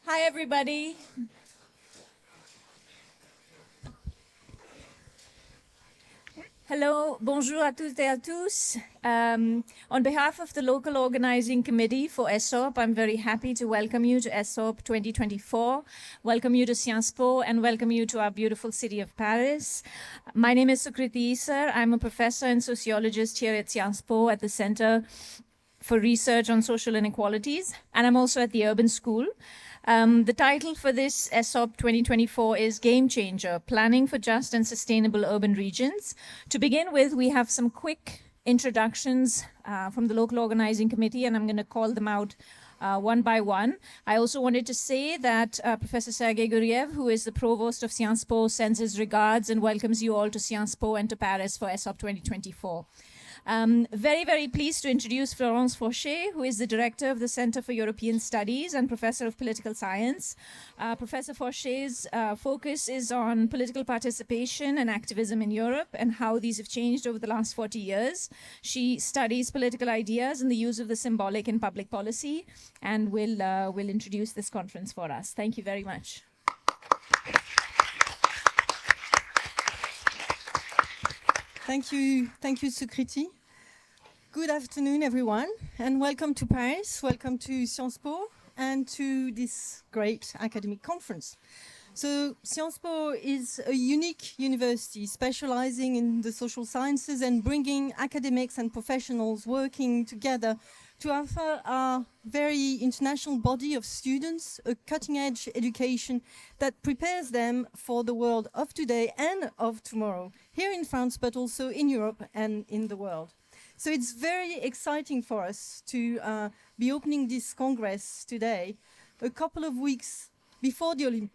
Hi, everybody. Hello, bonjour à toutes et à tous. On behalf of the Local Organizing Committee for AESOP, I'm very happy to welcome you to AESOP 2024, welcome you to Sciences Po, and welcome you to our beautiful city of Paris. My name is Sukriti Issar. I'm a professor and sociologist here at Sciences Po at the Center for Research on Social Inequalities, and I'm also at the Urban School. The title for this AESOP 2024 is Game Changer, Planning for Just and Sustainable Urban Regions. To begin with, we have some quick introductions from the Local Organizing Committee, and I'm going to call them out one by one. I also wanted to say that Professor Sergei Guriev, who is the provost of Sciences Po, sends his regards and welcomes you all to Sciences Po and to Paris for AESOP 2024. Very, very pleased to introduce Florence Faucher, who is the director of the Center for European Studies and professor of political science. Professor Faucher's focus is on political participation and activism in Europe and how these have changed over the last 40 years. She studies political ideas and the use of the symbolic in public policy, and will introduce this conference for us. Thank you very much. Thank you, Sukriti. Good afternoon, everyone, and welcome to Paris, welcome to Sciences Po, and to this great academic conference. So Sciences Po is a unique university specializing in the social sciences and bringing academics and professionals working together to offer a very international body of students a cutting-edge education that prepares them for the world of today and of tomorrow, here in France, but also in Europe and in the world. So it's very exciting for us to be opening this Congress today, a couple of weeks before the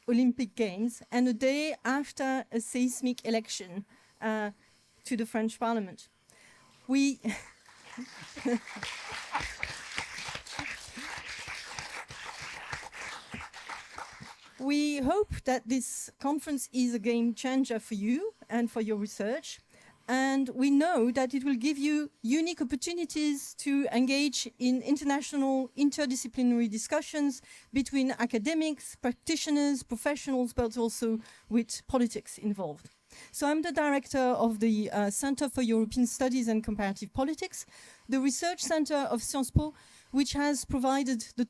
Olympic Games and a day after a seismic election to the French Parliament. We hope that this conference is a game changer for you and for your research. And we know that it will give you unique opportunities to engage in international interdisciplinary discussions between academics, practitioners, professionals, but also with politics involved. So I'm the director of the Center for European Studies and Comparative Politics, the research center of Sciences Po, which has provided the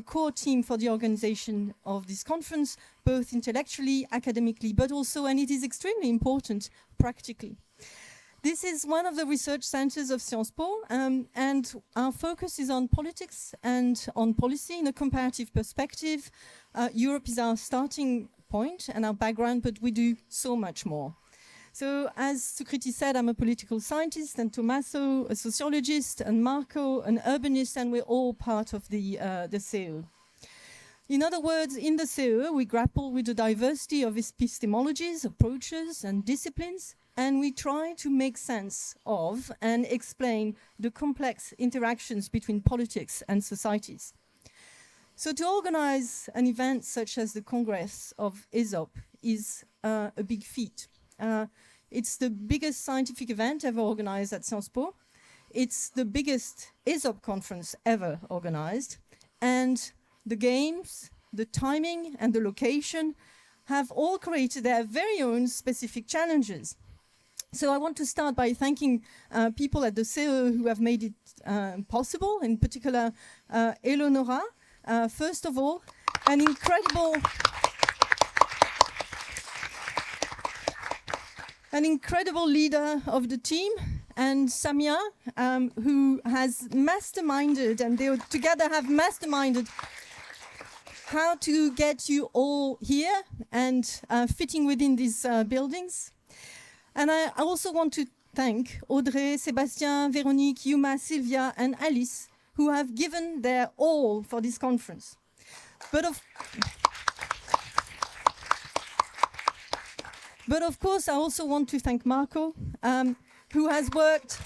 core team for the organization of this conference, both intellectually, academically, but also, and it is extremely important, practically. This is one of the research centers of Sciences Po, and our focus is on politics and on policy in a comparative perspective. Europe is our starting point and our background, but we do so much more. So as Sukriti said, I'm a political scientist, and Tommaso, a sociologist, and Marco, an urbanist, and we're all part of the CE. In other words, in the CE, we grapple with the diversity of epistemologies, approaches, and disciplines, and we try to make sense of and explain the complex interactions between politics and societies. So to organize an event such as the Congress of AESOP is a big feat. It's the biggest scientific event ever organized at Sciences Po. It's the biggest AESOP conference ever organized. And the games, the timing, and the location have all created their very own specific challenges. So I want to start by thanking people at the CE who have made it possible, in particular Eleonora. First of all, an incredible leader of the team, and Samia, who has masterminded, and they together have masterminded how to get you all here and fitting within these buildings. And I also want to thank Audrey, Sébastien, Véronique, Yuma, Sylvia, and Alice, who have given their all for this conference. But of course, I also want to thank Marco, who has worked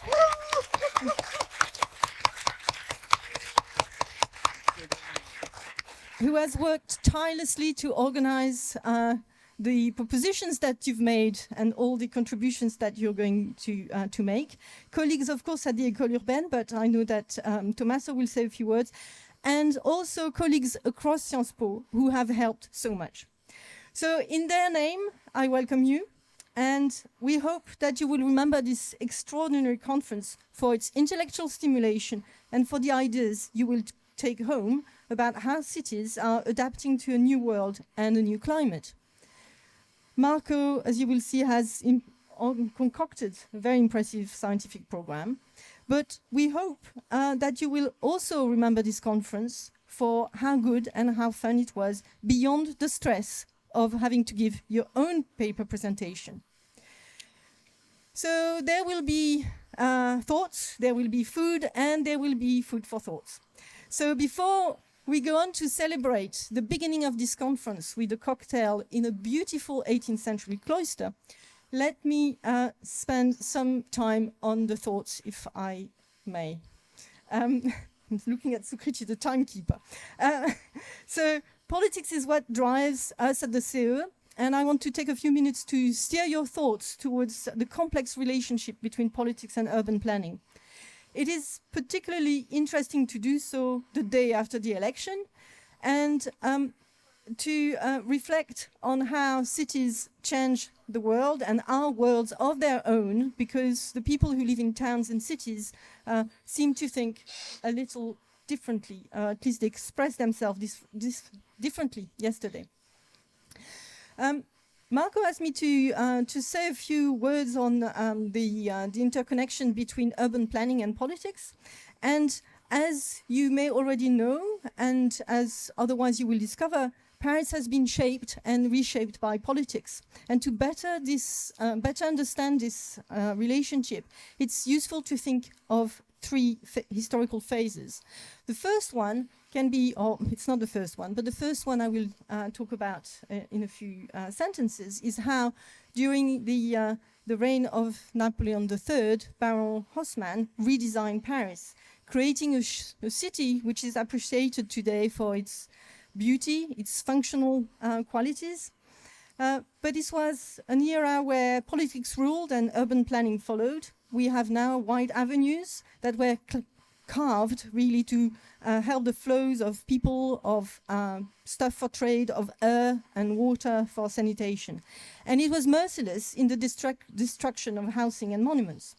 tirelessly to organize the propositions that you've made and all the contributions that you're going to make. Colleagues, of course, at the École Urbaine, but I know that Tommaso will say a few words. and also colleagues across Sciences Po who have helped so much. So in their name, I welcome you, and we hope that you will remember this extraordinary conference for its intellectual stimulation and for the ideas you will take home about how cities are adapting to a new world and a new climate. Marco, as you will see, has concocted a very impressive scientific program, but we hope that you will also remember this conference for how good and how fun it was beyond the stress of having to give your own paper presentation. So there will be thoughts, there will be food, and there will be food for thoughts. So before we go on to celebrate the beginning of this conference with a cocktail in a beautiful 18th century cloister, let me spend some time on the thoughts, if I may. I'm looking at Sukriti, the timekeeper. So politics is what drives us at the CE, and I want to take a few minutes to steer your thoughts towards the complex relationship between politics and urban planning. It is particularly interesting to do so the day after the election, and to reflect on how cities change the world and our worlds of their own, because the people who live in towns and cities seem to think a little differently, at least they expressed themselves differently yesterday. Marco asked me to say a few words on the interconnection between urban planning and politics. And as you may already know, and as otherwise you will discover, Paris has been shaped and reshaped by politics. And to better understand this relationship, it's useful to think of three historical phases. The first one can be, or it's not the first one, but the first one I will talk about in a few sentences is how during the reign of Napoleon III, Baron Haussmann redesigned Paris, creating a city which is appreciated today for its beauty, its functional qualities. But this was an era where politics ruled and urban planning followed. We have now wide avenues that were carved really to help the flows of people, of stuff for trade, of air and water for sanitation. And it was merciless in the destruction of housing and monuments.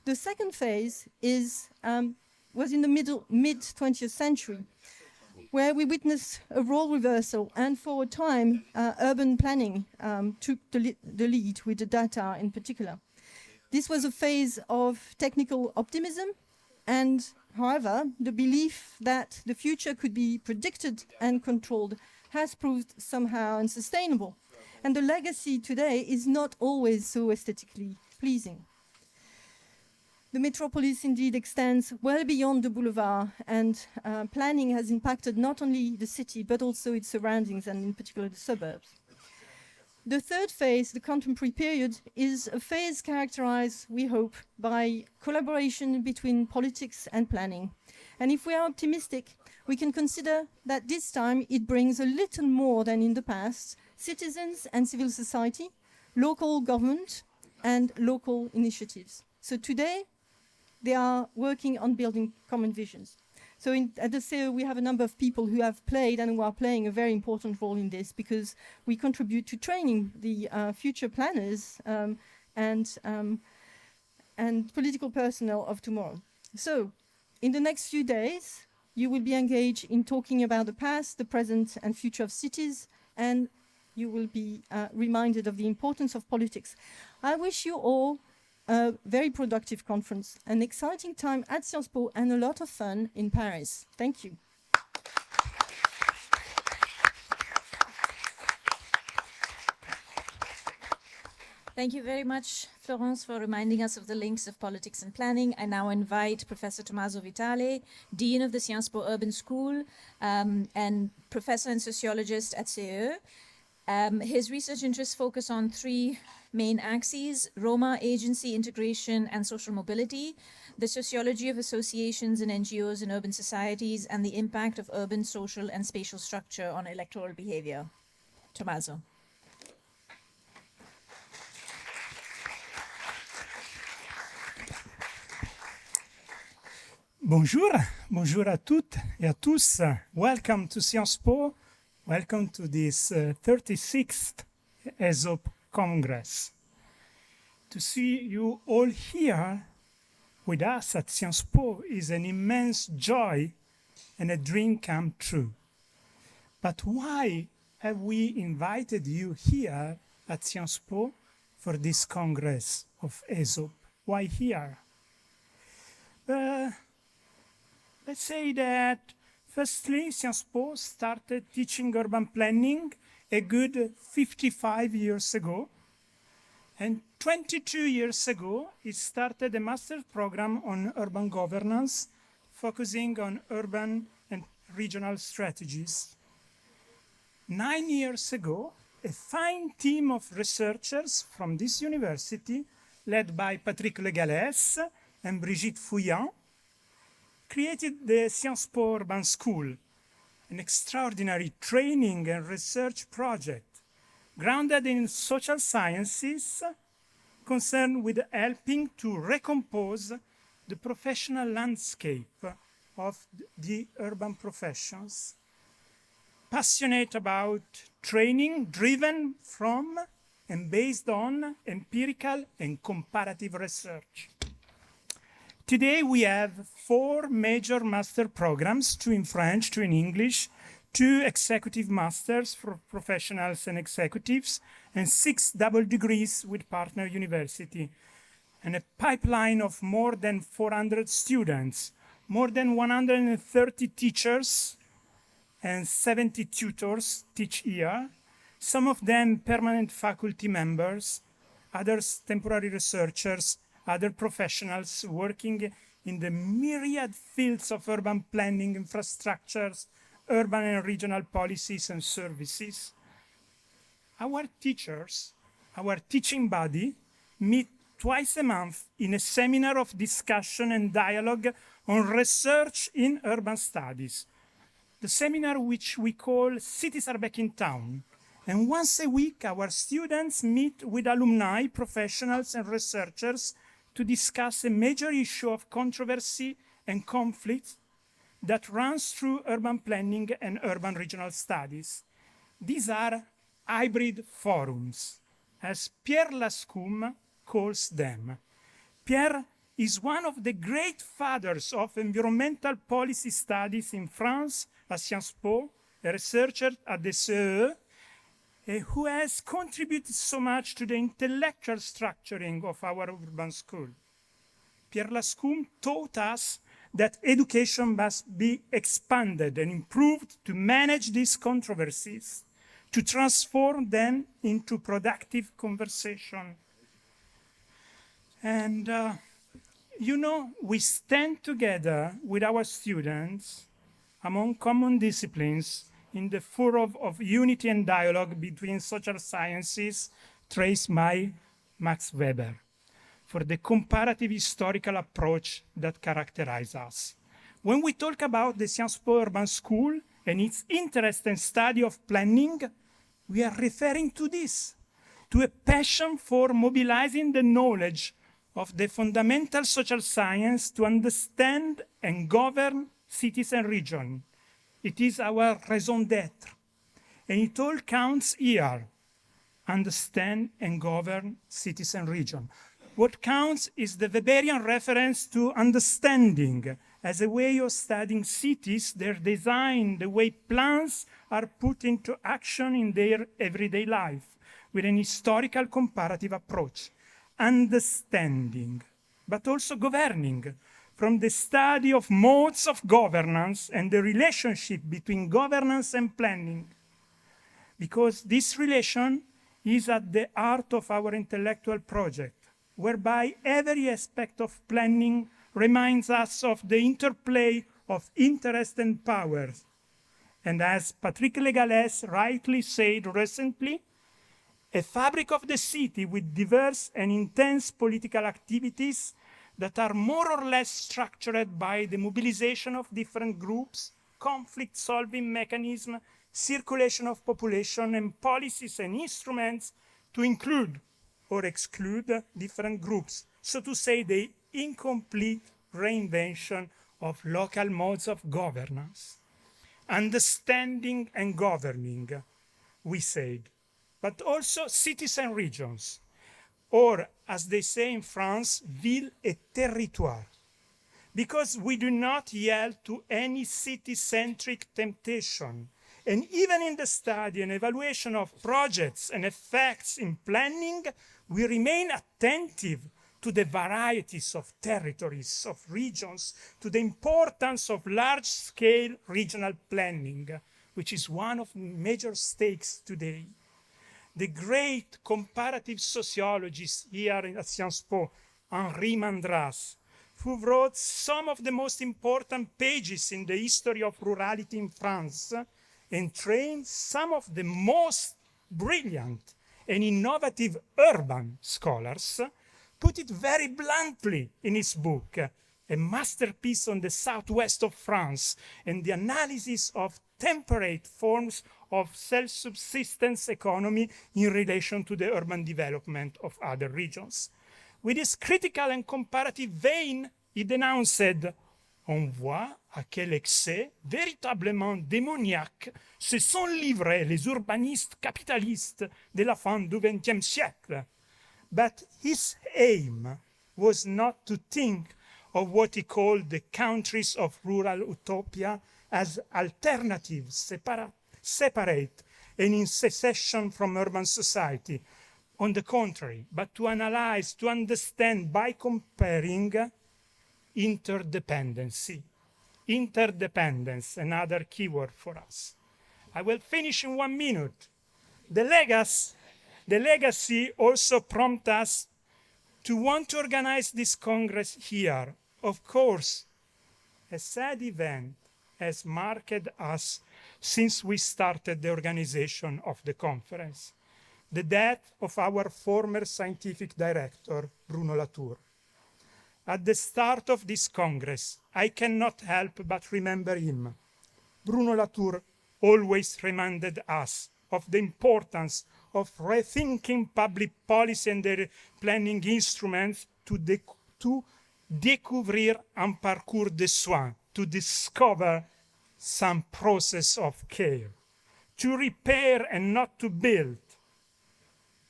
The second phase was in the mid-20th century, where we witnessed a role reversal, and for a time, urban planning took the lead with the data in particular. This was a phase of technical optimism, and however, the belief that the future could be predicted and controlled has proved somehow unsustainable. And the legacy today is not always so aesthetically pleasing. The metropolis indeed extends well beyond the boulevard, and planning has impacted not only the city, but also its surroundings, and in particular the suburbs. The third phase, the contemporary period, is a phase characterized, we hope, by collaboration between politics and planning. And if we are optimistic, we can consider that this time it brings a little more than in the past: citizens and civil society, local government, and local initiatives. So today, they are working on building common visions. So at the CE, we have a number of people who have played and who are playing a very important role in this, because we contribute to training the future planners and political personnel of tomorrow. So in the next few days, you will be engaged in talking about the past, the present, and future of cities, and you will be reminded of the importance of politics. I wish you all a very productive conference, an exciting time at Sciences Po, and a lot of fun in Paris. Thank you. Thank you very much, Florence, for reminding us of the links of politics and planning. I now invite Professor Tommaso Vitale, Dean of the Sciences Po Urban School and Professor and Sociologist at CE. His research interests focus on three main axes: Roma, agency, integration, and social mobility, the sociology of associations and NGOs in urban societies, and the impact of urban, social, and spatial structure on electoral behavior. Tommaso. Bonjour, bonjour à toutes et à tous. Welcome to Sciences Po. Welcome to this 36th AESOP Congress. To see you all here with us at Sciences Po is an immense joy and a dream come true. But why have we invited you here at Sciences Po for this Congress of AESOP? Why here? Let's say that, firstly, Sciences Po started teaching urban planning a good 55 years ago. And 22 years ago, it started a master's program on urban governance, focusing on urban and regional strategies. 9 years ago, a fine team of researchers from this university, led by Patrick Legales and Brigitte Fouillant, created the Sciences Po Urban School, an extraordinary training and research project grounded in social sciences concerned with helping to recompose the professional landscape of the urban professions. Passionate about training driven from and based on empirical and comparative research. Today we have 4 major master programs, 2 in French, 2 in English, 2 executive masters for professionals and executives, and 6 double degrees with partner university, and a pipeline of more than 400 students, more than 130 teachers, and 70 tutors teach year, some of them permanent faculty members, others temporary researchers, other professionals working in the myriad fields of urban planning, infrastructures, urban and regional policies and services. Our teachers, our teaching body, meet twice a month in a seminar of discussion and dialogue on research in urban studies. The seminar which we call Cities Are Back in Town. And once a week, our students meet with alumni, professionals, and researchers to discuss a major issue of controversy and conflict that runs through urban planning and urban regional studies. These are hybrid forums, as Pierre Lascum calls them. Pierre is one of the great fathers of environmental policy studies in France at Sciences Po, a researcher at the CEE, who has contributed so much to the intellectual structuring of our urban school. Pierre Lascum taught us that education must be expanded and improved to manage these controversies, to transform them into productive conversation. And, we stand together with our students among common disciplines in the furrow of unity and dialogue between social sciences traced by Max Weber, for the comparative historical approach that characterizes us. When we talk about the Sciences Po Urban School and its interest and study of planning, we are referring to this, to a passion for mobilizing the knowledge of the fundamental social science to understand and govern cities and regions. It is our raison d'être, and it all counts here. Understand and govern cities and regions. What counts is the Weberian reference to understanding as a way of studying cities, their design, the way plans are put into action in their everyday life, with an historical comparative approach. Understanding, but also governing, from the study of modes of governance and the relationship between governance and planning, because this relation is at the heart of our intellectual project, whereby every aspect of planning reminds us of the interplay of interest and power. And as Patrick Legales rightly said recently, a fabric of the city with diverse and intense political activities that are more or less structured by the mobilization of different groups, conflict-solving mechanism, circulation of population, and policies and instruments to include or exclude different groups. So to say, the incomplete reinvention of local modes of governance, understanding and governing, we said, but also cities and regions, or as they say in France, ville et territoire, because we do not yield to any city-centric temptation. And even in the study and evaluation of projects and effects in planning, we remain attentive to the varieties of territories, of regions, to the importance of large-scale regional planning, which is one of major stakes today. The great comparative sociologist here at Sciences Po, Henri Mandras, who wrote some of the most important pages in the history of rurality in France and trained some of the most brilliant and innovative urban scholars, put it very bluntly in his book, a masterpiece on the southwest of France and the analysis of temperate forms of self-subsistence economy in relation to the urban development of other regions. With this critical and comparative vein, he denounced on voit à quel excès véritablement démoniaque se sont livrés les urbanistes capitalistes de la fin du XXe siècle. But his aim was not to think of what he called the countries of rural utopia as alternatives, separate and in secession from urban society. On the contrary, but to analyze, to understand by comparing interdependency. Interdependence, another keyword for us. I will finish in 1 minute. The legacy also prompts us to want to organize this Congress here. Of course, a sad event has marked us since we started the organization of the conference, the death of our former scientific director, Bruno Latour. At the start of this Congress, I cannot help but remember him. Bruno Latour always reminded us of the importance of rethinking public policy and their planning instruments to découvrir un parcours de soins, to discover some process of care, to repair and not to build.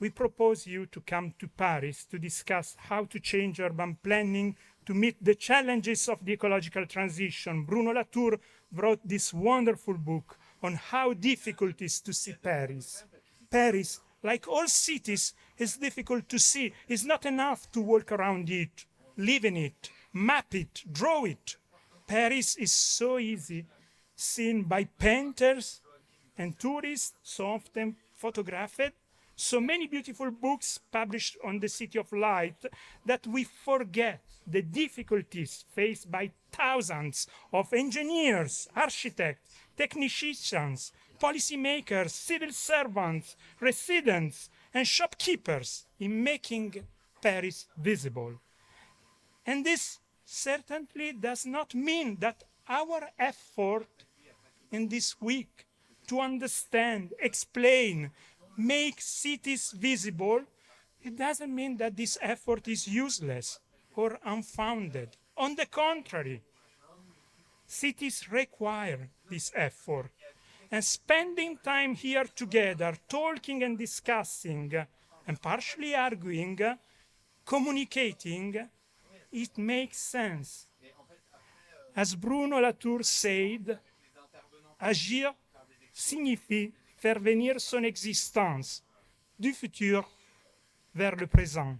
We propose you to come to Paris to discuss how to change urban planning to meet the challenges of the ecological transition. Bruno Latour wrote this wonderful book on how difficult it is to see Paris. Paris, like all cities, is difficult to see. It's not enough to walk around it, live in it, map it, draw it. Paris is so easy, seen by painters and tourists, so often photographed. So many beautiful books published on the City of Light that we forget the difficulties faced by thousands of engineers, architects, technicians, policymakers, civil servants, residents, and shopkeepers in making Paris visible. And this certainly does not mean that our effort in this week to understand, explain, make cities visible, it doesn't mean that this effort is useless or unfounded. On the contrary, cities require this effort. And spending time here together, talking and discussing, and partially arguing, communicating, it makes sense. As Bruno Latour said, agir signifie faire venir son existence du futur vers le présent.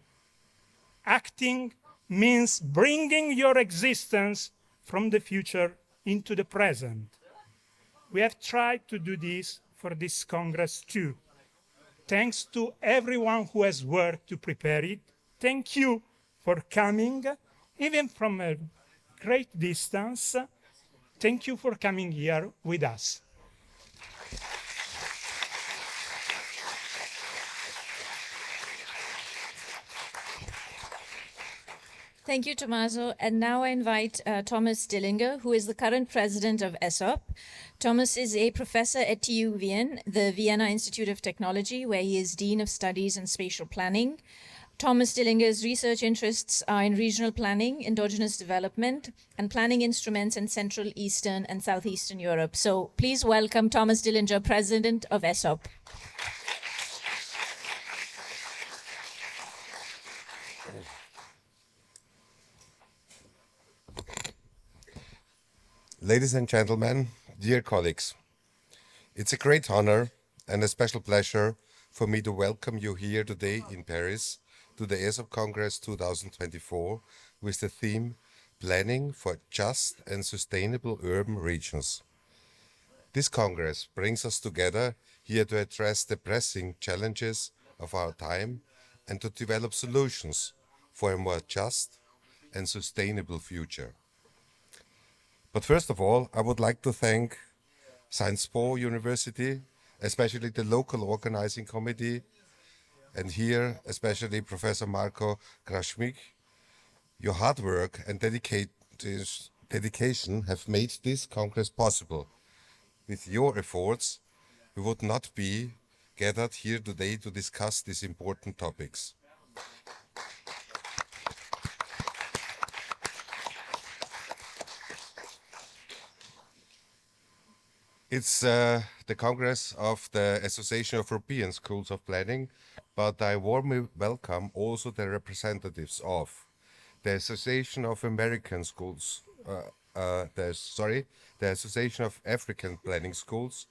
Acting means bringing your existence from the future into the present. We have tried to do this for this Congress too. Thanks to everyone who has worked to prepare it. Thank you for coming, even from a great distance. Thank you for coming here with us. Thank you, Tommaso. And now I invite Thomas Dillinger, who is the current president of AESOP. Thomas is a professor at TU Wien, the Vienna Institute of Technology, where he is Dean of Studies in Spatial Planning. Thomas Dillinger's research interests are in regional planning, endogenous development, and planning instruments in Central, Eastern, and Southeastern Europe. So please welcome Thomas Dillinger, President of AESOP. Ladies and gentlemen, dear colleagues, it's a great honor and a special pleasure for me to welcome you here today in Paris to the AESOP Congress 2024 with the theme Planning for Just and Sustainable Urban Regions. This Congress brings us together here to address the pressing challenges of our time and to develop solutions for a more just and sustainable future. But first of all, I would like to thank Sciences Po University, especially the local organizing committee, and here especially Professor Marco Kraschmik. Your hard work and dedication have made this Congress possible. With your efforts, we would not be gathered here today to discuss these important topics. It's the Congress of the Association of European Schools of Planning, but I warmly welcome also the representatives of the Association of American Schools, the Association of African Planning Schools,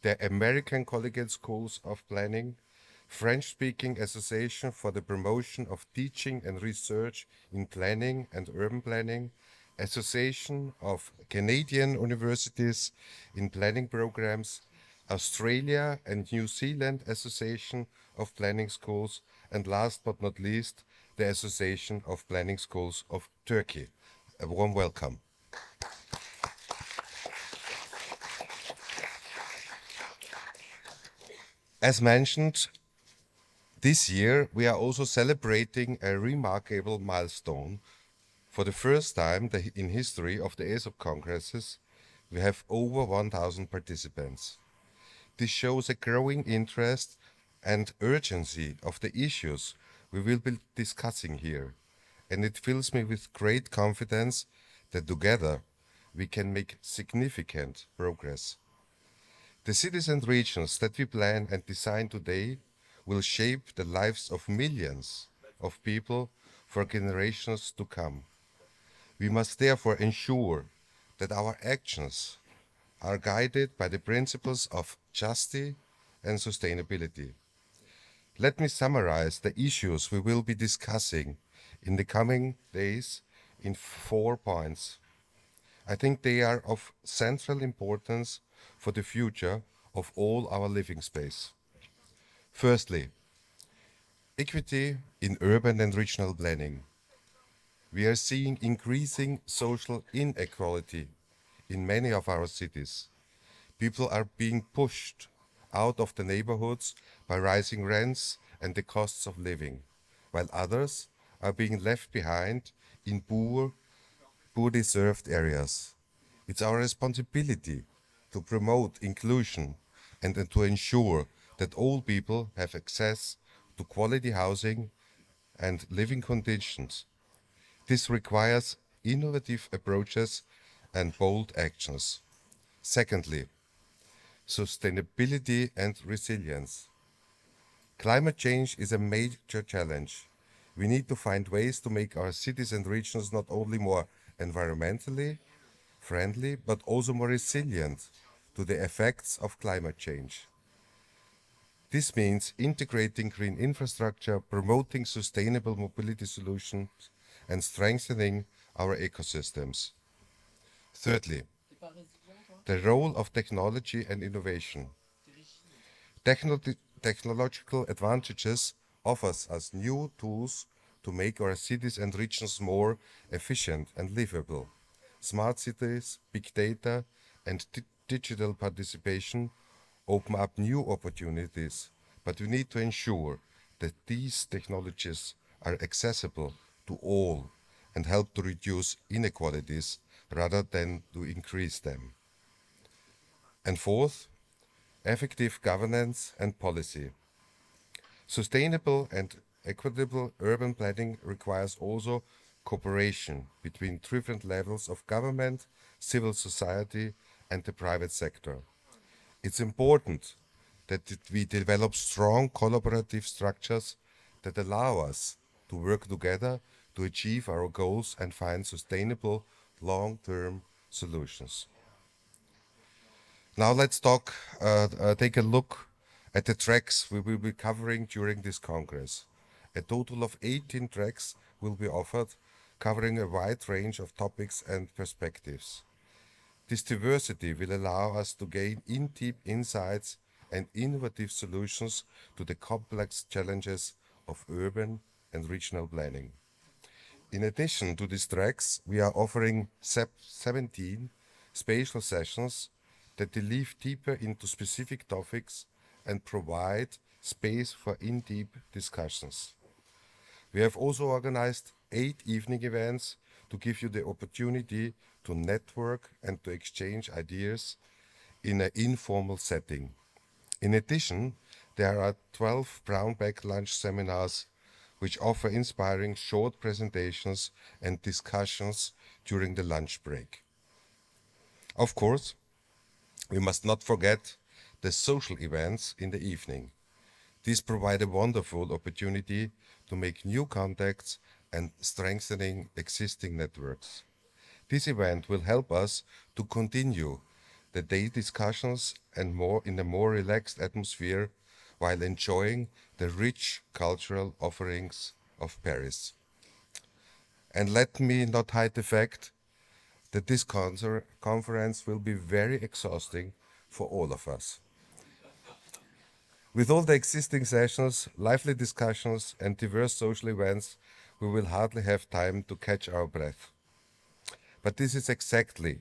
the American Collegiate Schools of Planning, French-speaking Association for the Promotion of Teaching and Research in Planning and Urban Planning, Association of Canadian Universities in Planning Programs, Australia and New Zealand Association of Planning Schools, and last but not least, the Association of Planning Schools of Turkey. A warm welcome. As mentioned, this year we are also celebrating a remarkable milestone. For the first time in history of the AESOP Congresses, we have over 1,000 participants. This shows a growing interest and urgency of the issues we will be discussing here, and it fills me with great confidence that together we can make significant progress. The cities and regions that we plan and design today will shape the lives of millions of people for generations to come. We must therefore ensure that our actions are guided by the principles of justice and sustainability. Let me summarize the issues we will be discussing in the coming days in 4 points. I think they are of central importance for the future of all our living space. Firstly, equity in urban and regional planning. We are seeing increasing social inequality in many of our cities. People are being pushed out of the neighborhoods by rising rents and the costs of living, while others are being left behind in poorly served areas. It's our responsibility to promote inclusion and to ensure that all people have access to quality housing and living conditions. This requires innovative approaches and bold actions. Secondly, sustainability and resilience. Climate change is a major challenge. We need to find ways to make our cities and regions not only more environmentally friendly, but also more resilient to the effects of climate change. This means integrating green infrastructure, promoting sustainable mobility solutions, and strengthening our ecosystems. Thirdly, the role of technology and innovation. Technological advantages offers us new tools to make our cities and regions more efficient and livable. Smart cities, big data, and digital participation open up new opportunities, but we need to ensure that these technologies are accessible to all and help to reduce inequalities rather than to increase them. And fourth, effective governance and policy. Sustainable and equitable urban planning requires also cooperation between different levels of government, civil society, and the private sector. It's important that we develop strong collaborative structures that allow us to work together to achieve our goals and find sustainable long-term solutions. Now let's take a look at the tracks we will be covering during this Congress. A total of 18 tracks will be offered, covering a wide range of topics and perspectives. This diversity will allow us to gain deep insights and innovative solutions to the complex challenges of urban and regional planning. In addition to these tracks, we are offering 17 spatial sessions that delve deeper into specific topics and provide space for in-depth discussions. We have also organized 8 evening events to give you the opportunity to network and to exchange ideas in an informal setting. In addition, there are 12 brown bag lunch seminars which offer inspiring short presentations and discussions during the lunch break. Of course, we must not forget the social events in the evening. These provide a wonderful opportunity to make new contacts and strengthening existing networks. This event will help us to continue the day discussions and in a more relaxed atmosphere while enjoying the rich cultural offerings of Paris. And let me not hide the fact that this conference will be very exhausting for all of us. With all the existing sessions, lively discussions, and diverse social events, we will hardly have time to catch our breath. But this is exactly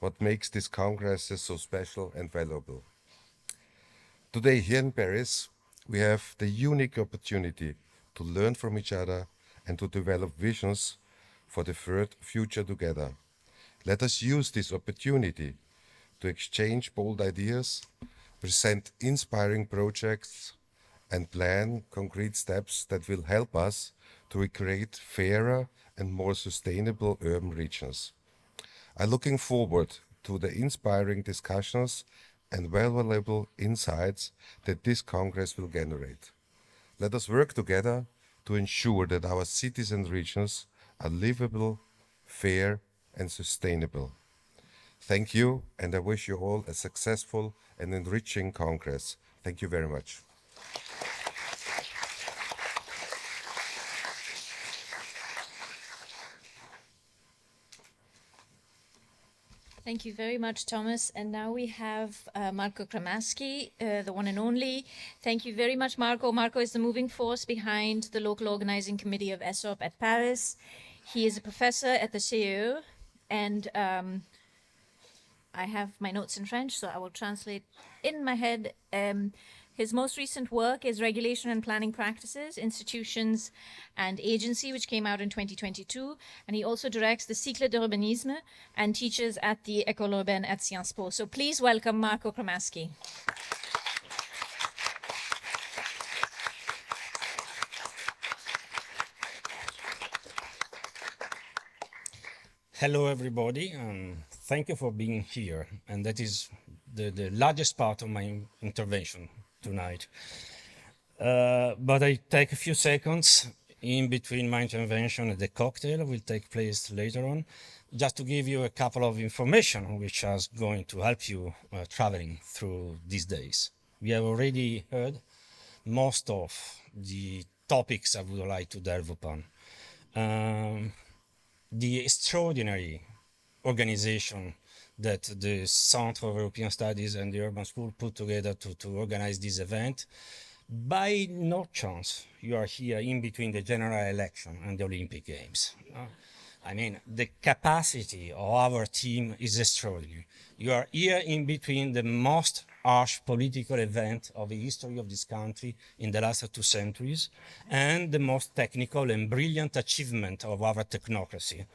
what makes these congresses so special and valuable. Today, here in Paris, we have the unique opportunity to learn from each other and to develop visions for the future together. Let us use this opportunity to exchange bold ideas, present inspiring projects, and plan concrete steps that will help us to recreate fairer and more sustainable urban regions. I'm looking forward to the inspiring discussions and valuable insights that this Congress will generate. Let us work together to ensure that our cities and regions are livable, fair, and sustainable. Thank you, and I wish you all a successful and enriching Congress. Thank you very much. Thank you very much, Thomas. And now we have Marco Cremaschi, the one and only. Thank you very much, Marco. Marco is the moving force behind the local organizing committee of AESOP at Paris. He is a professor at the CEU, and I have my notes in French, so I will translate in my head. His most recent work is Regulation and Planning Practices, Institutions and Agency, which came out in 2022. And he also directs the Cycle d'Urbanisme and teaches at the École Urbaine at Sciences Po. So please welcome Marco Cremaschi. Hello, everybody, and thank you for being here. And that is the largest part of my intervention tonight. But I take a few seconds in between my intervention and the cocktail will take place later on, just to give you a couple of information which is going to help you traveling through these days. We have already heard most of the topics I would like to delve upon. The extraordinary organization that the Centre of European Studies and the Urban School put together to organize this event. By no chance, you are here in between the general election and the Olympic Games. I mean, the capacity of our team is extraordinary. You are here in between the most harsh political event of the history of this country in the last 2 centuries and the most technical and brilliant achievement of our technocracy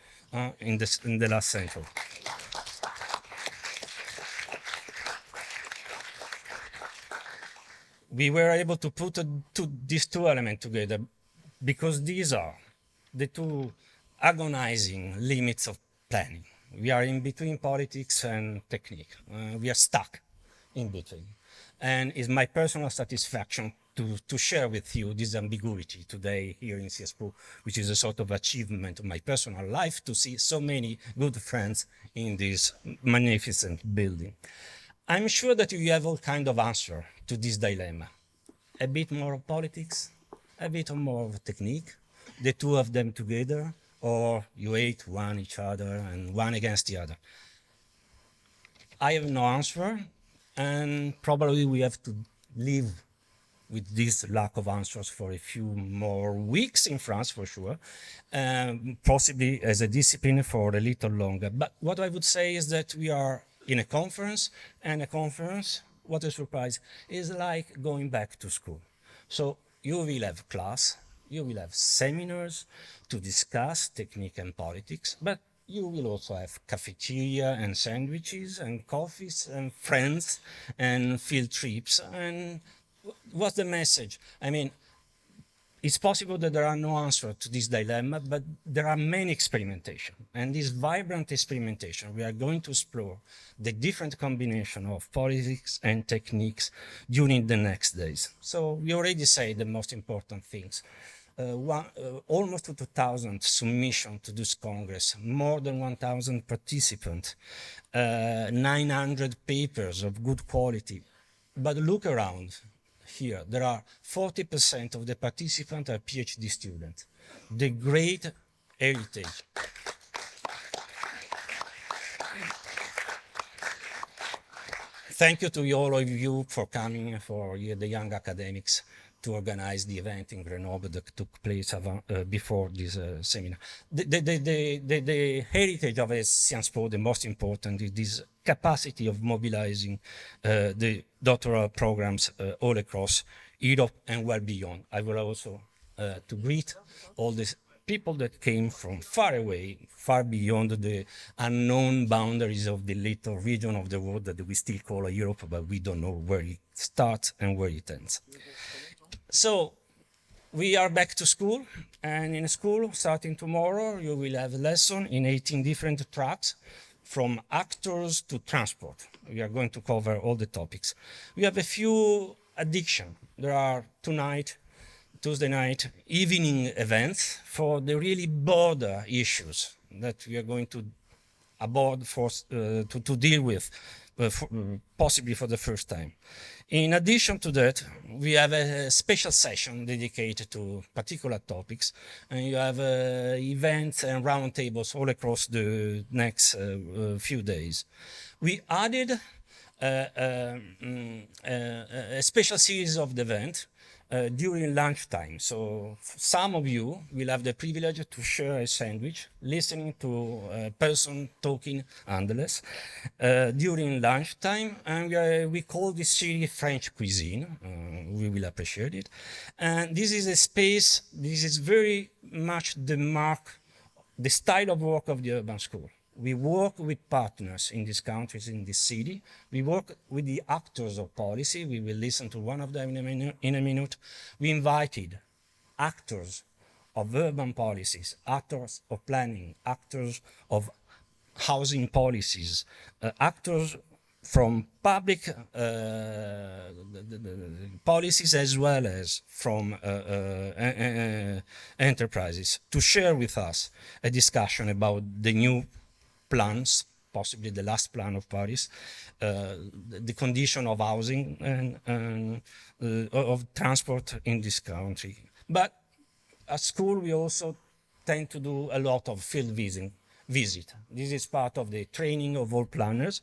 in the last century. We were able to put these 2 elements together because these are the two agonizing limits of planning. We are in between politics and technique. We are stuck in between. And it's my personal satisfaction to share with you this ambiguity today here in CSPO, which is a sort of achievement of my personal life to see so many good friends in this magnificent building. I'm sure that you have all kind of answer to this dilemma. A bit more of politics, a bit more of technique, the two of them together, or you hate one each other and one against the other. I have no answer, and probably we have to live with this lack of answers for a few more weeks in France, for sure, possibly as a discipline for a little longer. But what I would say is that we are in a conference, and a conference, what a surprise, is like going back to school. So you will have class, you will have seminars to discuss technique and politics, but you will also have cafeteria and sandwiches and coffees and friends and field trips. And what's the message? I mean, it's possible that there are no answers to this dilemma, but there are many experimentation. And this vibrant experimentation, we are going to explore the different combination of politics and techniques during the next days. So we already say the most important things. Almost 2,000 submissions to this Congress, more than 1,000 participants, 900 papers of good quality. But look around. Here, there are 40% of the participants are PhD students. The great heritage. Thank you to all of you for coming, for the young academics, to organize the event in Grenoble that took place before this seminar. The heritage of Sciences Po, the most important, is this capacity of mobilizing the doctoral programs all across Europe and well beyond. I will also to greet all these people that came from far away, far beyond the unknown boundaries of the little region of the world that we still call Europe, but we don't know where it starts and where it ends. So we are back to school, and in school, starting tomorrow, you will have a lesson in 18 different tracks, from actors to transport. We are going to cover all the topics. We have a few additions. There are Tuesday night, evening events for the really border issues that we are going to abroad to deal with, possibly for the first time. In addition to that, we have a special session dedicated to particular topics, and you have events and roundtables all across the next few days. We added a special series of the event during lunchtime. So some of you will have the privilege to share a sandwich, listening to a person talking nonetheless during lunchtime. And we call this series French cuisine. We will appreciate it. And this is a space, this is very much the style of work of the urban school. We work with partners in these countries, in this city. We work with the actors of policy. We will listen to one of them in a minute. We invited actors of urban policies, actors of planning, actors of housing policies, actors from public policies as well as from enterprises to share with us a discussion about the new plans, possibly the last plan of Paris, the condition of housing and of transport in this country. But at school, we also tend to do a lot of field visit. This is part of the training of all planners.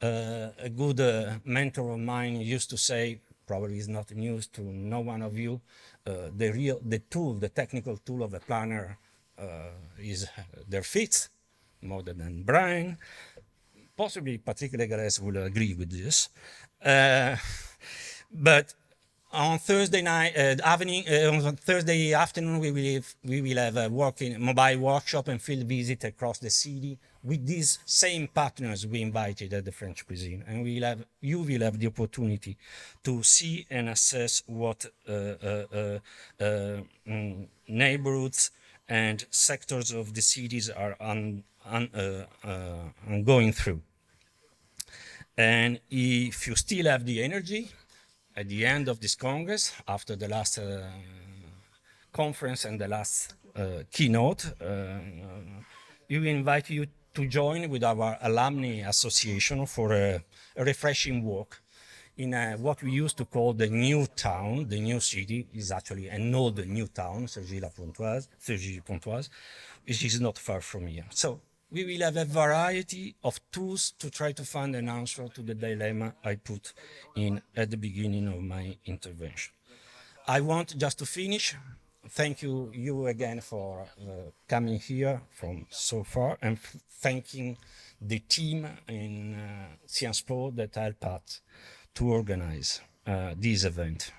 A good mentor of mine used to say, probably is not news to no one of you, the technical tool of a planner is their feet, more than brain. Possibly Patrick Legales will agree with this. But on Thursday afternoon, we will have a mobile workshop and field visit across the city with these same partners we invited at the French Cuisine. And you will have the opportunity to see and assess what neighborhoods and sectors of the cities are going through. And if you still have the energy, at the end of this Congress, after the last conference and the last keynote, we invite you to join with our alumni association for a refreshing walk in what we used to call the new town. The new city is actually an old new town, Cergy-Pontoise, which is not far from here. So we will have a variety of tools to try to find an answer to the dilemma I put in at the beginning of my intervention. I want just to finish. Thank you again for coming here from so far, and thanking the team in Sciences Po that helped us to organize this event.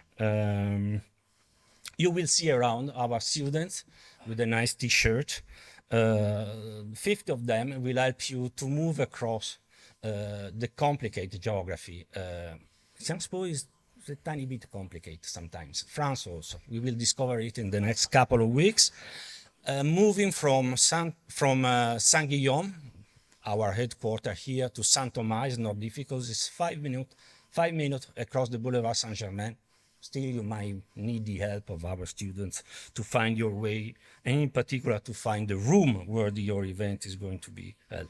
You will see around our students with a nice T-shirt. 50 of them will help you to move across the complicated geography. Sciences Po is a tiny bit complicated sometimes. France also. We will discover it in the next couple of weeks. Moving from Saint-Guillaume, our headquarters here, to Saint-Thomas is not difficult. It's 5 minutes across the Boulevard Saint-Germain. Still, you might need the help of our students to find your way, and in particular to find the room where your event is going to be held.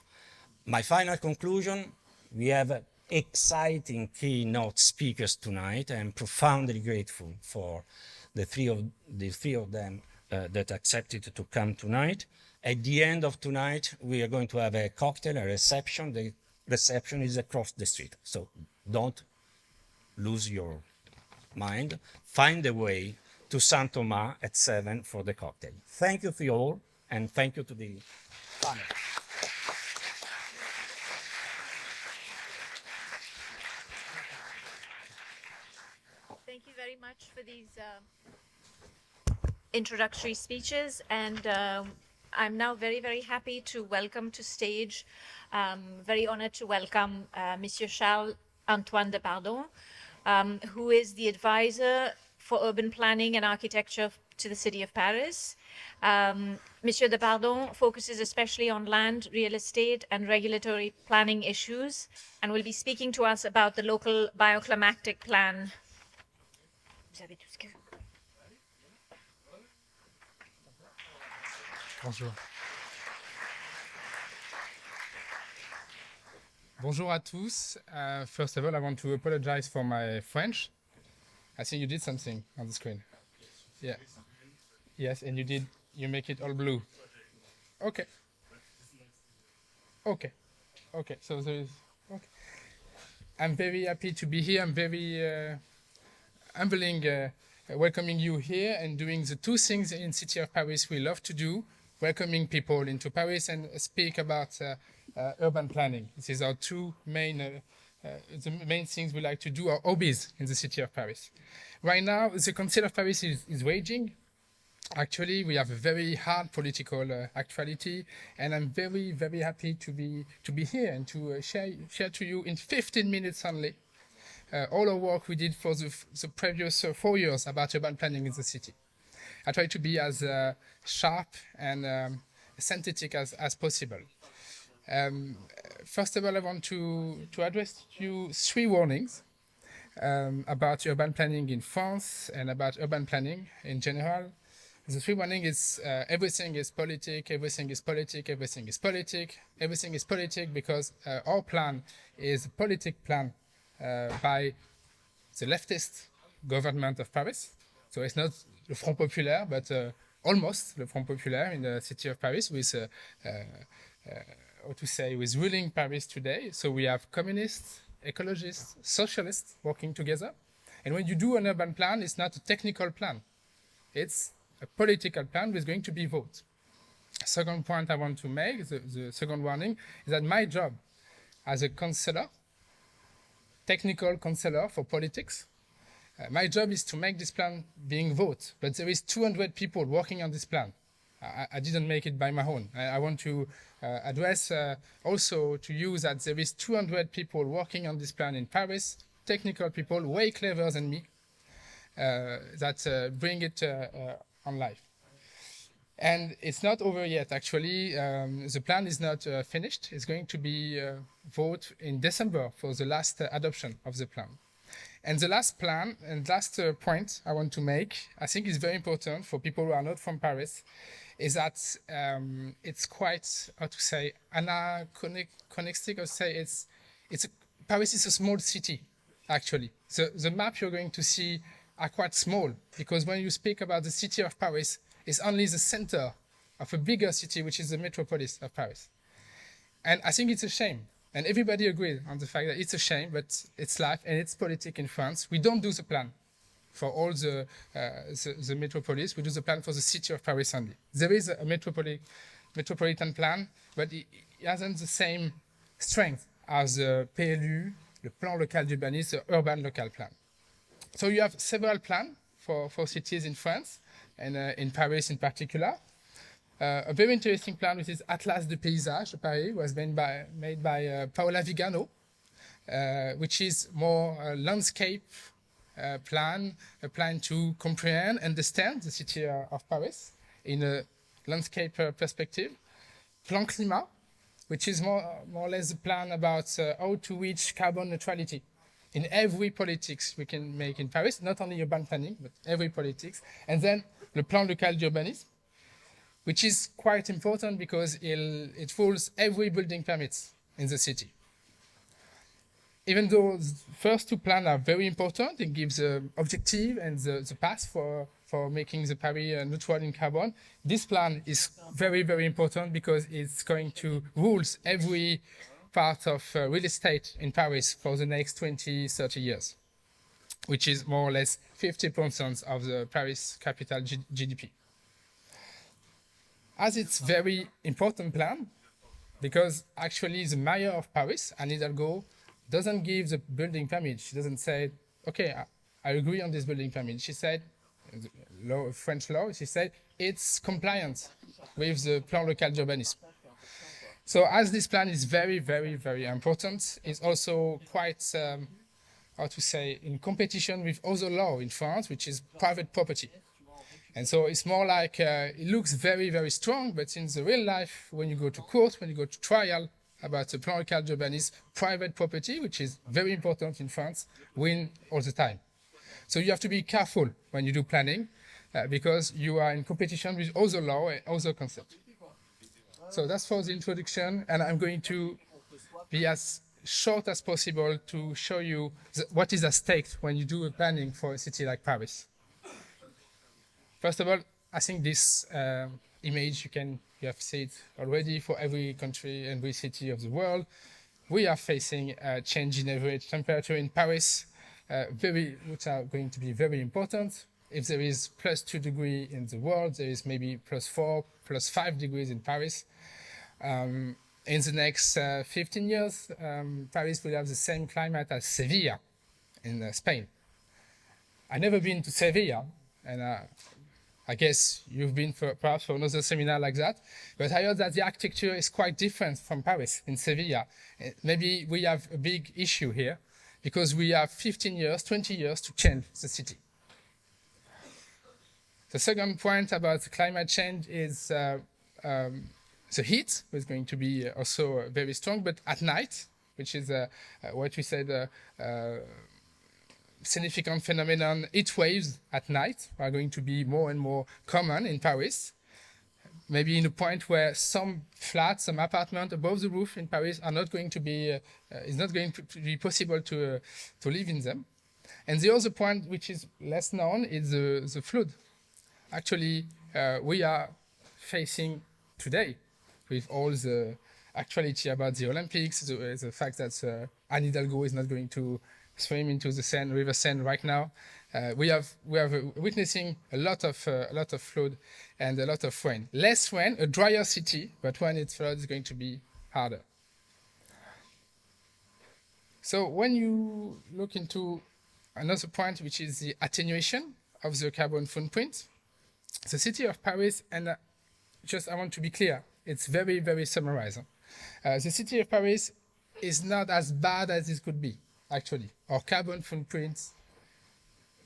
My final conclusion, we have exciting keynote speakers tonight. I am profoundly grateful for the three of them that accepted to come tonight. At the end of tonight, we are going to have a cocktail, a reception. The reception is across the street, so don't lose your mind. Find a way to Saint Thomas at 7 for the cocktail. Thank you to you all, and thank you to the panel. Thank you very much for these introductory speeches, and I'm now very, very happy to welcome to stage, very honored to welcome Monsieur Charles-Antoine Depardon, who is the advisor for urban planning and architecture to the city of Paris. Monsieur Depardon focuses especially on land, real estate, and regulatory planning issues, and will be speaking to us about the local bioclimatic plan. Vous avez tout ce que... Bonjour. Bonjour à tous. First of all, I want to apologize for my French. I think you did something on the screen. Yeah. Yes, and you make it all blue. Okay. Okay. Okay. So there is. Okay. I'm very happy to be here. I'm very humbling welcoming you here and doing the two things in City of Paris we love to do, welcoming people into Paris and speak about urban planning. This is our two main the main things we like to do, our hobbies in the City of Paris. Right now, the Council of Paris is raging. Actually, we have a very hard political actuality, and I'm very, very happy to be here and to share to you in 15 minutes only all our work we did for the previous 4 years about urban planning in the city. I try to be as sharp and synthetic as possible. First of all, I want to address you 3 warnings about urban planning in France and about urban planning in general. The 3 warning is everything is politic, everything is politic, everything is politic, everything is politic, because our plan is a politic plan by the leftist government of Paris. So it's not the Front Populaire, but almost the Front Populaire in the city of Paris with, how to say, with ruling Paris today. So we have communists, ecologists, socialists working together. And when you do an urban plan, it's not a technical plan. It's a political plan with going to be voted. Second point I want to make, the second warning, is that my job as a counselor, technical counselor for politics, my job is to make this plan being voted. But there is 200 people working on this plan. I didn't make it by my own. I want to address also to you that there is 200 people working on this plan in Paris, technical people way cleverer than me, that bring it on life. And it's not over yet, actually. The plan is not finished. It's going to be voted in December for the last adoption of the plan. And the last plan and last point I want to make, I think is very important for people who are not from Paris, is that it's quite, how to say, anachronistic, or say Paris is a small city, actually. The map you're going to see are quite small, because when you speak about the city of Paris, it's only the center of a bigger city, which is the metropolis of Paris. And I think it's a shame. And everybody agrees on the fact that it's a shame, but it's life and it's politics in France. We don't do the plan for all the metropolis. We do the plan for the city of Paris only. There is a metropolitan plan, but it hasn't the same strength as the PLU, the Plan Local d'Urbanisme, the Urban Local Plan. So you have several plans for cities in France, and in Paris in particular. A very interesting plan, which is Atlas de Paysage de Paris, was made by Paola Vigano, which is more a landscape plan, a plan to comprehend, understand the city of Paris in a landscape perspective. Plan Climat, which is more or less a plan about how to reach carbon neutrality in every politics we can make in Paris, not only urban planning, but every politics. And then the Plan Local d'Urbanisme, which is quite important because it rules every building permits in the city. Even though the first two plans are very important, it gives the objective and the path for making the Paris neutral in carbon. This plan is very, very important because it's going to rule every part of real estate in Paris for the next 20, 30 years, which is more or less 50% of the Paris capital GDP. As it's very important plan, because actually the mayor of Paris, Anne Hidalgo, doesn't give the building permit. She doesn't say, okay, I agree on this building permit. She said, French law, she said, it's compliant with the Plan Local d'Urbanisme. So as this plan is very, very, very important, it's also quite, how to say, in competition with other law in France, which is private property. And so it's more like, it looks very, very strong, but in the real life, when you go to court, when you go to trial about the Plan Local d'Urbanisme, private property, which is very important in France, win all the time. So you have to be careful when you do planning, because you are in competition with other law and other concepts. So that's for the introduction, and I'm going to be as short as possible to show you what is at stake when you do a planning for a city like Paris. First of all, I think this image you have seen it already for every country, every city of the world. We are facing a change in average temperature in Paris, which are going to be very important. If there is +2 degrees in the world, there is maybe +4, +5 degrees in Paris. In the next 15 years, Paris will have the same climate as Sevilla in Spain. I've never been to Sevilla, and I guess you've been perhaps for another seminar like that, but I heard that the architecture is quite different from Paris in Sevilla. Maybe we have a big issue here because we have 15 years, 20 years to change the city. The second point about climate change is the heat is going to be also very strong, but at night, which is what we said, significant phenomenon, heat waves at night are going to be more and more common in Paris. Maybe in a point where some flats, some apartments above the roof in Paris are not going to be, it's not going to be possible to live in them. And the other point, which is less known, is the flood. Actually, we are facing today with all the actuality about the Olympics, the fact that Anne Hidalgo is not going to swim into the Seine, River Seine right now. We are witnessing a lot of flood and a lot of rain. Less rain, a drier city, but when it floods, it's going to be harder. So when you look into another point, which is the attenuation of the carbon footprint, the city of Paris, and I want to be clear, it's very, very summarized. The city of Paris is not as bad as it could be, actually. Our carbon footprint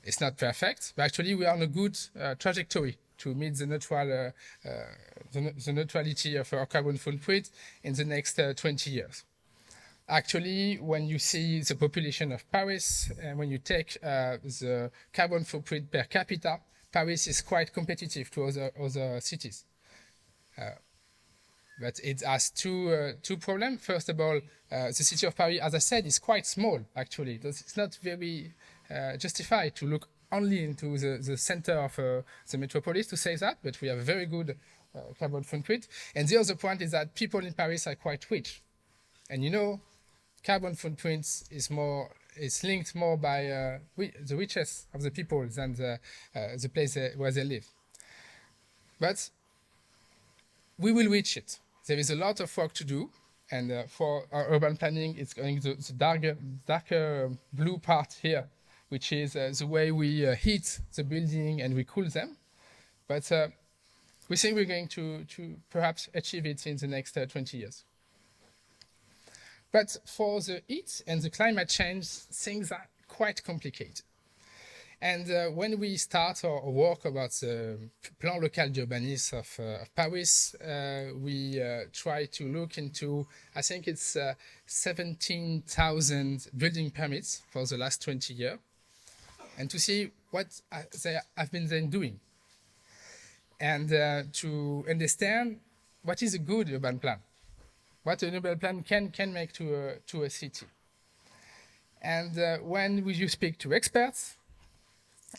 is not perfect, but actually we are on a good trajectory to meet the the neutrality of our carbon footprint in the next 20 years. Actually, when you see the population of Paris, and when you take the carbon footprint per capita, Paris is quite competitive to other cities. But it has two problems. First of all, the city of Paris, as I said, is quite small, actually. It's not very justified to look only into the center of the metropolis to say that, but we have a very good carbon footprint. And the other point is that people in Paris are quite rich. And you know, carbon footprint is linked more by the richest of the people than the place where they live. But we will reach it. There is a lot of work to do, and for our urban planning, it's going to the darker blue part here, which is the way we heat the building and we cool them. But we think we're going to perhaps achieve it in the next 20 years. But for the heat and the climate change, things are quite complicated. And when we start our work about the Plan Local d'Urbanisme of Paris, we try to look into, I think it's 17,000 building permits for the last 20 years, and to see what they have been then doing. And to understand what is a good urban plan, what an urban plan can make to a city. And when you speak to experts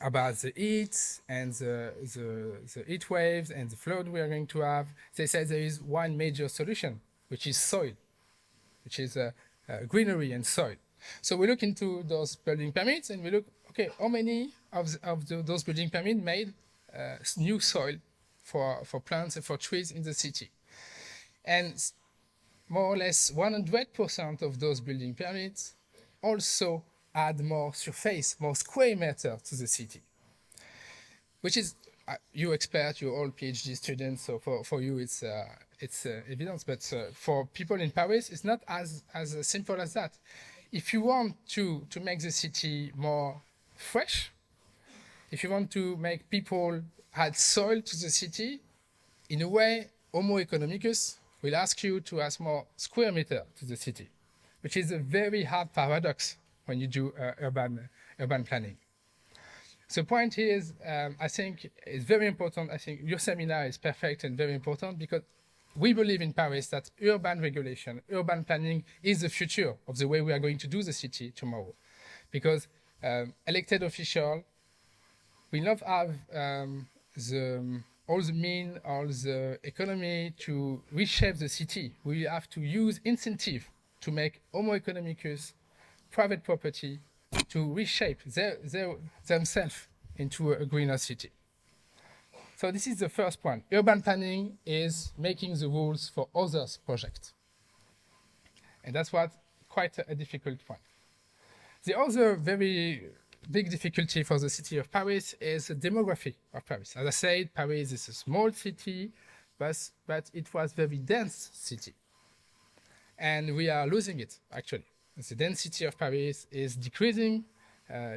about the heat and the heat waves and the flood we are going to have, they say there is one major solution, which is soil, which is greenery and soil. So we look into those building permits and we look, okay, how many of those building permits made new soil for plants and for trees in the city? And more or less 100% of those building permits also add more surface, more square meter to the city, which is, you expert, you're all PhD students, so for you it's evidence, but for people in Paris, it's not as simple as that. If you want to make the city more fresh, if you want to make people add soil to the city, in a way, Homo economicus will ask you to add more square meter to the city, which is a very hard paradox when you do urban planning. The point is, I think it's very important. I think your seminar is perfect and very important because we believe in Paris that urban regulation, urban planning is the future of the way we are going to do the city tomorrow. Because elected officials will not have all the means, all the economy to reshape the city. We will have to use incentive to make Homo economicus, private property, to reshape themselves into a greener city. So this is the first point. Urban planning is making the rules for others' projects. And that's quite a difficult point. The other very big difficulty for the city of Paris is the demography of Paris. As I said, Paris is a small city, but it was a very dense city. And we are losing it, actually. The density of Paris is decreasing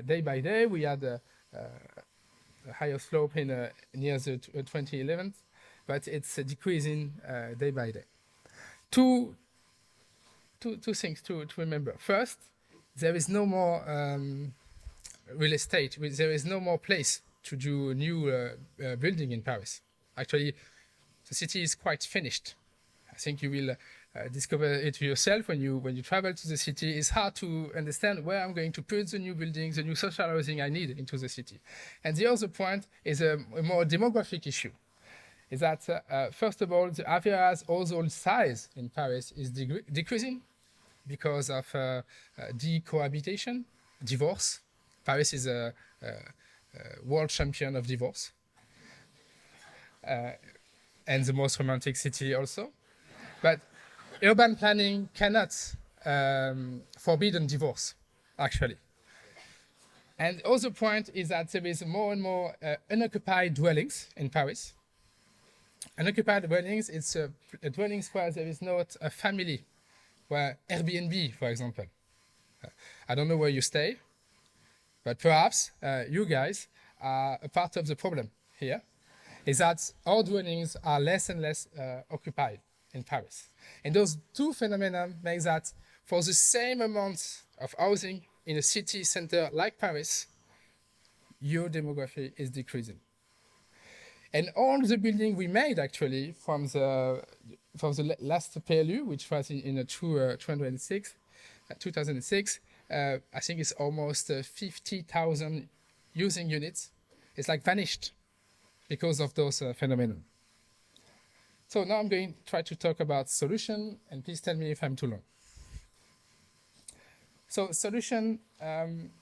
day by day. We had a higher slope near the 2011, but it's decreasing day by day. Two things to remember. First, there is no more real estate. There is no more place to do new building in Paris. Actually, the city is quite finished. I think you will discover it yourself when you travel to the city. It's hard to understand where I'm going to put the new buildings, the new social housing I need into the city. And the other point is a more demographic issue. Is that, first of all, the average household size in Paris is decreasing because of decohabitation, divorce. Paris is a world champion of divorce. And the most romantic city also. But urban planning cannot forbid divorce, actually. And the other point is that there is more and more unoccupied dwellings in Paris. Unoccupied dwellings, it's a dwellings where there is not a family, where Airbnb, for example. I don't know where you stay, but perhaps you guys are a part of the problem here, is that our dwellings are less and less occupied in Paris. And those two phenomena make that for the same amount of housing in a city center like Paris, your demography is decreasing. And all the building we made actually from the last PLU, which was in 2006, I think it's almost 50,000 using units. It's like vanished because of those phenomena. So now I'm going to try to talk about solution, and please tell me if I'm too long. So solution,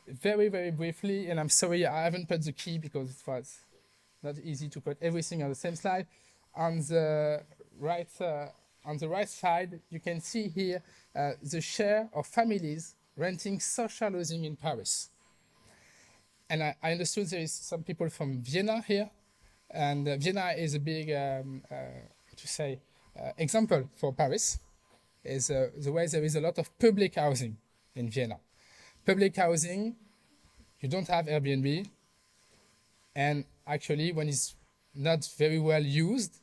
very, very briefly, and I'm sorry I haven't put the key because it was not easy to put everything on the same slide. On the right side, you can see here the share of families renting social housing in Paris. And I understood there is some people from Vienna here, and Vienna is a big, example for Paris. Is the way there is a lot of public housing in Vienna. Public housing, you don't have Airbnb, and actually when it's not very well used,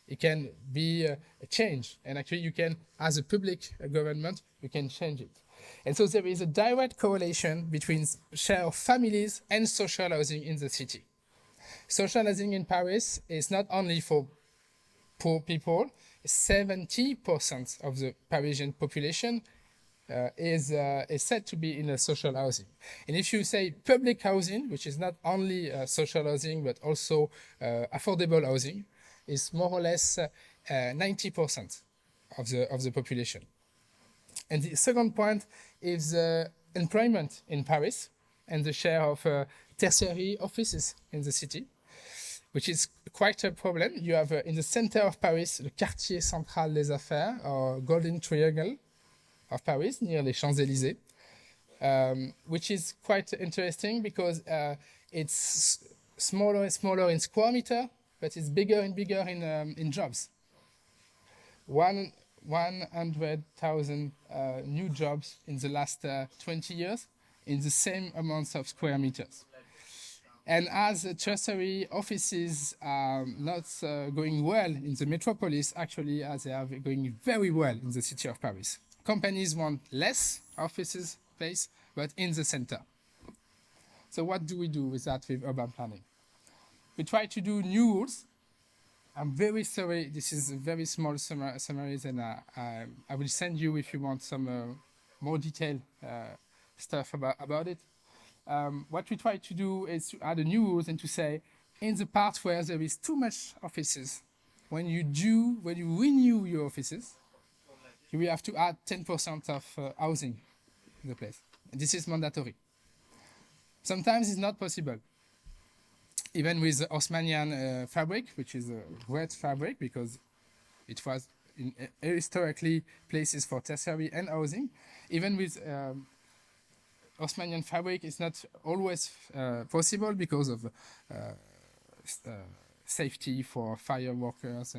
it can be a change. And actually you can, as a public government, you can change it. And so there is a direct correlation between share of families and social housing in the city. Social housing in Paris is not only for poor people. 70% of the Parisian population is said to be in a social housing. And if you say public housing, which is not only social housing but also affordable housing, is more or less 90% of the population. And the second point is employment in Paris and the share of tertiary offices in the city, which is quite a problem. You have in the center of Paris, the Quartier Central des Affaires, or Golden Triangle of Paris, near les Champs-Élysées, which is quite interesting because it's smaller and smaller in square meter, but it's bigger and bigger in jobs. 100,000 new jobs in the last 20 years in the same amounts of square meters. And as tertiary offices are not going well in the metropolis, actually as they are going very well in the city of Paris. Companies want less offices space, but in the center. So what do we do with that with urban planning? We try to do new rules. I'm very sorry, this is a very small summaries, and I will send you if you want some more detailed stuff about it. What we try to do is to add a new rules and to say, in the part where there is too much offices, when you renew your offices, you will have to add 10% of housing in the place. And this is mandatory. Sometimes it's not possible. Even with the Haussmannian fabric, which is a great fabric because it was historically places for tertiary and housing, even with Haussmannian fabric, it's not always possible because of safety for fire workers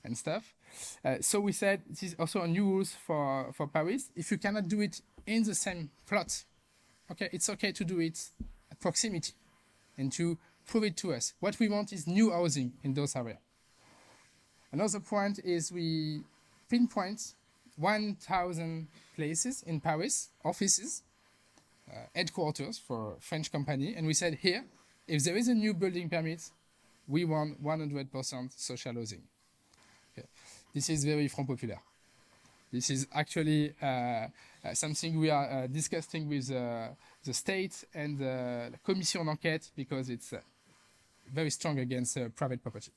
and stuff. So we said this is also a new rules for Paris. If you cannot do it in the same plot, okay, it's okay to do it at proximity and to prove it to us. What we want is new housing in those areas. Another point is we pinpoint 1,000 places in Paris, offices, headquarters for a French company, and we said here, if there is a new building permit, we want 100% social housing. Okay. This is very Front Populaire. This is actually something we are discussing with the state and the commission d'enquête because it's very strong against private property.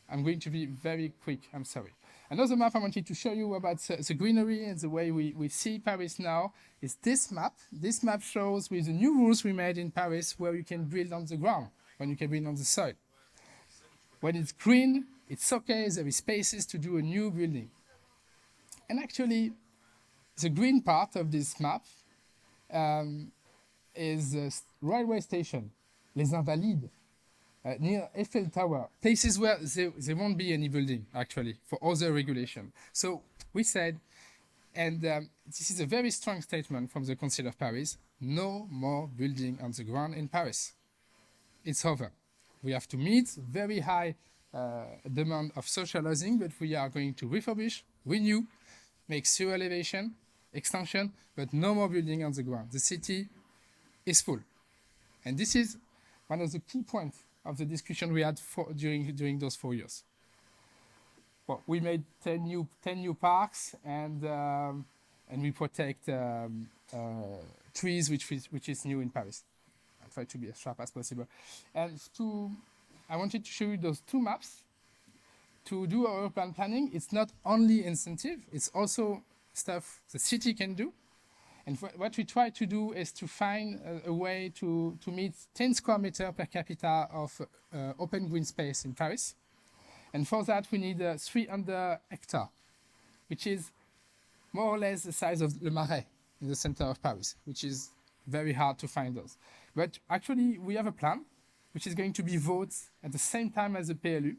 I'm going to be very quick, I'm sorry. Another map I wanted to show you about the greenery and the way we see Paris now is this map. This map shows with the new rules we made in Paris where you can build on the ground, when you can build on the soil. When it's green, it's okay, there is spaces to do a new building. And actually, the green part of this map is the railway station, Les Invalides. near Eiffel Tower, places where there won't be any building, actually, for other regulation. So we said, and this is a very strong statement from the Council of Paris, no more building on the ground in Paris. It's over. We have to meet very high demand of social housing, but we are going to refurbish, renew, make zero elevation, extension, but no more building on the ground. The city is full. And this is one of the key points of the discussion we had during those 4 years. Well, we made 10 new parks, and we protect trees, which is new in Paris. I'll try to be as sharp as possible. And I wanted to show you those two maps. To do our urban planning, it's not only incentive, it's also stuff the city can do. And what we try to do is to find a way to meet 10 square meters per capita of open green space in Paris. And for that, we need 300 hectares, which is more or less the size of Le Marais in the center of Paris, which is very hard to find those. But actually, we have a plan, which is going to be voted at the same time as the PLU.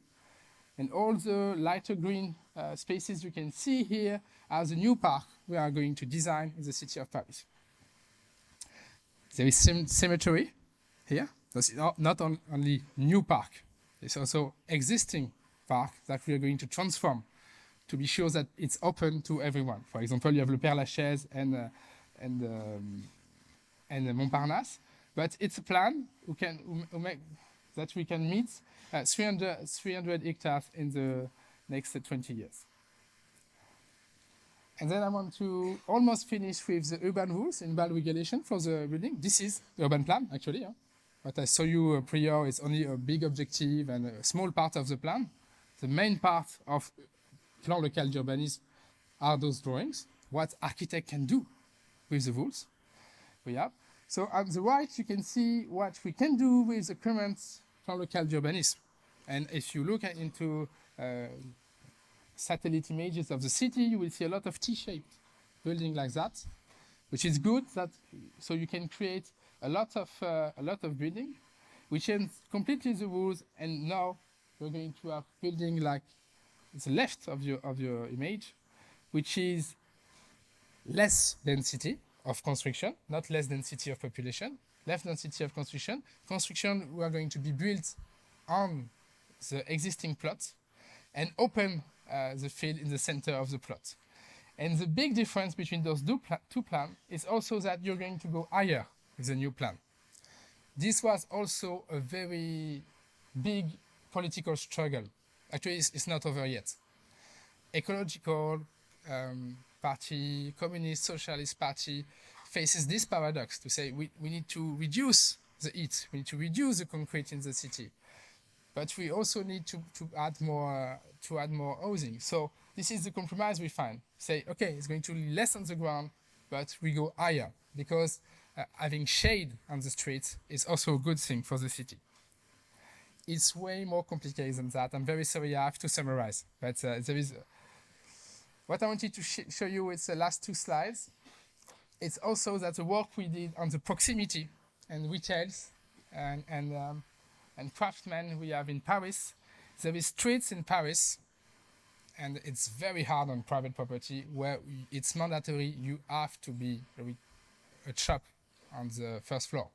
And all the lighter green spaces you can see here are the new park we are going to design in the city of Paris. There is symmetry here. That's not only new park. It's also existing park that we are going to transform to be sure that it's open to everyone. For example, you have Le Père-Lachaise and Montparnasse, but it's a plan that we can meet 300 hectares in the next 20 years. And then I want to almost finish with the urban rules and urban regulation for the building. This is the urban plan, actually. Huh? What I saw you prior is only a big objective and a small part of the plan. The main part of plan local d'urbanisme are those drawings, what architect can do with the rules we have. So on the right, you can see what we can do with the current plan local d'urbanisme. And if you look into satellite images of the city, you will see a lot of T-shaped building like that, which is good. So you can create a lot of building, which ends completely the rules. And now we're going to have building like the left of your image, which is less density of construction, not less density of population, less density of construction. Construction we are going to be built on the existing plot and open the field in the center of the plot. And the big difference between those two plans is also that you're going to go higher with the new plan. This was also a very big political struggle. Actually, it's not over yet. Ecological party, communist, socialist party faces this paradox to say we need to reduce the heat, we need to reduce the concrete in the city, but we also need to add more housing. So this is the compromise we find. Say, okay, it's going to be less on the ground, but we go higher because having shade on the streets is also a good thing for the city. It's way more complicated than that. I'm very sorry I have to summarize, but there is. What I wanted to show you with the last two slides, it's also that the work we did on the proximity and retails and craftsmen we have in Paris. There is streets in Paris, and it's very hard on private property where it's mandatory you have to be a shop on the first floor.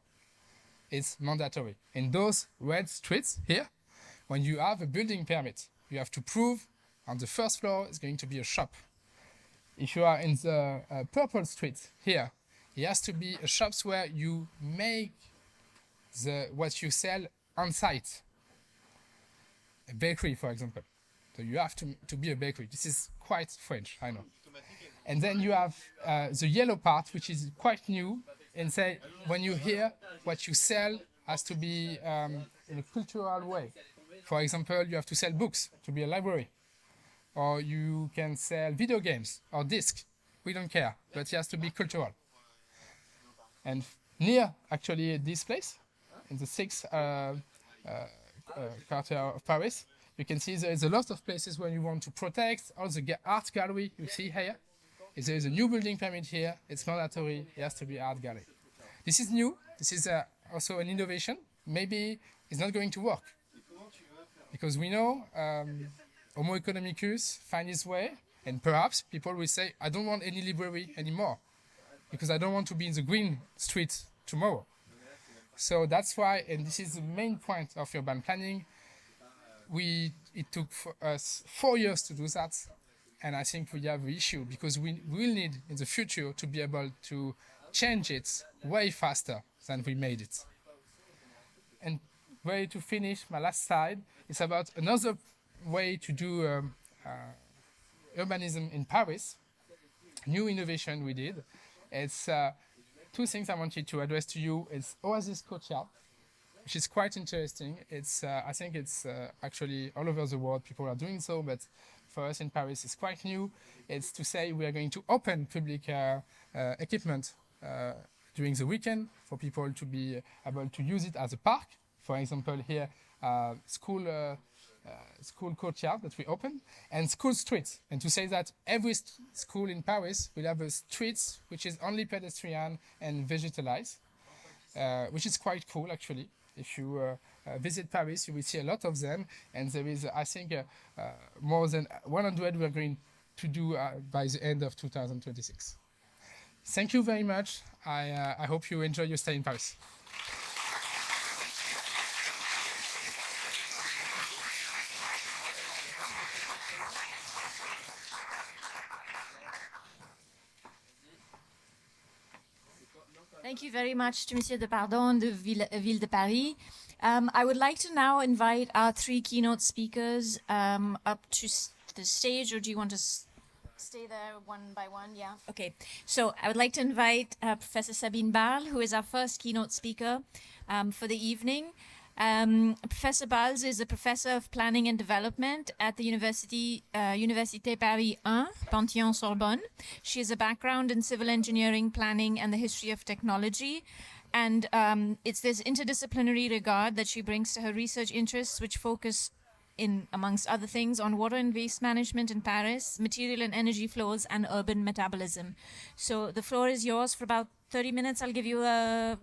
It's mandatory. In those red streets here, when you have a building permit, you have to prove on the first floor is going to be a shop. If you are in the purple street here, it has to be a shops where you make what you sell on site. A bakery, for example. So you have to be a bakery. This is quite French, I know. And then you have the yellow part, which is quite new, and say when you hear what you sell has to be in a cultural way. For example, you have to sell books to be a library. Or you can sell video games or discs. We don't care, but it has to be cultural. And near, actually, this place, in the 6th quarter of Paris, you can see there is a lot of places where you want to protect all the art gallery you see here. If there is a new building permit here, it's mandatory, it has to be art gallery. This is new, this is also an innovation. Maybe it's not going to work, Because we know Homo economicus find his way, and perhaps people will say, I don't want any library anymore, because I don't want to be in the green street tomorrow. So that's why, and this is the main point of urban planning, it took for us 4 years to do that, and I think we have an issue, because we will need in the future to be able to change it way faster than we made it. And ready to finish, my last slide is about another way to do urbanism in Paris. New innovation we did. It's two things I wanted to address to you. It's Oasis Courtyard, which is quite interesting. It's I think it's actually all over the world people are doing so, but for us in Paris it's quite new. It's to say we are going to open public equipment during the weekend for people to be able to use it as a park. For example, here, school courtyard that we open, and school streets. And to say that every school in Paris will have a streets which is only pedestrian and vegetalized, which is quite cool actually. If you visit Paris, you will see a lot of them, and there is, I think, more than 100 we are going to do by the end of 2026. Thank you very much. I hope you enjoy your stay in Paris. Thank you very much to Monsieur Depardon de Ville de Paris. I would like to now invite our three keynote speakers up to the stage, or do you want to stay there one by one? Yeah. Okay. So I would like to invite Professor Sabine Barles, who is our first keynote speaker for the evening. Professor Barles is a professor of planning and development at the Université Paris 1, Panthéon-Sorbonne. She has a background in civil engineering, planning, and the history of technology. And it's this interdisciplinary regard that she brings to her research interests, which focus in, amongst other things, on water and waste management in Paris, material and energy flows, and urban metabolism. So the floor is yours for about 30 minutes. I'll give you a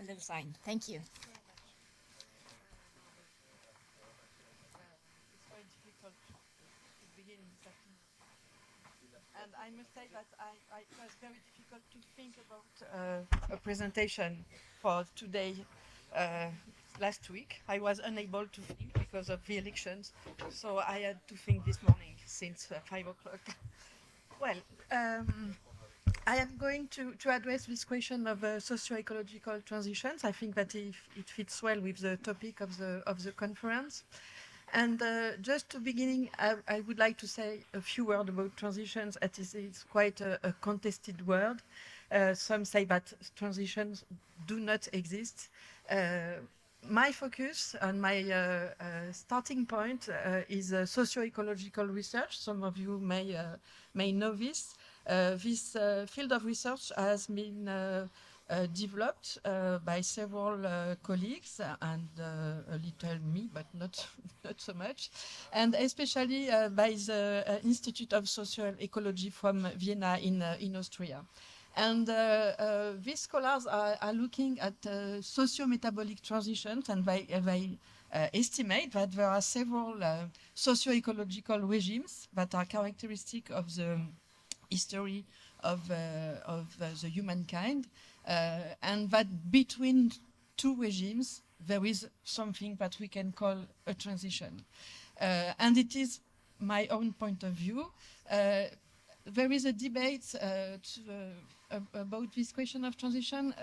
little sign. Thank you. And I must say that it was very difficult to think about a presentation for today. Last week, I was unable to think because of the elections, so I had to think this morning since 5 o'clock. Well, I am going to address this question of socio-ecological transitions. I think that it fits well with the topic of the conference. And just to beginning, I would like to say a few words about transitions. It's quite a contested word. Some say that transitions do not exist. My focus and my starting point is socio-ecological research. Some of you may know this. This field of research has been developed by several colleagues and a little me, but not so much, and especially by the Institute of Social Ecology from Vienna in Austria. And these scholars are looking at socio-metabolic transitions, and they estimate that there are several socio-ecological regimes that are characteristic of the history of the humankind, and that between two regimes there is something that we can call a transition. And it is my own point of view. There is a debate about this question of transition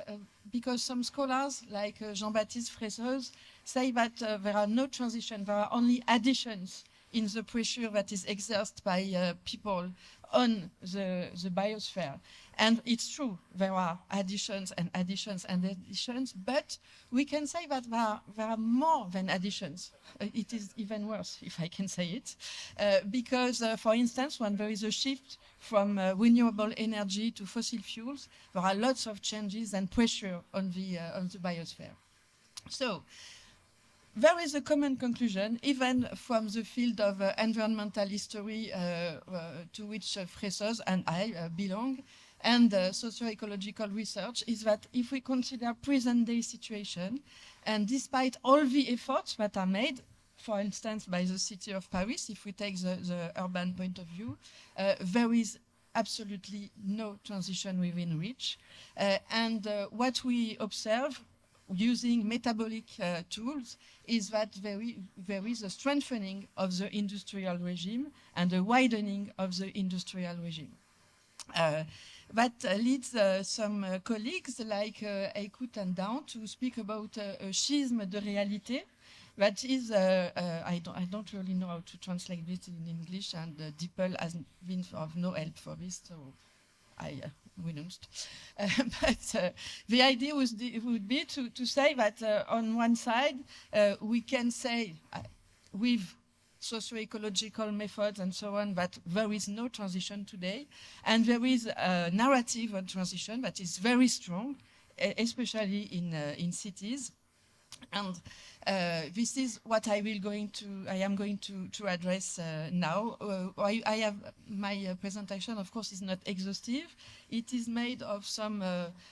because some scholars, like Jean-Baptiste Fresseuse, say that there are no transitions, there are only additions in the pressure that is exerted by people on the biosphere. And it's true, there are additions and additions and additions, but we can say that there are more than additions. It is even worse, if I can say it, because, for instance, when there is a shift from renewable energy to fossil fuels, there are lots of changes and pressure on the biosphere. So, there is a common conclusion, even from the field of environmental history to which Fresseuse and I belong, and socio-ecological research, is that if we consider present-day situation, and despite all the efforts that are made, for instance, by the city of Paris, if we take the urban point of view, there is absolutely no transition within reach. And what we observe using metabolic tools is that there is a strengthening of the industrial regime and a widening of the industrial regime. That leads some colleagues like Eikout and Dawn to speak about a schisme de réalité. That is, I don't really know how to translate this in English, and DeepL has been of no help for this, so I renounced. But the idea would be to say that on one side, we can say with socio-ecological methods and so on that there is no transition today, and there is a narrative on transition that is very strong, especially in cities. And this is what I am going to address now. I have my presentation, of course, is not exhaustive. It is made of some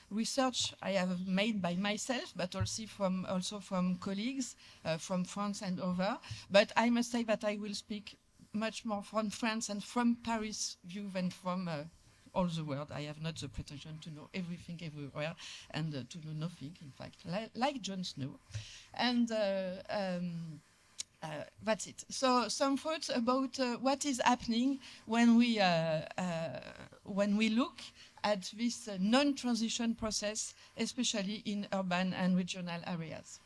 research I have made by myself, but also from colleagues from France and over. But I must say that I will speak much more from France and from Paris view than from all the world. I have not the pretension to know everything everywhere and to know nothing, in fact, like Jon Snow. And that's it. So some thoughts about what is happening when we look at this non-transition process, especially in urban and regional areas.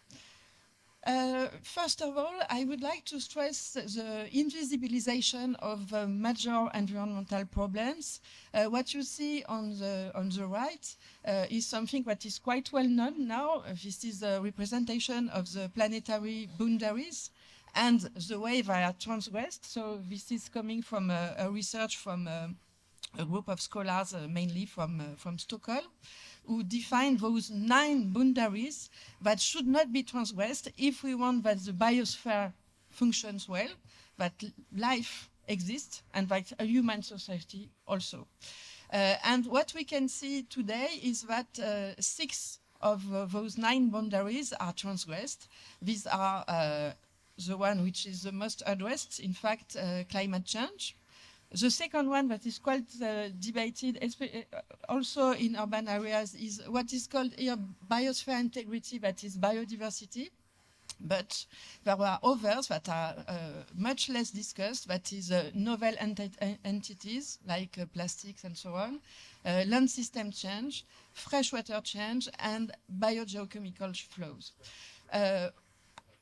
First of all, I would like to stress the invisibilization of major environmental problems. What you see on the right is something that is quite well known now. This is a representation of the planetary boundaries and the way they are transgressed. So this is coming from a research from a group of scholars, mainly from Stockholm, who define those 9 boundaries that should not be transgressed if we want that the biosphere functions well, that life exists, and that a human society also. And what we can see today is that 6 of those 9 boundaries are transgressed. These are the one which is the most addressed, in fact, climate change. The second one that is quite debated, also in urban areas, is what is called here biosphere integrity, that is biodiversity. But there are others that are much less discussed, that is novel entities like plastics and so on, land system change, freshwater change, and biogeochemical flows.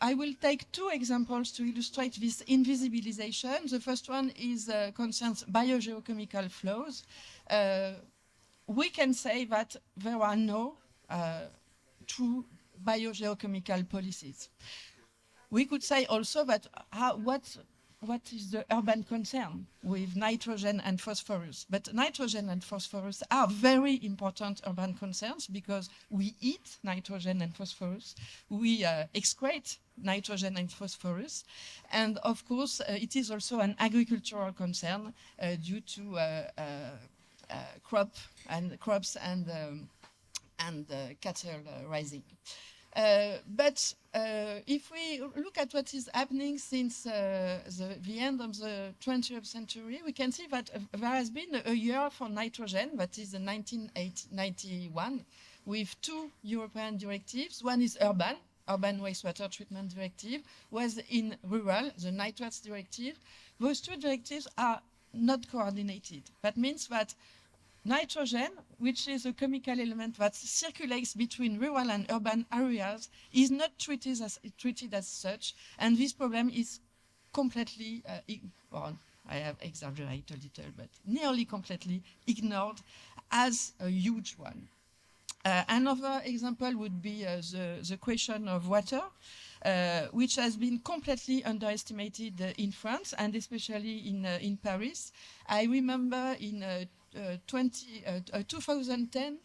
I will take 2 examples to illustrate this invisibilization. The first one is concerns biogeochemical flows. We can say that there are no true biogeochemical policies. We could say also that what is the urban concern with nitrogen and phosphorus? But nitrogen and phosphorus are very important urban concerns because we eat nitrogen and phosphorus, we excrete nitrogen and phosphorus, and of course it is also an agricultural concern due to crops and cattle rising. But if we look at what is happening since the end of the 20th century, we can see that there has been a year for nitrogen, that is 1991, with 2 European directives. One is urban wastewater treatment directive, was in rural, the nitrates directive. Those 2 directives are not coordinated. That means that nitrogen, which is a chemical element that circulates between rural and urban areas, is not treated as such, and this problem is completely, I have exaggerated a little, but nearly completely ignored as a huge one. Another example would be the question of water, which has been completely underestimated in France, and especially in Paris. I remember in 2010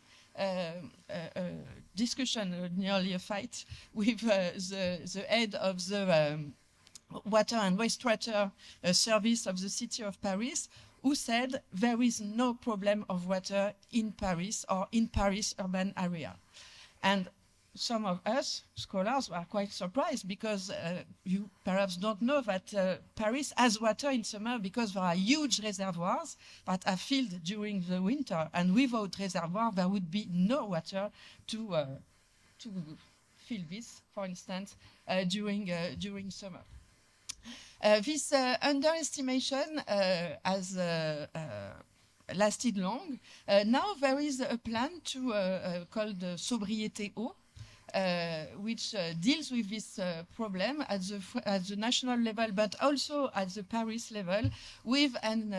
discussion, nearly a fight, with the head of the water and wastewater service of the city of Paris, who said there is no problem of water in Paris or in Paris urban area. And some of us scholars are quite surprised because you perhaps don't know that Paris has water in summer because there are huge reservoirs that are filled during the winter, and without reservoir there would be no water to fill this, for instance, during summer. This underestimation has lasted long. Now there is a plan called Sobriété Eau, which deals with this problem at the national level, but also at the Paris level, with an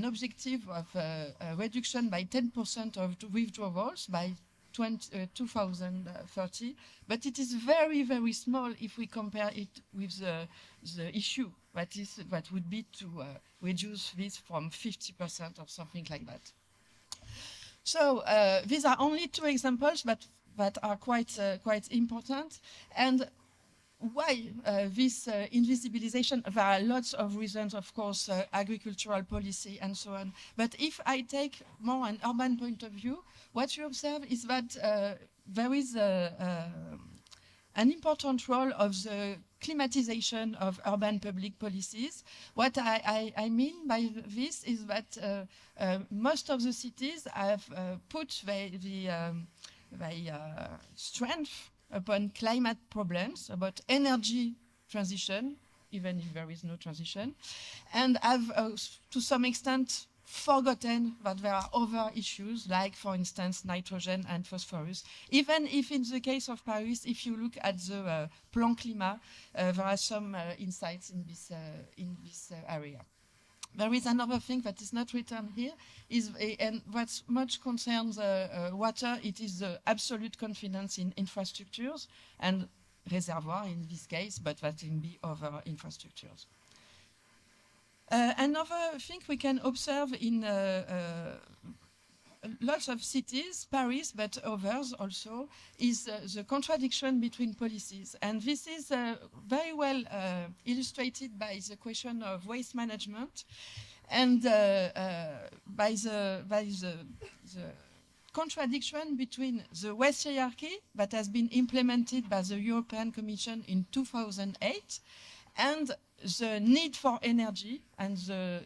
objective of reduction by 10% of withdrawals by 2030, but it is very, very small if we compare it with the issue that would be to reduce this from 50% or something like that. So these are only two examples, but that are quite important. And why this invisibilization? There are lots of reasons, of course, agricultural policy and so on. But if I take more an urban point of view, what you observe is that there is an important role of the climatization of urban public policies. What I mean by this is that most of the cities have put the strength upon climate problems, about energy transition, even if there is no transition, and have to some extent forgotten that there are other issues, like, for instance, nitrogen and phosphorus. Even if in the case of Paris, if you look at the Plan Climat, there are some insights in this area. There is another thing that is not written here, and what much concerns water, it is the absolute confidence in infrastructures and reservoir in this case, but that can be other infrastructures. Another thing we can observe in lots of cities, Paris, but others also, is the contradiction between policies. And this is very well illustrated by the question of waste management and by the contradiction between the waste hierarchy that has been implemented by the European Commission in 2008 and the need for energy and the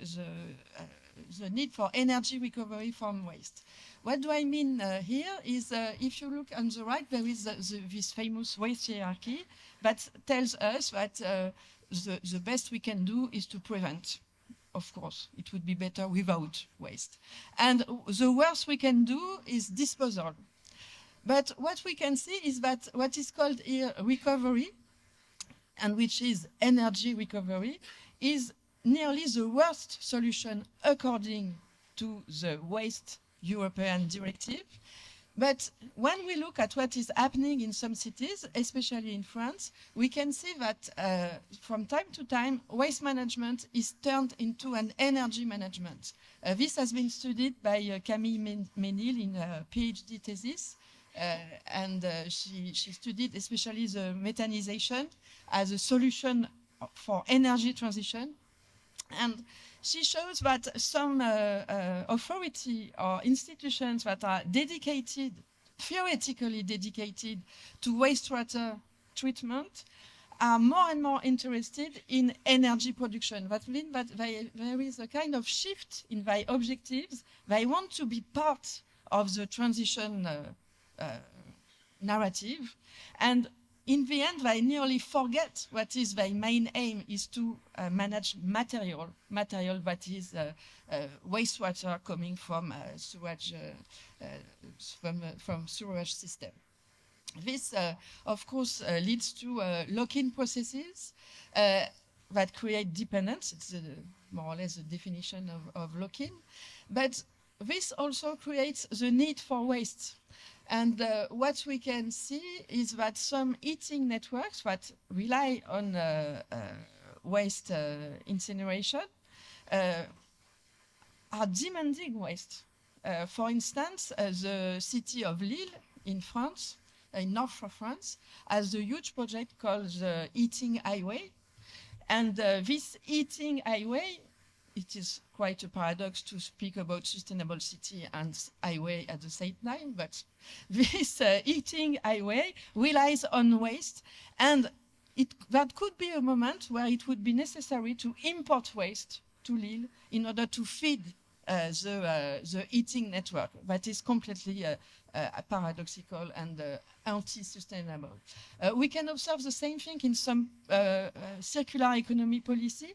need for energy recovery from waste. What do I mean here is if you look on the right, there is this famous waste hierarchy that tells us that the best we can do is to prevent. Of course, it would be better without waste. And the worst we can do is disposal. But what we can see is that what is called here recovery, and which is energy recovery, is nearly the worst solution according to the Waste European Directive. But when we look at what is happening in some cities, especially in France, we can see that from time to time, waste management is turned into an energy management. This has been studied by Camille Ménil in a PhD thesis. And she studied especially the methanization as a solution for energy transition. And she shows that some authority or institutions that are dedicated, theoretically dedicated to wastewater treatment are more and more interested in energy production. That means that there is a kind of shift in their objectives. They want to be part of the transition narrative, and in the end they nearly forget what is their main aim is to manage material that is wastewater coming from sewage from sewage system. This of course leads to lock-in processes that create dependence. It's more or less the definition of lock-in, but this also creates the need for waste. And what we can see is that some heating networks that rely on waste incineration are demanding waste. For instance, the city of Lille in France, in north of France, has a huge project called the Heating Highway. And this Heating Highway, it is quite a paradox to speak about sustainable city and highway at the same time, but this heating highway relies on waste, and that could be a moment where it would be necessary to import waste to Lille in order to feed the heating network. That is completely paradoxical and anti-sustainable. We can observe the same thing in some circular economy policy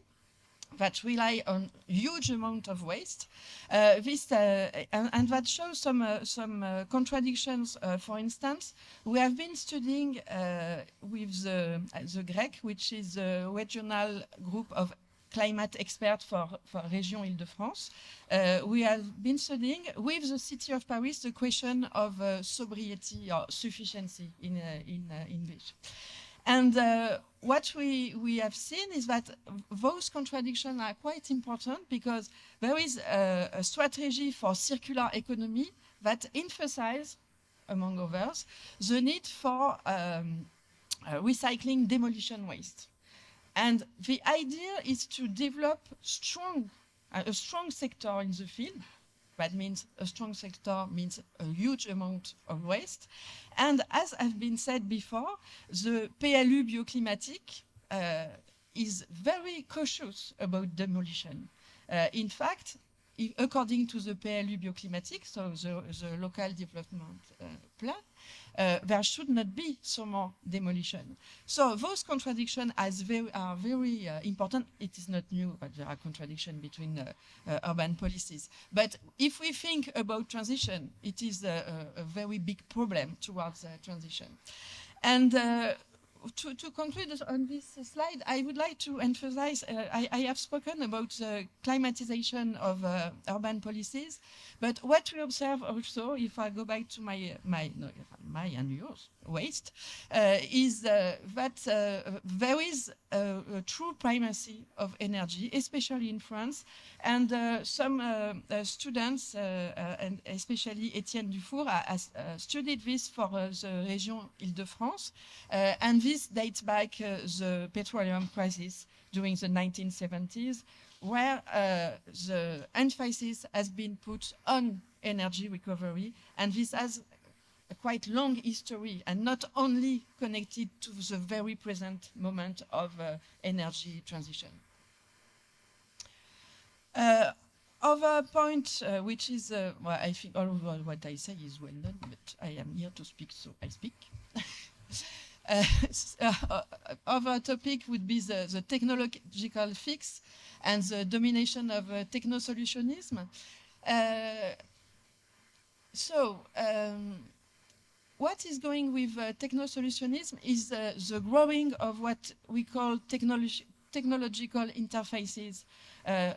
that rely on huge amount of waste. And that shows some contradictions. For instance, we have been studying with the GREC, which is a regional group of climate experts for Région Île-de-France. We have been studying with the city of Paris the question of sobriety or sufficiency in English. And what we have seen is that those contradictions are quite important, because there is a strategy for circular economy that emphasizes, among others, the need for recycling demolition waste. And the idea is to develop a strong sector in the field. That means a strong sector means a huge amount of waste. And as has been said before, the PLU Bioclimatic is very cautious about demolition. In fact, according to the PLU Bioclimatic, so the local development plan, there should not be so more demolition. So those contradictions are very important. It is not new that there are contradictions between urban policies. But if we think about transition, it is a very big problem towards transition. And to conclude on this slide, I would like to emphasize, I have spoken about the climatization of urban policies, but what we observe also, if I go back to my and yours waste, is that there is a true primacy of energy, especially in France, and some students, and especially Étienne Dufour, has studied this for the Région Île-de-France, and this dates back the petroleum crisis during the 1970s, where the emphasis has been put on energy recovery, and this has a quite long history and not only connected to the very present moment of energy transition. Other point, which is, well, I think all of what I say is well done, but I am here to speak, so I speak. Other topic would be the technological fix and the domination of techno-solutionism. What is going with techno-solutionism is the growing of what we call technological interfaces,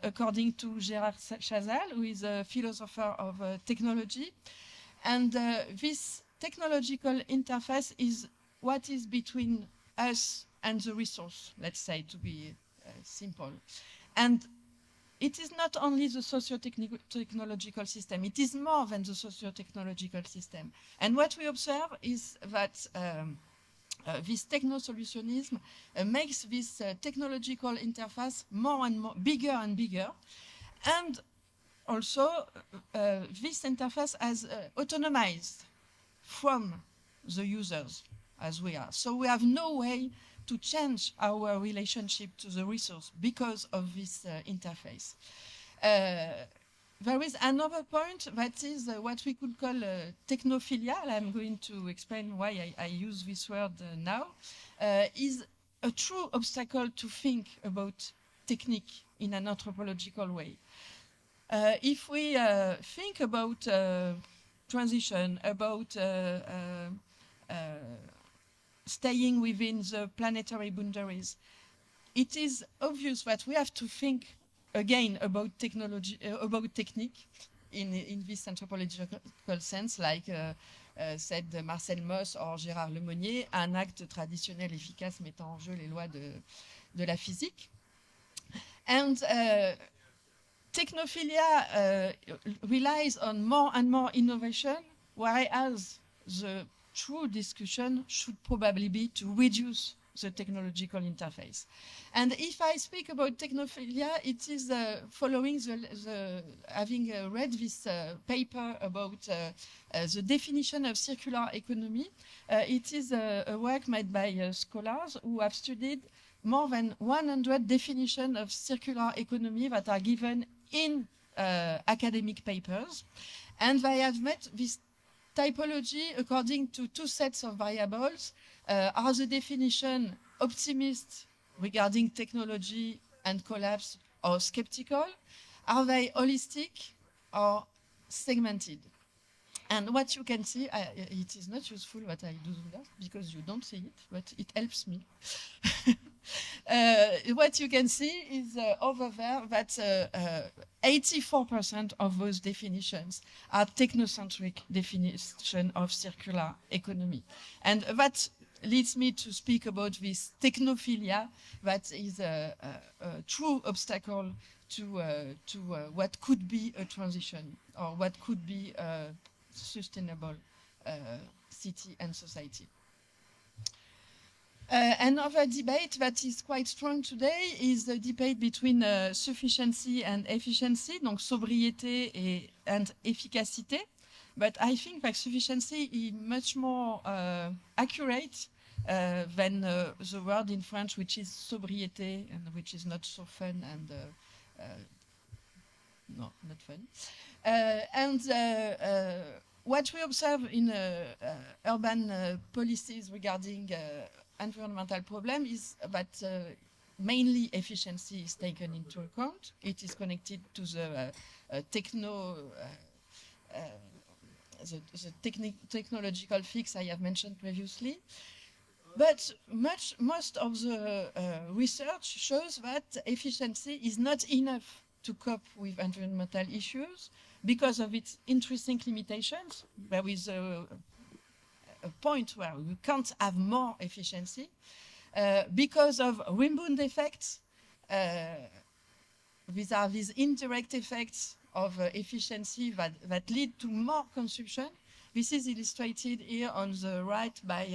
according to Gérard Chazal, who is a philosopher of technology. And this technological interface is what is between us and the resource, let's say, to be simple. And it is not only the socio-technological system, it is more than the socio-technological system. And what we observe is that this techno-solutionism makes this technological interface more and more, bigger and bigger. And also, this interface has autonomized from the users as we are. So we have no way to change our relationship to the resource because of this interface. There is another point that is what we could call technophilia. I'm going to explain why I use this word now. Is a true obstacle to think about technique in an anthropological way. If we think about transition, about staying within the planetary boundaries, it is obvious that we have to think again about technology, about technique in this anthropological sense, like said Marcel Mauss or Gérard Lemonnier, un acte traditionnel efficace mettant en jeu les lois de la physique. And technophilia relies on more and more innovation, whereas the true discussion should probably be to reduce the technological interface. And if I speak about technophilia, it is following having read this paper about the definition of circular economy. It is a work made by scholars who have studied more than 100 definitions of circular economy that are given in academic papers. And they have met this typology according to two sets of variables. Are the definition optimist regarding technology and collapse or skeptical? Are they holistic or segmented? And what you can see, it is not useful what I do that because you don't see it, but it helps me. What you can see is over there that 84% of those definitions are technocentric definition of circular economy. And that leads me to speak about this technophilia that is a true obstacle to what could be a transition or what could be a sustainable city and society. Another debate that is quite strong today is the debate between sufficiency and efficiency, donc sobriété and efficacité. But I think that sufficiency is much more accurate than the word in French, which is sobriété, and which is not so fun and no, not fun. What we observe in urban policies regarding environmental problem is that mainly efficiency is taken into account. It is connected to the technological fix I have mentioned previously. But most of the research shows that efficiency is not enough to cope with environmental issues because of its intrinsic limitations. There is a point where you can't have more efficiency because of rebound effects. These are these indirect effects of efficiency that lead to more consumption. This is illustrated here on the right by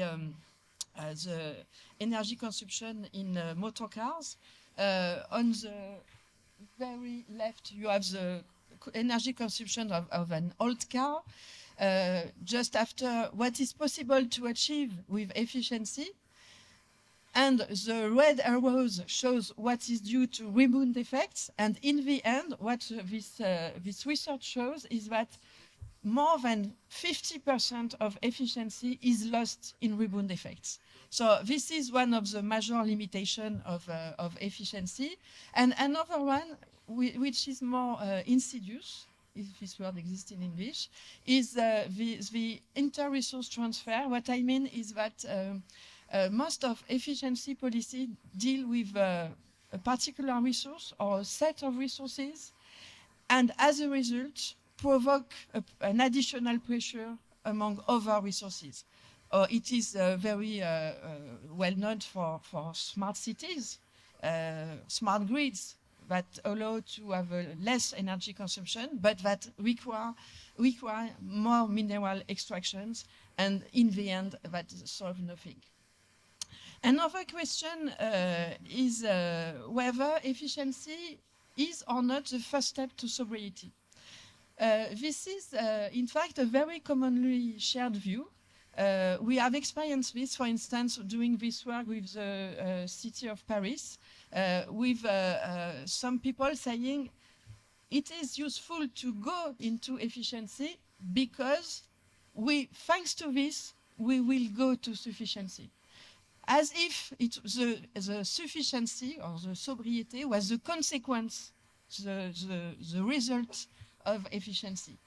the energy consumption in motor cars. On the very left, you have the energy consumption of an old car. Just after what is possible to achieve with efficiency. And the red arrows shows what is due to rebound effects. And in the end, what this research shows is that more than 50% of efficiency is lost in rebound effects. So this is one of the major limitations of efficiency. And another one, which is more insidious, if this word exists in English, is the inter-resource transfer. What I mean is that most of efficiency policy deal with a particular resource or a set of resources, and as a result, provoke an additional pressure among other resources. It is very well known for smart cities, smart grids, that allow to have less energy consumption, but that require more mineral extractions, and in the end, that solve nothing. Another question is whether efficiency is or not the first step to sobriety. This is, in fact, a very commonly shared view. We have experienced this, for instance, doing this work with the city of Paris, with some people saying it is useful to go into efficiency because thanks to this, we will go to sufficiency. As if the sufficiency or the sobriété was the consequence, the result of efficiency.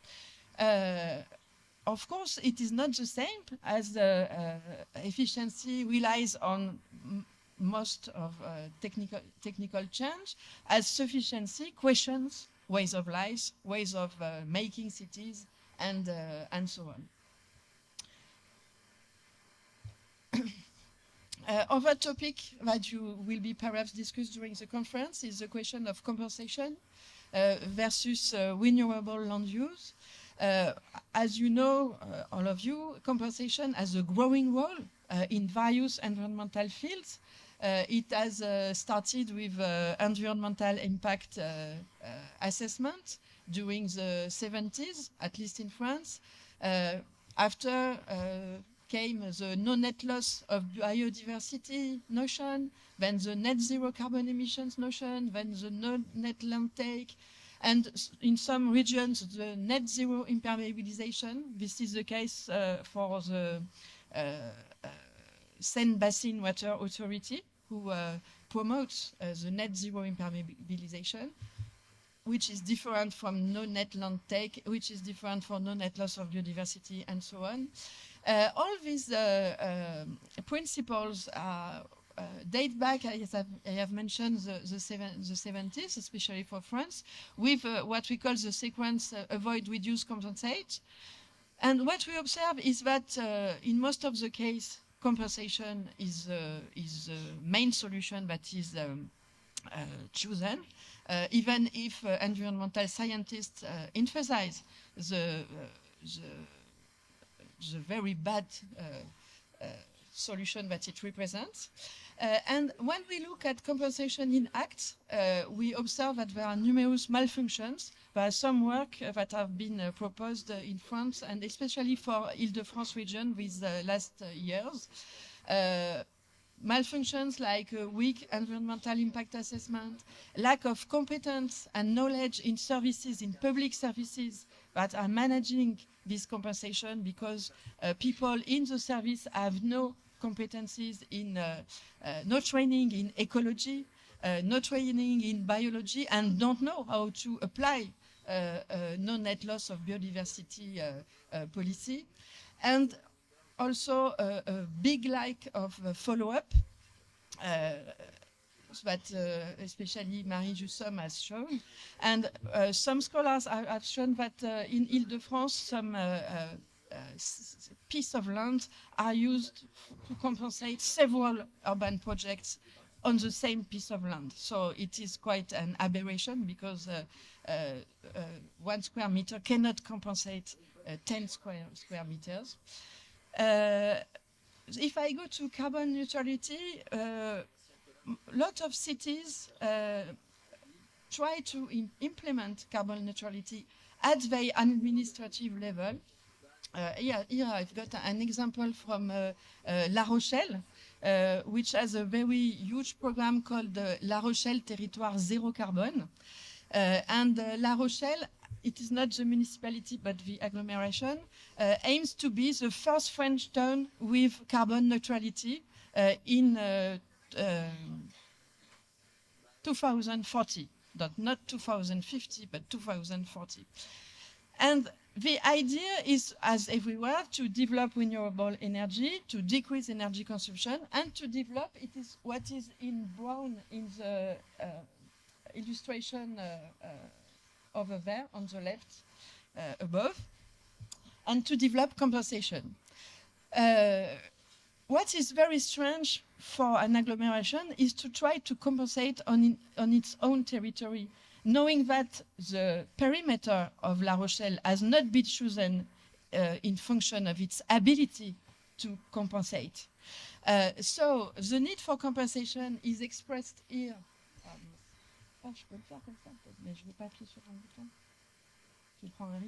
Of course, it is not the same, as efficiency relies on most of technical change, as sufficiency questions ways of life, ways of making cities, and so on. Other topic that you will be perhaps discussed during the conference is the question of compensation versus renewable land use. As you know, all of you, compensation has a growing role in various environmental fields. It has started with environmental impact assessment during the 70s, at least in France. After came the no net loss of biodiversity notion, then the net zero carbon emissions notion, then the no net land take, and in some regions the net zero impermeabilization. This is the case for the Seine Basin Water Authority, who promotes the net zero impermeabilization, which is different from no net land take, which is different for no net loss of biodiversity, and so on. All these principles date back, as I have mentioned, the 70s, especially for France, with what we call the sequence avoid, reduce, compensate. And what we observe is that in most of the case, compensation is the main solution that is chosen, even if environmental scientists emphasize the very bad solution that it represents. And when we look at compensation in acts, we observe that there are numerous malfunctions. There are some work that have been proposed in France, and especially for Île-de-France region with the last years. Malfunctions like weak environmental impact assessment, lack of competence and knowledge in services, in public services that are managing this compensation, because people in the service have no competencies in, no training in ecology, no training in biology, and don't know how to apply no net loss of biodiversity policy. And also a big lack of follow-up that especially Marie Jussom has shown. And some scholars have shown that in Île-de-France, some pieces of land are used to compensate several urban projects on the same piece of land. So it is quite an aberration, because 1 square meter cannot compensate 10 square meters. If I go to carbon neutrality, lot of cities try to implement carbon neutrality at the administrative level. Here I've got an example from La Rochelle, which has a very huge program called La Rochelle Territoire Zéro Carbone. And La Rochelle, it is not the municipality but the agglomeration, aims to be the first French town with carbon neutrality in 2040, not 2050, but 2040. And the idea is, as everywhere, to develop renewable energy, to decrease energy consumption, and to develop, it is what is in brown in the illustration over there on the left above, and to develop compensation. What is very strange for an agglomeration is to try to compensate on its own territory, knowing that the perimeter of La Rochelle has not been chosen in function of its ability to compensate. So the need for compensation is expressed here. Je peux le faire comme ça, mais je ne veux pas appuyer sur un bouton. Je prends un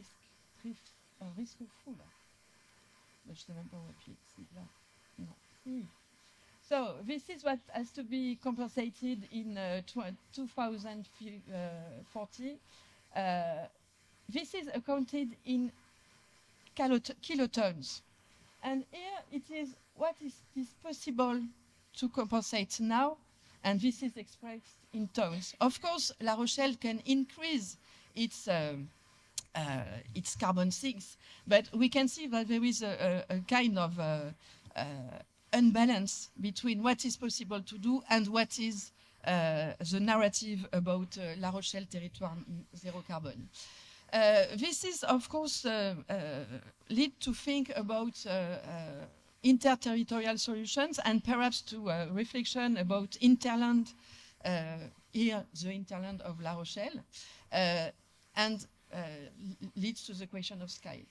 risque fou là. Je ne sais même pas où appuyer. Si, là. Non. Si. So this is what has to be compensated in 2040. This is accounted in kilotons. And here it is what is possible to compensate now, and this is expressed in tons. Of course, La Rochelle can increase its carbon sinks, but we can see that there is a kind of unbalance between what is possible to do and what is the narrative about La Rochelle Territoire Zero Carbon. This is, of course, lead to think about interterritorial solutions, and perhaps to reflection about interland, here the interland of La Rochelle, and leads to the question of scale.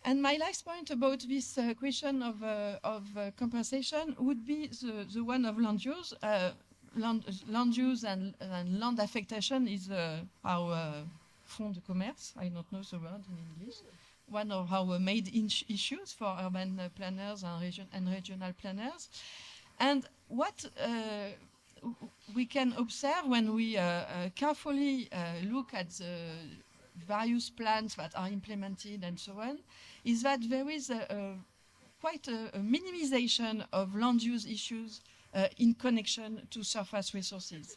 And my last point about this question of compensation would be the one of land use. Land use and land affectation is our fond de commerce. I don't know the word in English. One of our main issues for urban planners and regional planners. And what we can observe when we carefully look at the various plans that are implemented and so on, is that there is quite a minimization of land use issues in connection to surface resources.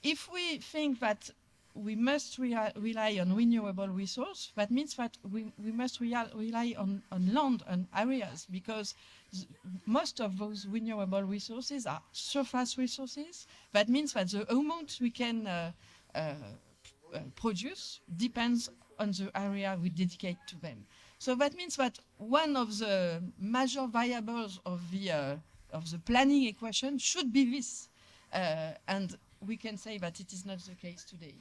If we think that we must rely on renewable resource, that means that we must rely on land and areas, because most of those renewable resources are surface resources. That means that the amount we can produce depends on the area we dedicate to them. So that means that one of the major variables of the planning equation should be this, and we can say that it is not the case today.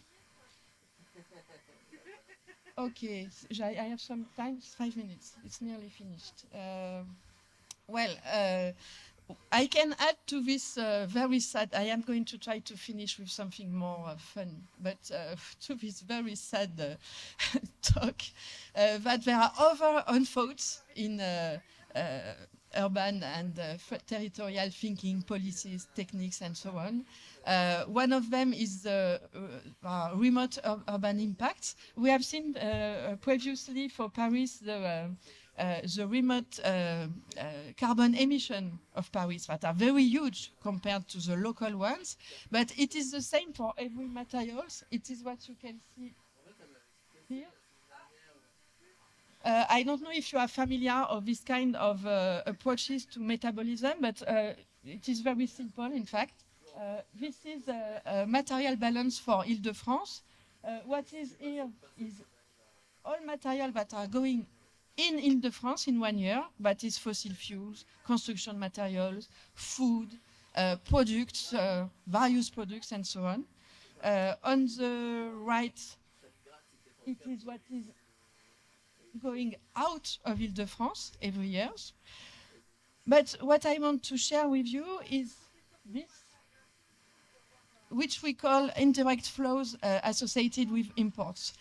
Okay, I have some time, 5 minutes. It's nearly finished. I can add to this very sad, I am going to try to finish with something more fun, but to this very sad talk, that there are other unfolds in urban and territorial thinking, policies, techniques, and so on. One of them is the remote urban impact. We have seen previously for Paris the remote carbon emission of Paris that are very huge compared to the local ones, but it is the same for every materials. It is what you can see here. I don't know if you are familiar of this kind of approaches to metabolism, but it is very simple, in fact. This is a material balance for Île-de-France. What is here is all material that are going in Île-de-France in 1 year, that is fossil fuels, construction materials, food, products, various products, and so on. On the right, it is what is going out of Île-de-France every year. But what I want to share with you is this, which we call indirect flows associated with imports.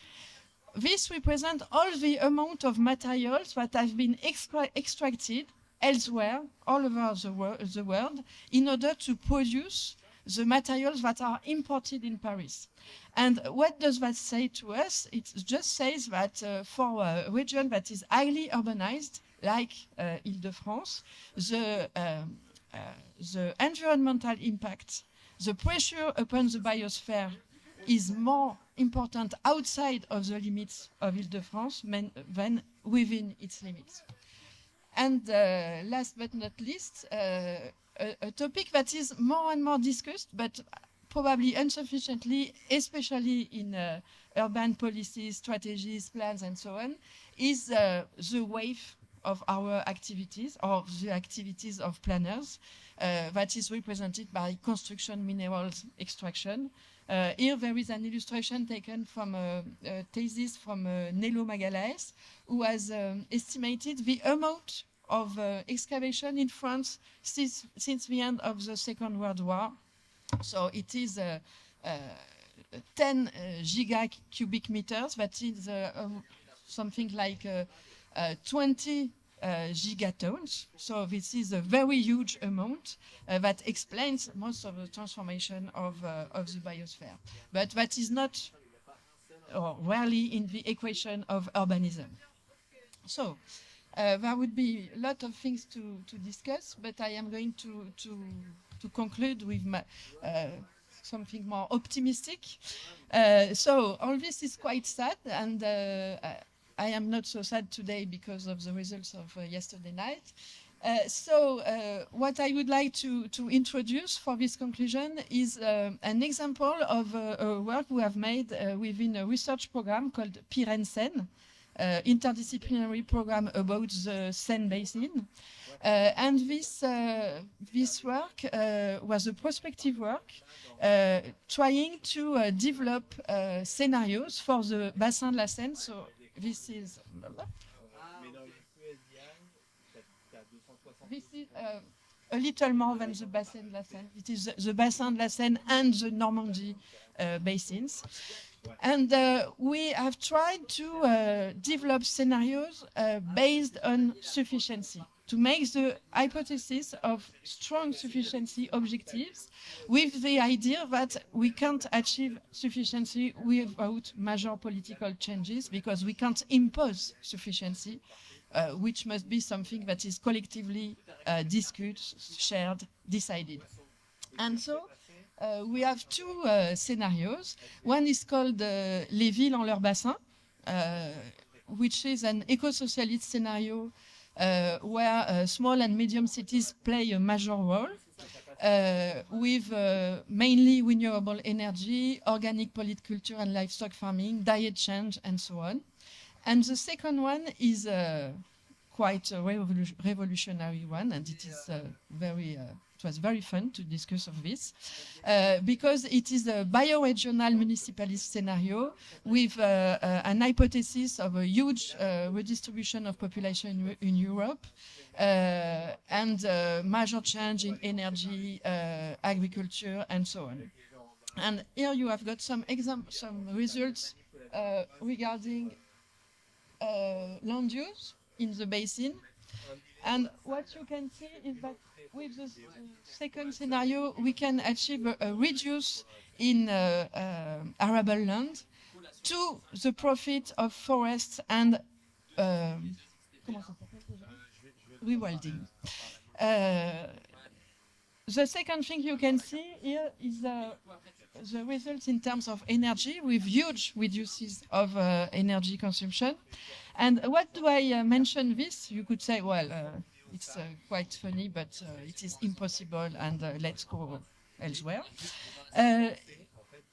This represents all the amount of materials that have been extracted elsewhere, all over the world, in order to produce the materials that are imported in Paris. And what does that say to us? It just says that for a region that is highly urbanized, like Île-de-France, the environmental impact, the pressure upon the biosphere is more important outside of the limits of Île-de-France than within its limits. And last but not least, a topic that is more and more discussed, but probably insufficiently, especially in urban policies, strategies, plans, and so on, is the wave of our activities, or the activities of planners, that is represented by construction minerals extraction. Here there is an illustration taken from a thesis from Nello Magalhaes, who has estimated the amount of excavation in France since the end of the Second World War. So it is 10 giga cubic meters, that is something like 20 gigatons. So this is a very huge amount that explains most of the transformation of the biosphere. But that is not, or rarely, in the equation of urbanism. So there would be a lot of things to discuss, but I am going to conclude with something more optimistic. So all this is quite sad, and I am not so sad today because of the results of yesterday night. So what I would like to introduce for this conclusion is an example of a work we have made within a research program called Pyrénées-Seine, interdisciplinary program about the Seine basin. And this work was a prospective work trying to develop scenarios for the bassin de la Seine, so this is a little more than the Bassin de la Seine. It is the Bassin de la Seine and the Normandy basins. And we have tried to develop scenarios based on sufficiency, to make the hypothesis of strong sufficiency objectives with the idea that we can't achieve sufficiency without major political changes, because we can't impose sufficiency, which must be something that is collectively discussed, shared, decided. And so we have two scenarios. One is called Les villes en leur bassin, which is an eco-socialist scenario where small and medium cities play a major role with mainly renewable energy, organic polyculture and livestock farming, diet change, and so on. And the second one is quite a revolutionary one, and it is it was very fun to discuss of this, because it is a bioregional municipalist scenario with an hypothesis of a huge redistribution of population in Europe and major change in energy, agriculture, and so on. And here you have got some results regarding land use in the basin. And what you can see is that with the second scenario, we can achieve a reduce in arable land to the profit of forests and rewilding. The second thing you can see here is the results in terms of energy, with huge reduces of energy consumption. And what do I mention this? You could say, well, it's quite funny, but it is impossible, and let's go elsewhere.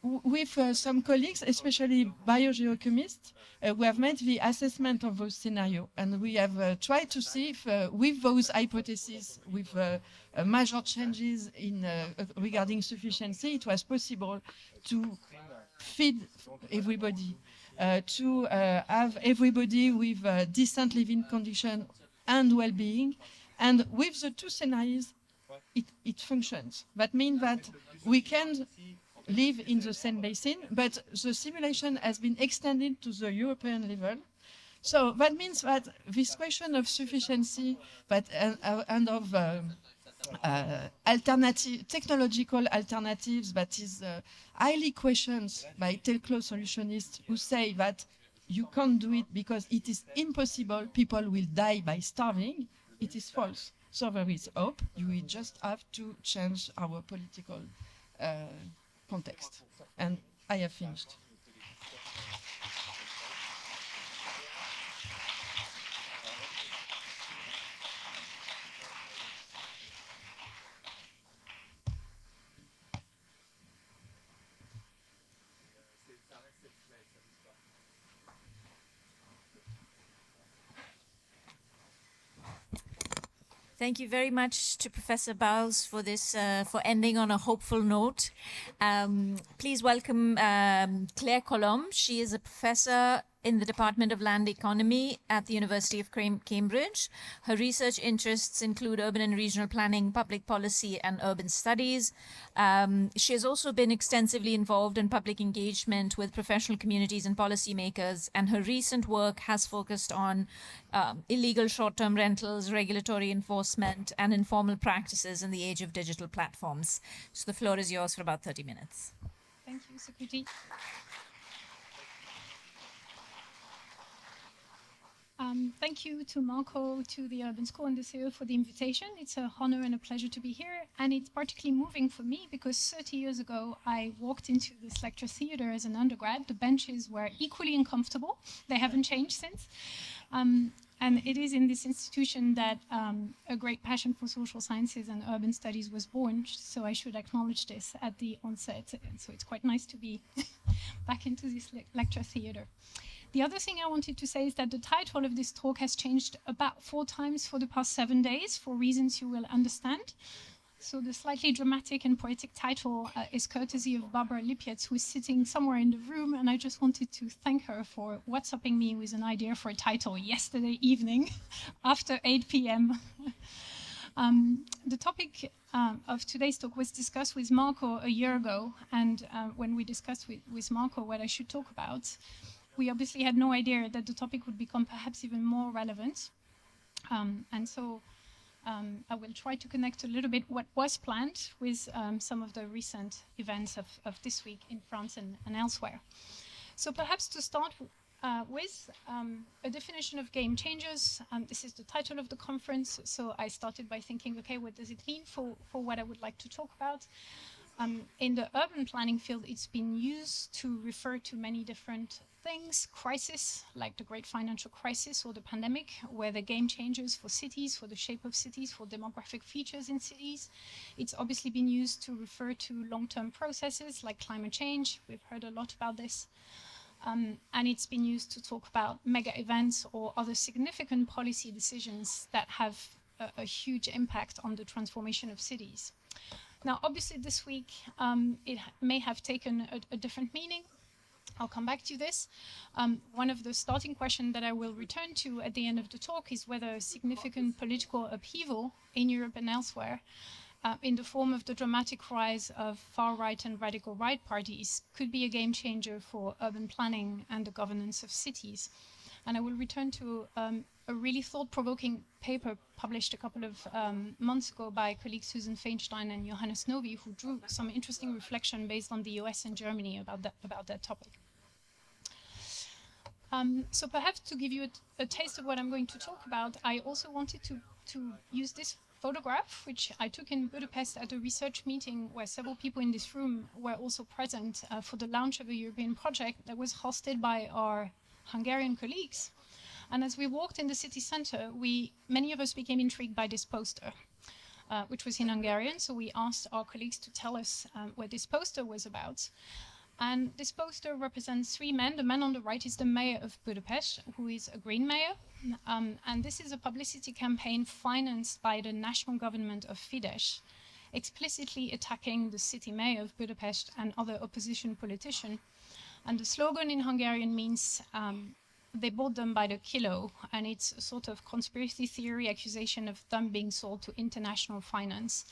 With some colleagues, especially biogeochemists, we have made the assessment of those scenarios, and we have tried to see if, with those hypotheses, with major changes in regarding sufficiency, it was possible to feed everybody, to have everybody with decent living conditions and well-being. And with the two scenarios, it functions. That means that we can live in the same basin, but the simulation has been extended to the European level. So that means that this question of sufficiency and of technological alternatives that is highly questioned by telco solutionists who say that you can't do it because it is impossible, people will die by starving, it is false. So there is hope. We just have to change our political context. And I have finished. Thank you very much to Professor Barles for this, for ending on a hopeful note. Please welcome Claire Colomb. She is a professor in the Department of Land Economy at the University of Cambridge. Her research interests include urban and regional planning, public policy, and urban studies. She has also been extensively involved in public engagement with professional communities and policymakers, and her recent work has focused on illegal short-term rentals, regulatory enforcement, and informal practices in the age of digital platforms. So the floor is yours for about 30 minutes. Thank you, Sukriti. Thank you to Marco, to the Urban School and the CEO for the invitation. It's an honor and a pleasure to be here. And it's particularly moving for me because 30 years ago, I walked into this lecture theater as an undergrad. The benches were equally uncomfortable. They haven't changed since. And it is in this institution that a great passion for social sciences and urban studies was born. So I should acknowledge this at the onset. And so it's quite nice to be back into this lecture theater. The other thing I wanted to say is that the title of this talk has changed about 4 times for the past 7 days for reasons you will understand. So the slightly dramatic and poetic title is courtesy of Barbara Lippietz, who is sitting somewhere in the room, and I just wanted to thank her for WhatsApping me with an idea for a title yesterday evening after 8 p.m. The topic of today's talk was discussed with Marco a year ago, and when we discussed with Marco what I should talk about, we obviously had no idea that the topic would become perhaps even more relevant. And so I will try to connect a little bit what was planned with some of the recent events of this week in France and elsewhere. So perhaps to start with a definition of game changers. This is the title of the conference, so I started by thinking, okay, what does it mean for what I would like to talk about? In the urban planning field, it's been used to refer to many different things, crisis, like the great financial crisis or the pandemic, where the game changers for cities, for the shape of cities, for demographic features in cities. It's obviously been used to refer to long-term processes like climate change. We've heard a lot about this. And it's been used to talk about mega events or other significant policy decisions that have a huge impact on the transformation of cities. Now, obviously, this week, it may have taken a different meaning. I'll come back to this. One of the starting questions that I will return to at the end of the talk is whether significant political upheaval in Europe and elsewhere, in the form of the dramatic rise of far-right and radical right parties, could be a game changer for urban planning and the governance of cities. And I will return to a really thought-provoking paper published a couple of months ago by colleagues Susan Feinstein and Johannes Novi, who drew some interesting reflection based on the US and Germany about that topic. So perhaps to give you a taste of what I'm going to talk about, I also wanted to use this photograph, which I took in Budapest at a research meeting where several people in this room were also present for the launch of a European project that was hosted by our Hungarian colleagues. And as we walked in the city center, many of us became intrigued by this poster, which was in Hungarian. So we asked our colleagues to tell us what this poster was about. And this poster represents three men. The man on the right is the mayor of Budapest, who is a green mayor. And this is a publicity campaign financed by the national government of Fidesz, explicitly attacking the city mayor of Budapest and other opposition politicians. And the slogan in Hungarian means they bought them by the kilo, and it's a sort of conspiracy theory accusation of them being sold to international finance,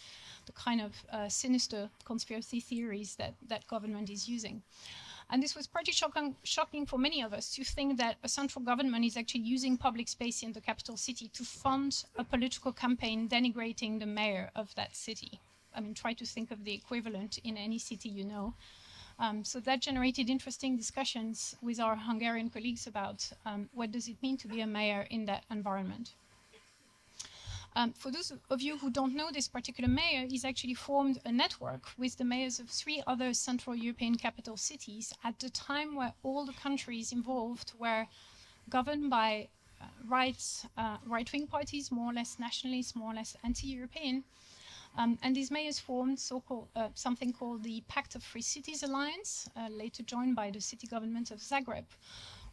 the kind of sinister conspiracy theories that government is using. And this was pretty shocking for many of us to think that a central government is actually using public space in the capital city to fund a political campaign denigrating the mayor of that city. I mean, try to think of the equivalent in any city you know. So that generated interesting discussions with our Hungarian colleagues about what does it mean to be a mayor in that environment. For those of you who don't know, this particular mayor, he's actually formed a network with the mayors of 3 other Central European capital cities at the time where all the countries involved were governed by right-wing parties, more or less nationalist, more or less anti-European. And these mayors formed something called the Pact of Free Cities Alliance, later joined by the city government of Zagreb,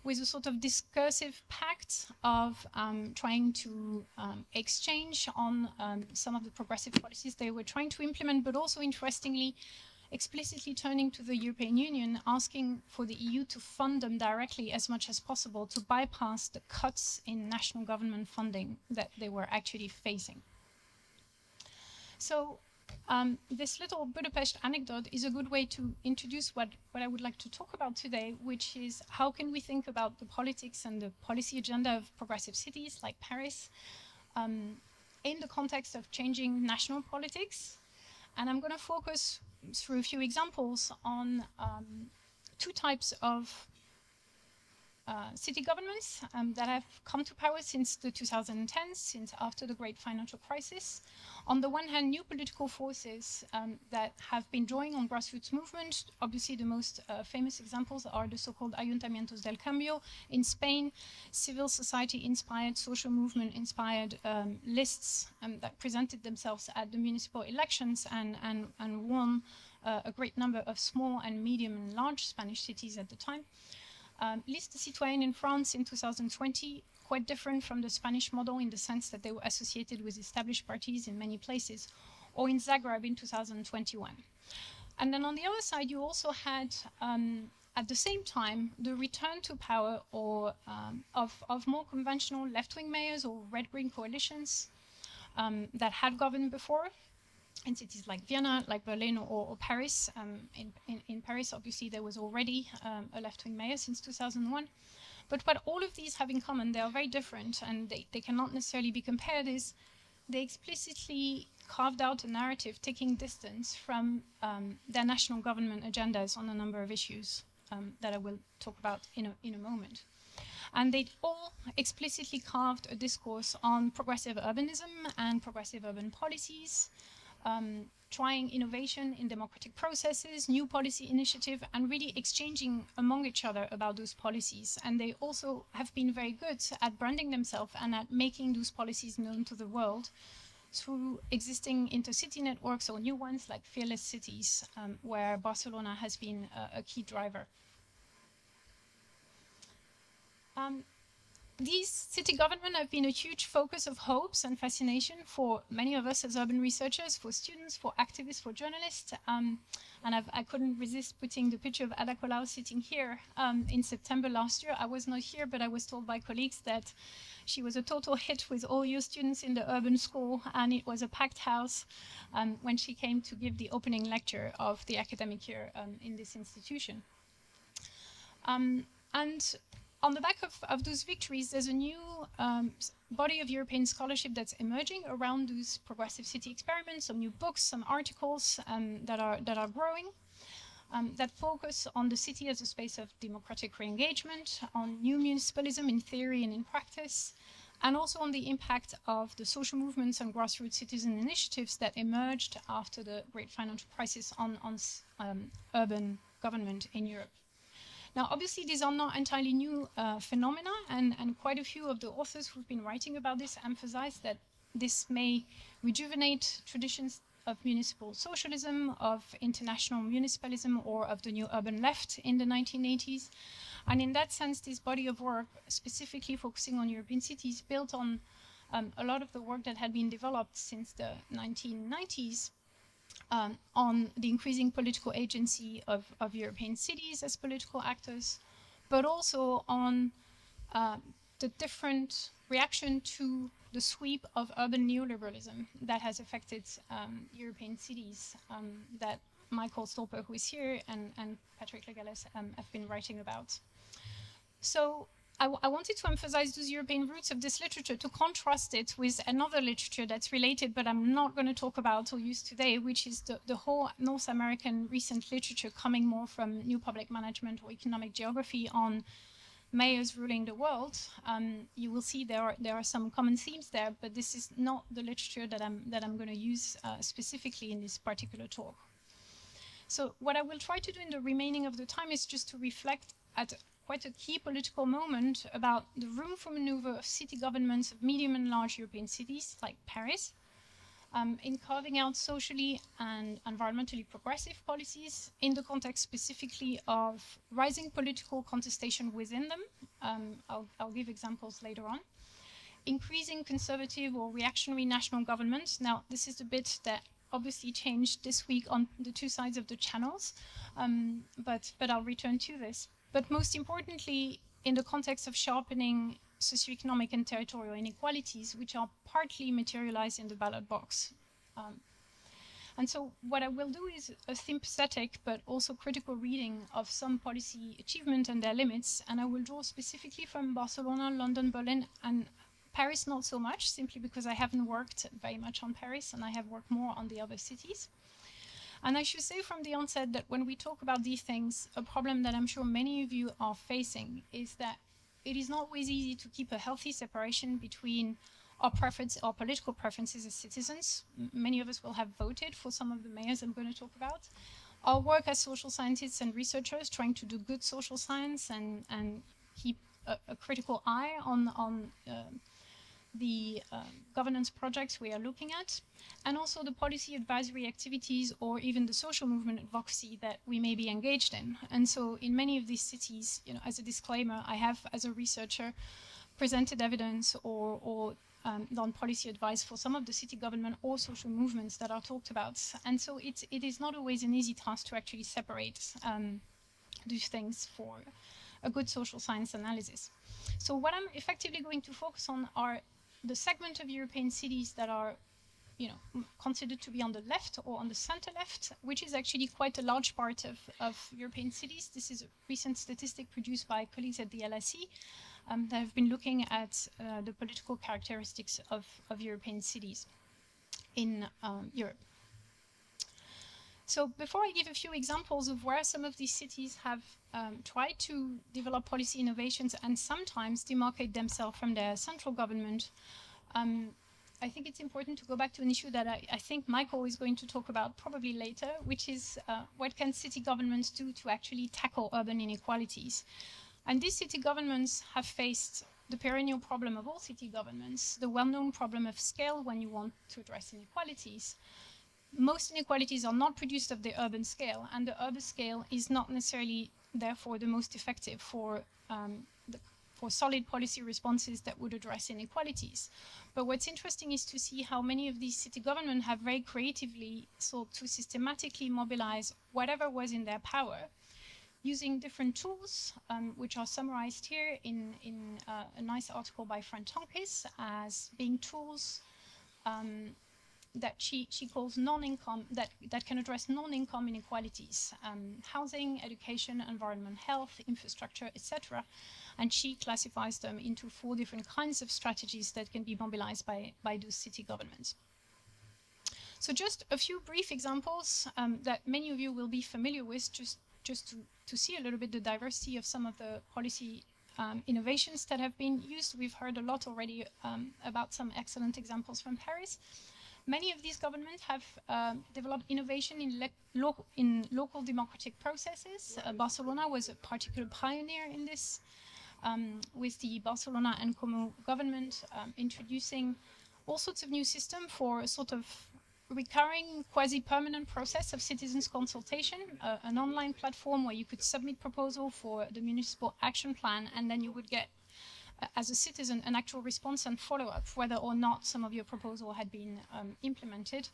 with a sort of discursive pact of trying to exchange on some of the progressive policies they were trying to implement, but also, interestingly, explicitly turning to the European Union, asking for the EU to fund them directly as much as possible to bypass the cuts in national government funding that they were actually facing. So this little Budapest anecdote is a good way to introduce what I would like to talk about today, which is how can we think about the politics and the policy agenda of progressive cities like Paris in the context of changing national politics. And I'm going to focus through a few examples on 2 types of city governments that have come to power since the 2010s, since after the great financial crisis. On the one hand, new political forces that have been drawing on grassroots movements. Obviously, the most famous examples are the so-called Ayuntamientos del Cambio in Spain, civil society-inspired, social movement-inspired lists that presented themselves at the municipal elections and won a great number of small and medium and large Spanish cities at the time. Liste citoyenne in France in 2020, quite different from the Spanish model in the sense that they were associated with established parties in many places. or in Zagreb in 2021. And then on the other side, you also had, at the same time, the return to power or of more conventional left-wing mayors or red-green coalitions that had governed before in cities like Vienna, like Berlin, or Paris. In Paris, obviously, there was already a left-wing mayor since 2001. But what all of these have in common, they are very different, and they cannot necessarily be compared, is they explicitly carved out a narrative taking distance from their national government agendas on a number of issues that I will talk about in a moment. And they all explicitly carved a discourse on progressive urbanism and progressive urban policies, trying innovation in democratic processes, new policy initiative, and really exchanging among each other about those policies. And they also have been very good at branding themselves and at making those policies known to the world through existing intercity networks or new ones like Fearless Cities, where Barcelona has been a key driver. These city government have been a huge focus of hopes and fascination for many of us as urban researchers, for students, for activists, for journalists. And I couldn't resist putting the picture of Ada Colau sitting here in September last year. I was not here, but I was told by colleagues that she was a total hit with all your students in the urban school, and it was a packed house when she came to give the opening lecture of the academic year in this institution. And on the back of those victories, there's a new body of European scholarship that's emerging around those progressive city experiments, some new books, some articles that are growing, that focus on the city as a space of democratic re-engagement, on new municipalism in theory and in practice, and also on the impact of the social movements and grassroots citizen initiatives that emerged after the great financial crisis on urban government in Europe. Now, obviously, these are not entirely new phenomena, and quite a few of the authors who've been writing about this emphasize that this may rejuvenate traditions of municipal socialism, of international municipalism, or of the new urban left in the 1980s. And in that sense, this body of work, specifically focusing on European cities, built on a lot of the work that had been developed since the 1990s, on the increasing political agency of European cities as political actors, but also on the different reaction to the sweep of urban neoliberalism that has affected European cities that Michael Storper, who is here, and Patrick Legales have been writing about. So I wanted to emphasize those European roots of this literature to contrast it with another literature that's related, but I'm not going to talk about or use today, which is the whole North American recent literature coming more from new public management or economic geography on mayors ruling the world. You will see there are some common themes there, but this is not the literature that I'm going to use specifically in this particular talk. So what I will try to do in the remaining of the time is just to reflect at quite a key political moment about the room for maneuver of city governments of medium and large European cities like Paris, in carving out socially and environmentally progressive policies in the context specifically of rising political contestation within them. I'll give examples later on. Increasing conservative or reactionary national governments. Now, this is the bit that obviously changed this week on the two sides of the channels, but I'll return to this. But most importantly, in the context of sharpening socioeconomic and territorial inequalities, which are partly materialized in the ballot box. And so what I will do is a sympathetic but also critical reading of some policy achievement and their limits, and I will draw specifically from Barcelona, London, Berlin, and Paris not so much, simply because I haven't worked very much on Paris and I have worked more on the other cities. And I should say from the onset that when we talk about these things, a problem that I'm sure many of you are facing is that it is not always easy to keep a healthy separation between our political preferences as citizens. Many of us will have voted for some of the mayors I'm going to talk about. Our work as social scientists and researchers trying to do good social science and keep a critical eye on the governance projects we are looking at, and also the policy advisory activities or even the social movement advocacy that we may be engaged in. And so in many of these cities, as a disclaimer, I have, as a researcher, presented evidence or done policy advice for some of the city government or social movements that are talked about. And so it is not always an easy task to actually separate these things for a good social science analysis. So what I'm effectively going to focus on are the segment of European cities that are considered to be on the left or on the center left, which is actually quite a large part of European cities. This is a recent statistic produced by colleagues at the LSE that have been looking at the political characteristics of European cities in Europe. So before I give a few examples of where some of these cities have tried to develop policy innovations and sometimes demarcate themselves from their central government, I think it's important to go back to an issue that I think Michael is going to talk about probably later, which is what can city governments do to actually tackle urban inequalities. And these city governments have faced the perennial problem of all city governments, the well-known problem of scale when you want to address inequalities. Most inequalities are not produced of the urban scale, and the urban scale is not necessarily, therefore, the most effective for solid policy responses that would address inequalities. But what's interesting is to see how many of these city governments have very creatively sought to systematically mobilize whatever was in their power, using different tools, which are summarized here in a nice article by Fran Tonkis as being tools that she calls non-income, that can address non-income inequalities, housing, education, environment, health, infrastructure, etc. And she classifies them into 4 different kinds of strategies that can be mobilized by those city governments. So just a few brief examples that many of you will be familiar with, just to see a little bit the diversity of some of the policy innovations that have been used. We've heard a lot already about some excellent examples from Paris. Many of these governments have developed innovation in local democratic processes. Barcelona was a particular pioneer in this, with the Barcelona and Como government introducing all sorts of new systems for a sort of recurring quasi-permanent process of citizens consultation, an online platform where you could submit proposal for the municipal action plan, and then you would get as a citizen an actual response and follow-up whether or not some of your proposal had been implemented.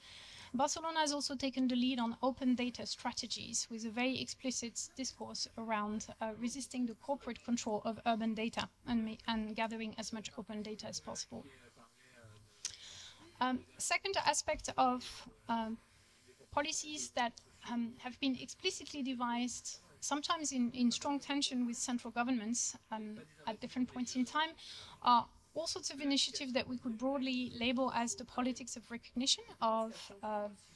Barcelona has also taken the lead on open data strategies with a very explicit discourse around resisting the corporate control of urban data and gathering as much open data as possible. Second aspect of policies that have been explicitly devised, sometimes in strong tension with central governments at different points in time, are all sorts of initiatives that we could broadly label as the politics of recognition of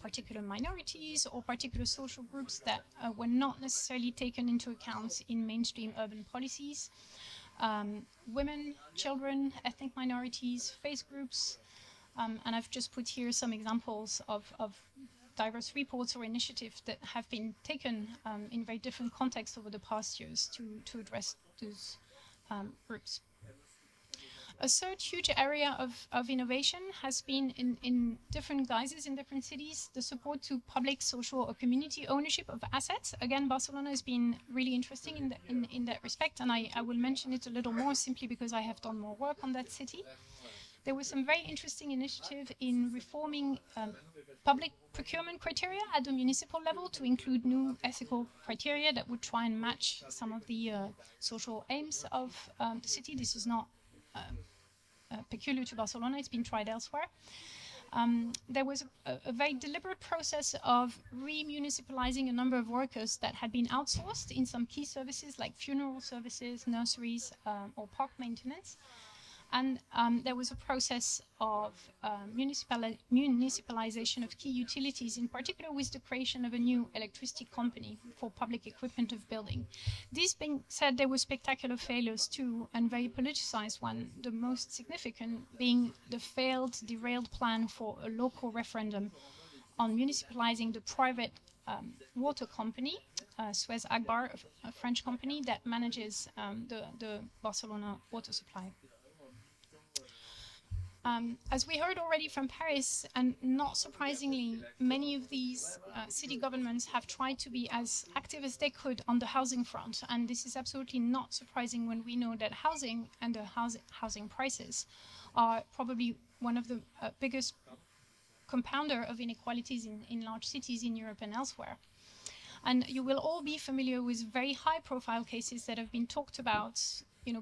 particular minorities or particular social groups that were not necessarily taken into account in mainstream urban policies. Women, children, ethnic minorities, face groups, and I've just put here some examples of diverse reports or initiatives that have been taken in very different contexts over the past years to address those groups. A third huge area of innovation has been in different guises in different cities, the support to public, social, or community ownership of assets. Again, Barcelona has been really interesting in that respect, and I will mention it a little more simply because I have done more work on that city. There was some very interesting initiative in reforming public procurement criteria at the municipal level to include new ethical criteria that would try and match some of the social aims of the city. This is not peculiar to Barcelona, it's been tried elsewhere. There was a very deliberate process of re-municipalizing a number of workers that had been outsourced in some key services like funeral services, nurseries, or park maintenance. And there was a process of municipalization of key utilities, in particular with the creation of a new electricity company for public equipment of building. This being said, there were spectacular failures too, and very politicized one, the most significant being the failed, derailed plan for a local referendum on municipalizing the private water company, Suez Agbar, a French company that manages the Barcelona water supply. As we heard already from Paris, and not surprisingly, many of these city governments have tried to be as active as they could on the housing front. And this is absolutely not surprising when we know that housing and the housing prices are probably one of the biggest compounder of inequalities in large cities in Europe and elsewhere. And you will all be familiar with very high-profile cases that have been talked about,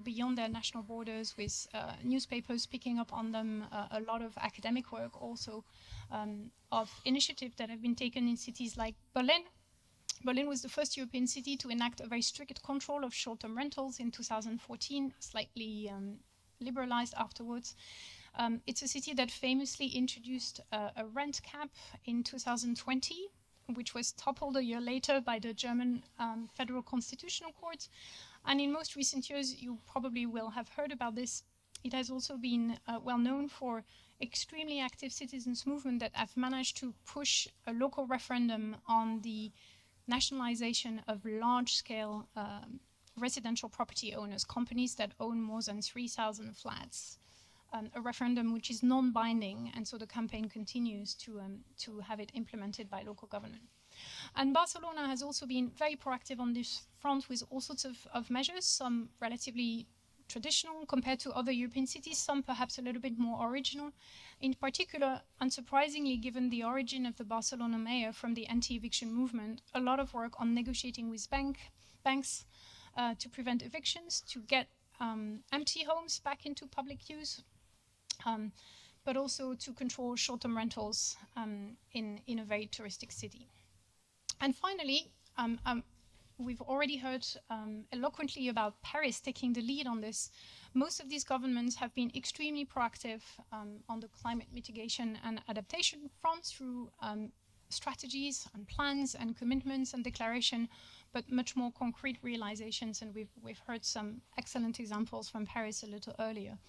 beyond their national borders, with newspapers picking up on them, a lot of academic work also, of initiatives that have been taken in cities like Berlin. Berlin was the first European city to enact a very strict control of short-term rentals in 2014, slightly liberalized afterwards. It's a city that famously introduced a rent cap in 2020, which was toppled a year later by the German Federal Constitutional Court. And in most recent years, you probably will have heard about this. It has also been well known for extremely active citizens movement that have managed to push a local referendum on the nationalization of large-scale residential property owners, companies that own more than 3,000 flats. A referendum which is non-binding, and so the campaign continues to have it implemented by local government. And Barcelona has also been very proactive on this front with all sorts of measures, some relatively traditional compared to other European cities, some perhaps a little bit more original. In particular, unsurprisingly, given the origin of the Barcelona mayor from the anti-eviction movement, a lot of work on negotiating with banks to prevent evictions, to get empty homes back into public use, but also to control short-term rentals in a very touristic city. And finally, we've already heard eloquently about Paris taking the lead on this. Most of these governments have been extremely proactive on the climate mitigation and adaptation front through strategies and plans and commitments and declaration, but much more concrete realizations. And we've heard some excellent examples from Paris a little earlier.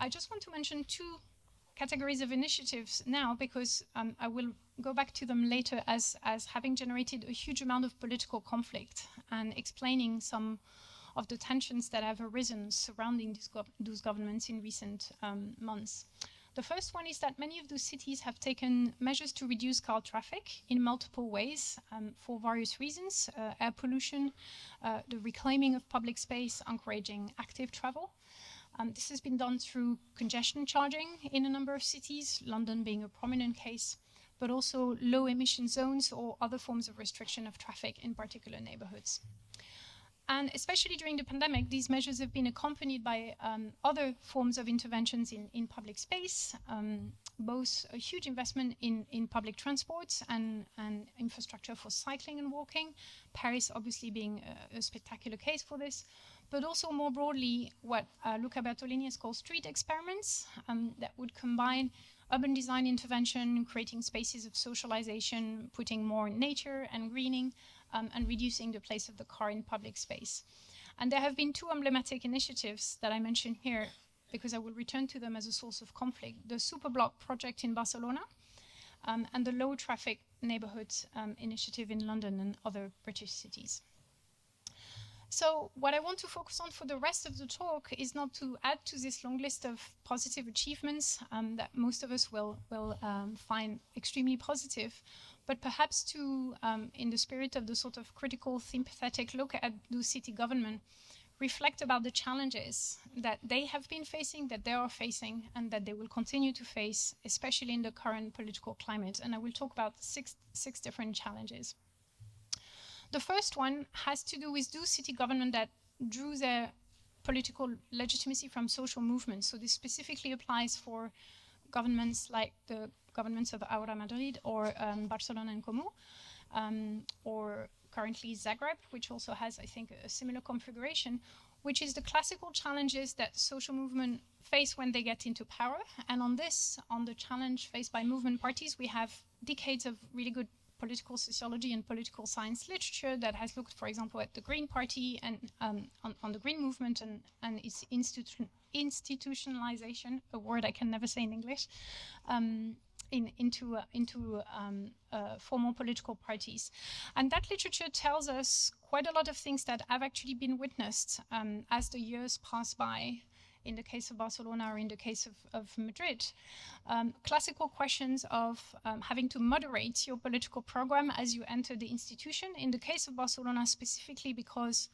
I just want to mention two categories of initiatives now, because I will go back to them later as having generated a huge amount of political conflict and explaining some of the tensions that have arisen surrounding those governments in recent months. The first one is that many of those cities have taken measures to reduce car traffic in multiple ways for various reasons: air pollution, the reclaiming of public space, encouraging active travel. This has been done through congestion charging in a number of cities, London being a prominent case, but also low emission zones or other forms of restriction of traffic in particular neighborhoods. And especially during the pandemic, these measures have been accompanied by other forms of interventions in public space, both a huge investment in public transport and infrastructure for cycling and walking, Paris obviously being a spectacular case for this, but also more broadly what Luca Bertolini has called street experiments that would combine urban design intervention, creating spaces of socialization, putting more nature and greening, and reducing the place of the car in public space. And there have been two emblematic initiatives that I mention here, because I will return to them as a source of conflict: the Superblock project in Barcelona and the low traffic neighborhoods initiative in London and other British cities. So what I want to focus on for the rest of the talk is not to add to this long list of positive achievements that most of us will find extremely positive, but perhaps to, in the spirit of the sort of critical, sympathetic look at the city government, reflect about the challenges that they have been facing, that they are facing, and that they will continue to face, especially in the current political climate. And I will talk about six different challenges. The first one has to do with those city government that drew their political legitimacy from social movements. So this specifically applies for governments like the governments of Ahora Madrid or Barcelona and Comú, or currently Zagreb, which also has, I think, a similar configuration, which is the classical challenges that social movement face when they get into power. And on the challenge faced by movement parties, we have decades of really good political sociology and political science literature that has looked, for example, at the Green Party and on the Green movement and its institutionalization, a word I can never say in English, into formal political parties. And that literature tells us quite a lot of things that have actually been witnessed as the years pass by, in the case of Barcelona or in the case of Madrid. Classical questions of having to moderate your political program as you enter the institution. In the case of Barcelona specifically, because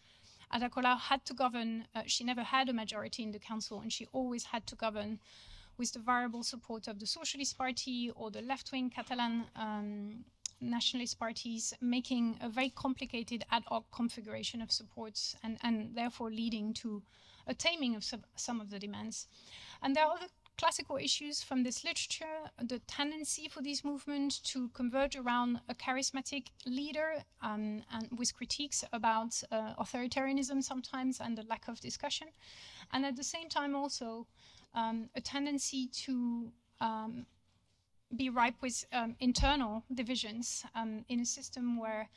Ada Colau had to govern, she never had a majority in the council, and she always had to govern with the variable support of the Socialist Party or the left-wing Catalan nationalist parties, making a very complicated ad hoc configuration of supports and therefore leading to a taming of some of the demands. And there are other classical issues from this literature, the tendency for these movements to converge around a charismatic leader and with critiques about authoritarianism sometimes and the lack of discussion. And at the same time also a tendency to be ripe with internal divisions in a system where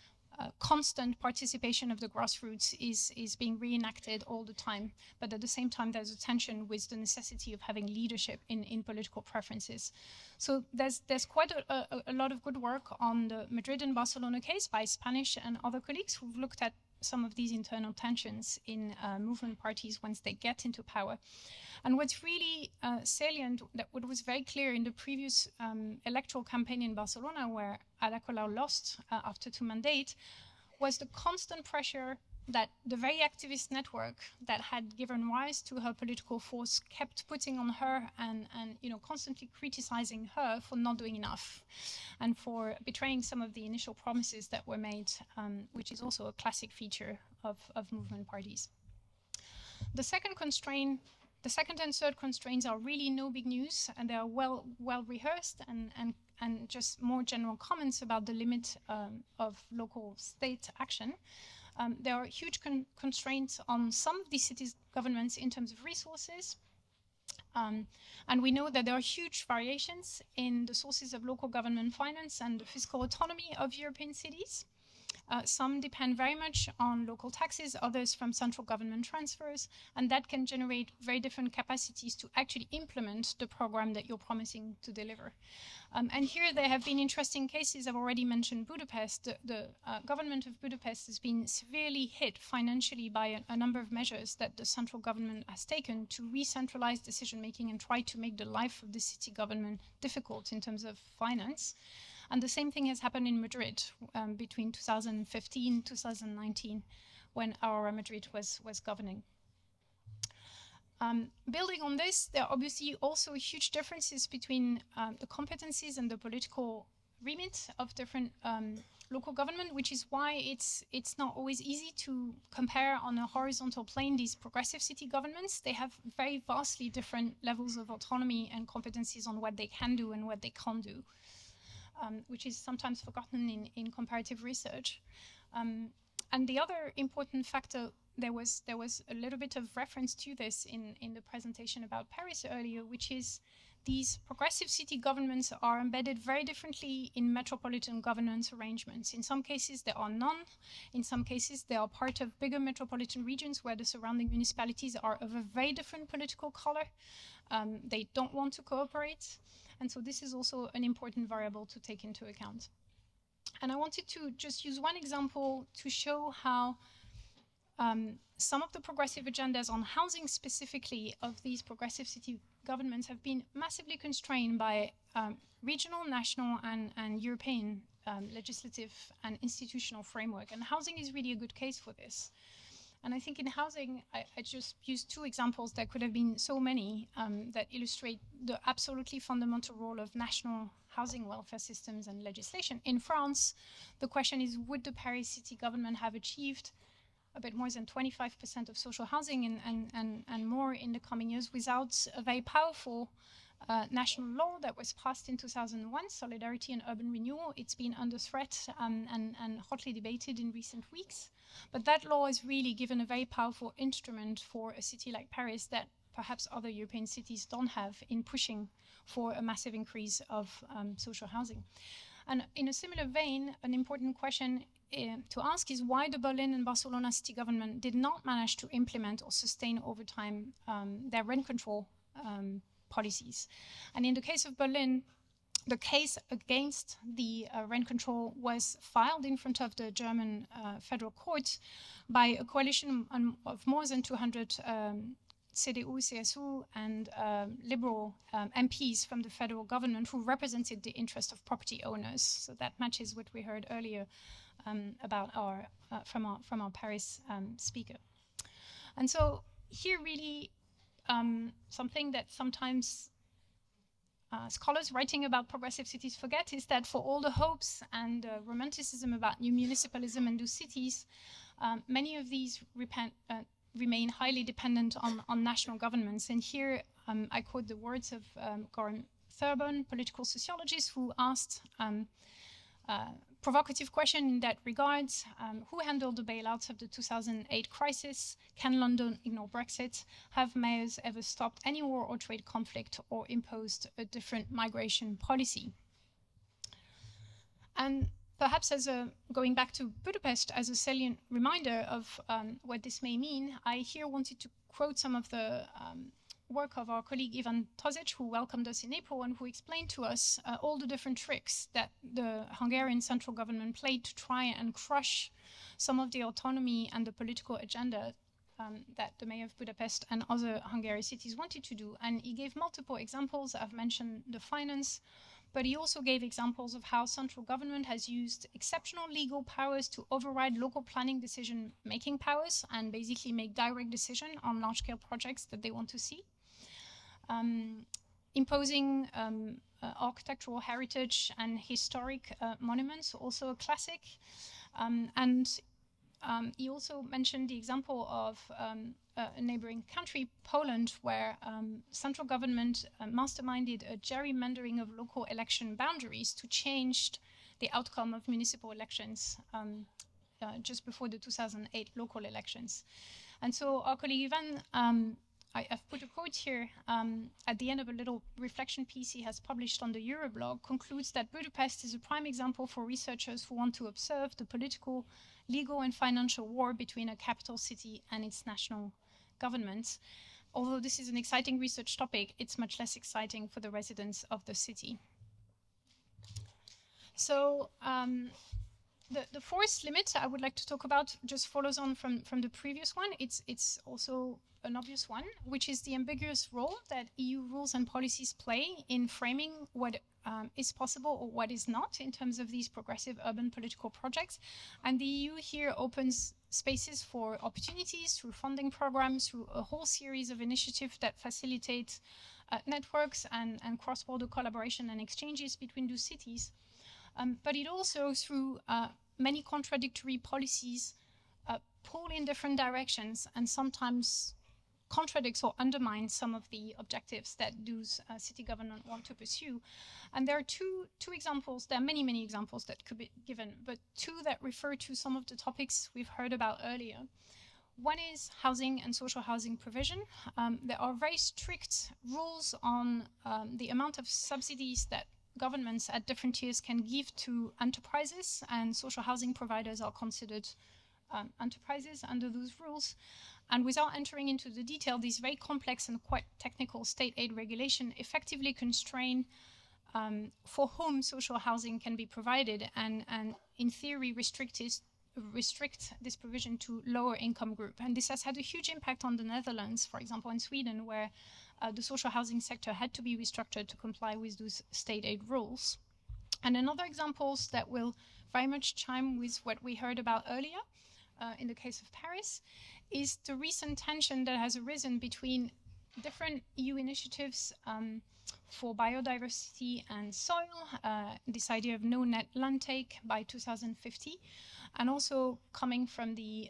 constant participation of the grassroots is being reenacted all the time. But at the same time, there's a tension with the necessity of having leadership in political preferences. So there's quite a lot of good work on the Madrid and Barcelona case by Spanish and other colleagues who've looked at some of these internal tensions in movement parties once they get into power. And what's really salient, that what was very clear in the previous electoral campaign in Barcelona, where Ada Colau lost after 2 mandates, was the constant pressure that the very activist network that had given rise to her political force kept putting on her and constantly criticizing her for not doing enough and for betraying some of the initial promises that were made, which is also a classic feature of movement parties. The second and third constraints are really no big news, and they are well rehearsed and just more general comments about the limit of local state action. There are huge constraints on some of these cities' governments in terms of resources. And we know that there are huge variations in the sources of local government finance and the fiscal autonomy of European cities. Some depend very much on local taxes, others from central government transfers, and that can generate very different capacities to actually implement the program that you're promising to deliver. And here there have been interesting cases. I've already mentioned Budapest. The government of Budapest has been severely hit financially by a number of measures that the central government has taken to re-centralize decision-making and try to make the life of the city government difficult in terms of finance. And the same thing has happened in Madrid between 2015 and 2019, when Aurora Madrid was governing. Building on this, there are obviously also huge differences between the competencies and the political remit of different local government, which is why it's not always easy to compare on a horizontal plane these progressive city governments. They have very vastly different levels of autonomy and competencies on what they can do and what they can't do. Which is sometimes forgotten in comparative research. And the other important factor, there was a little bit of reference to this in the presentation about Paris earlier, which is these progressive city governments are embedded very differently in metropolitan governance arrangements. In some cases, there are none. In some cases, they are part of bigger metropolitan regions where the surrounding municipalities are of a very different political color. They don't want to cooperate. And so this is also an important variable to take into account. And I wanted to just use one example to show how some of the progressive agendas on housing specifically of these progressive city governments have been massively constrained by regional, national, and European legislative and institutional framework. And housing is really a good case for this. And I think in housing, I just used 2 examples. There could have been so many that illustrate the absolutely fundamental role of national housing welfare systems and legislation. In France, the question is, would the Paris city government have achieved a bit more than 25% of social housing and more in the coming years without a very powerful national law that was passed in 2001, Solidarity and Urban Renewal. It's been under threat and hotly debated in recent weeks. But that law has really given a very powerful instrument for a city like Paris that perhaps other European cities don't have in pushing for a massive increase of social housing. And in a similar vein, an important question to ask is why the Berlin and Barcelona city government did not manage to implement or sustain over time their rent control policies. And in the case of Berlin, the case against the rent control was filed in front of the German federal court by a coalition of more than 200 CDU, CSU, and liberal MPs from the federal government who represented the interest of property owners. So that matches what we heard earlier about from our Paris speaker. And so here really something that sometimes scholars writing about progressive cities forget is that for all the hopes and romanticism about new municipalism and new cities, many of these remain highly dependent on national governments. And here I quote the words of Goran-Thurbon, political sociologist, who asked provocative question in that regard: who handled the bailouts of the 2008 crisis? Can London ignore Brexit? Have mayors ever stopped any war or trade conflict or imposed a different migration policy? And perhaps going back to Budapest as a salient reminder of what this may mean, I here wanted to quote some of the work of our colleague Ivan Tozic, who welcomed us in April and who explained to us all the different tricks that the Hungarian central government played to try and crush some of the autonomy and the political agenda that the mayor of Budapest and other Hungarian cities wanted to do. And he gave multiple examples. I've mentioned the finance, but he also gave examples of how central government has used exceptional legal powers to override local planning decision-making powers and basically make direct decision on large-scale projects that they want to see. Imposing architectural heritage and historic monuments, also a classic. He also mentioned the example of a neighboring country, Poland, where central government masterminded a gerrymandering of local election boundaries to change the outcome of municipal elections just before the 2008 local elections. And so our colleague Ivan, I've put a quote here at the end of a little reflection piece he has published on the Euroblog, concludes that Budapest is a prime example for researchers who want to observe the political, legal and financial war between a capital city and its national government. Although this is an exciting research topic, it's much less exciting for the residents of the city. So the forest limit I would like to talk about just follows on from the previous one. It's also an obvious one, which is the ambiguous role that EU rules and policies play in framing what is possible or what is not in terms of these progressive urban political projects. And the EU here opens spaces for opportunities through funding programs, through a whole series of initiatives that facilitate networks and cross-border collaboration and exchanges between those cities. But it also, through many contradictory policies, pull in different directions and sometimes contradicts or undermines some of the objectives that those city governments want to pursue. And there are two examples. There are many examples that could be given, but two that refer to some of the topics we've heard about earlier. One is housing and social housing provision. There are very strict rules on the amount of subsidies that governments at different tiers can give to enterprises, and social housing providers are considered enterprises under those rules. And without entering into the detail, these very complex and quite technical state aid regulation effectively constrain for whom social housing can be provided, and in theory restrict this provision to lower income group. And this has had a huge impact on the Netherlands, for example, in Sweden, where the social housing sector had to be restructured to comply with those state aid rules. And another examples that will very much chime with what we heard about earlier in the case of Paris is the recent tension that has arisen between different EU initiatives for biodiversity and soil, this idea of no net land take by 2050, and also coming from the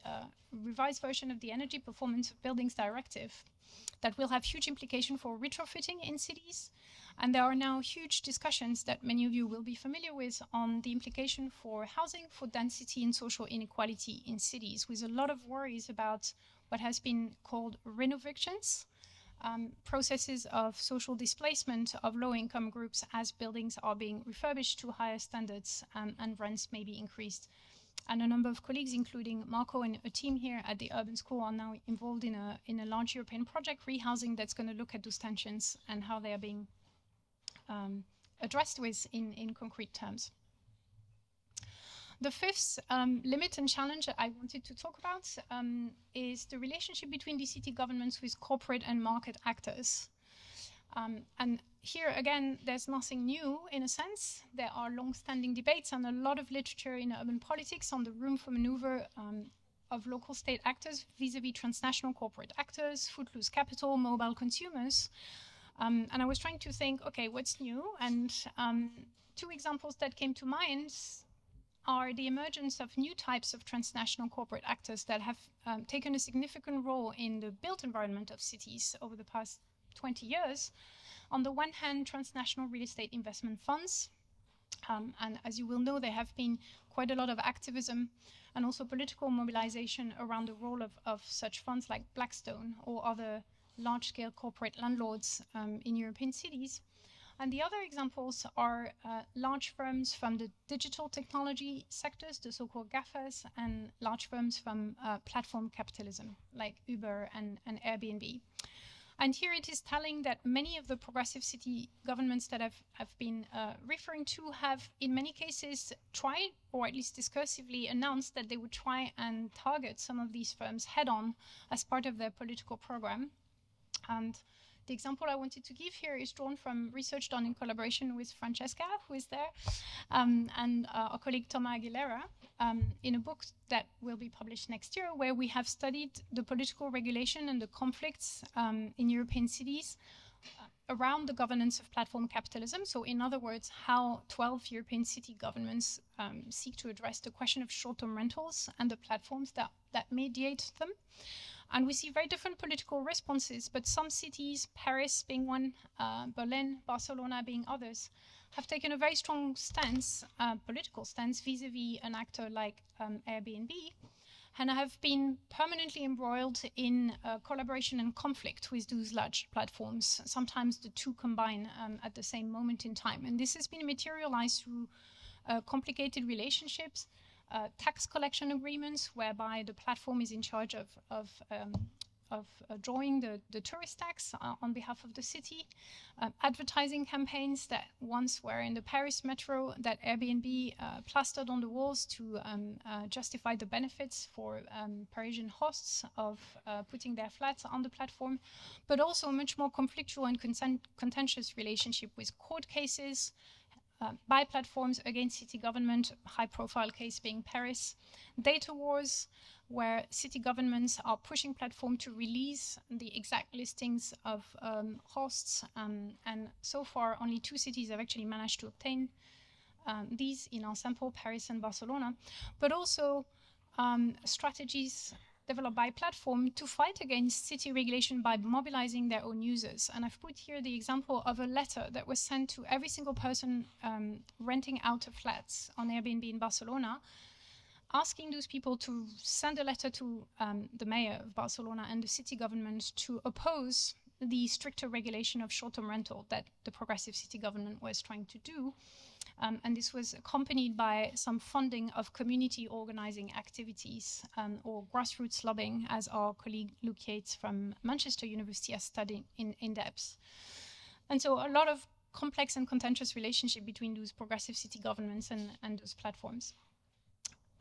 revised version of the Energy Performance of Buildings Directive that will have huge implication for retrofitting in cities. And there are now huge discussions that many of you will be familiar with on the implication for housing, for density and social inequality in cities, with a lot of worries about what has been called renovictions, processes of social displacement of low-income groups as buildings are being refurbished to higher standards and rents may be increased. And a number of colleagues, including Marco and a team here at the Urban School, are now involved in a large European project, rehousing, that's going to look at those tensions and how they are being addressed with in concrete terms. The fifth limit and challenge that I wanted to talk about is the relationship between the city governments with corporate and market actors. And here again, there's nothing new in a sense. There are long-standing debates and a lot of literature in urban politics on the room for maneuver of local state actors vis-a-vis transnational corporate actors, footloose capital, mobile consumers. And I was trying to think, okay, what's new? And two examples that came to mind are the emergence of new types of transnational corporate actors that have taken a significant role in the built environment of cities over the past 20 years. On the one hand, transnational real estate investment funds. And as you will know, there have been quite a lot of activism and also political mobilization around the role of such funds like Blackstone or other large-scale corporate landlords in European cities. And the other examples are large firms from the digital technology sectors, the so-called GAFAs, and large firms from platform capitalism, like Uber and Airbnb. And here it is telling that many of the progressive city governments that I've been referring to have, in many cases, tried, or at least discursively announced that they would try and target some of these firms head-on as part of their political program. And the example I wanted to give here is drawn from research done in collaboration with Francesca, who is there, and our colleague Thomas Aguilera, in a book that will be published next year, where we have studied the political regulation and the conflicts in European cities around the governance of platform capitalism. So in other words, how 12 European city governments seek to address the question of short-term rentals and the platforms that mediate them. And we see very different political responses, but some cities, Paris being one, Berlin, Barcelona being others, have taken a very strong stance, political stance, vis-a-vis an actor like Airbnb, and have been permanently embroiled in collaboration and conflict with those large platforms. Sometimes the two combine at the same moment in time. And this has been materialized through complicated relationships, tax collection agreements, whereby the platform is in charge of drawing the tourist tax on behalf of the city, advertising campaigns that once were in the Paris metro that Airbnb plastered on the walls to justify the benefits for Parisian hosts of putting their flats on the platform, but also a much more conflictual and contentious relationship with court cases, by platforms against city government, high-profile case being Paris, data wars, where city governments are pushing platform to release the exact listings of hosts, and so far only 2 cities have actually managed to obtain these in our sample, Paris and Barcelona, but also strategies developed by platform to fight against city regulation by mobilizing their own users. And I've put here the example of a letter that was sent to every single person renting out of flats on Airbnb in Barcelona, asking those people to send a letter to the mayor of Barcelona and the city government to oppose the stricter regulation of short-term rental that the progressive city government was trying to do. And this was accompanied by some funding of community organizing activities or grassroots lobbying, as our colleague Luke Yates from Manchester University has studied in depth. And so a lot of complex and contentious relationship between those progressive city governments and those platforms.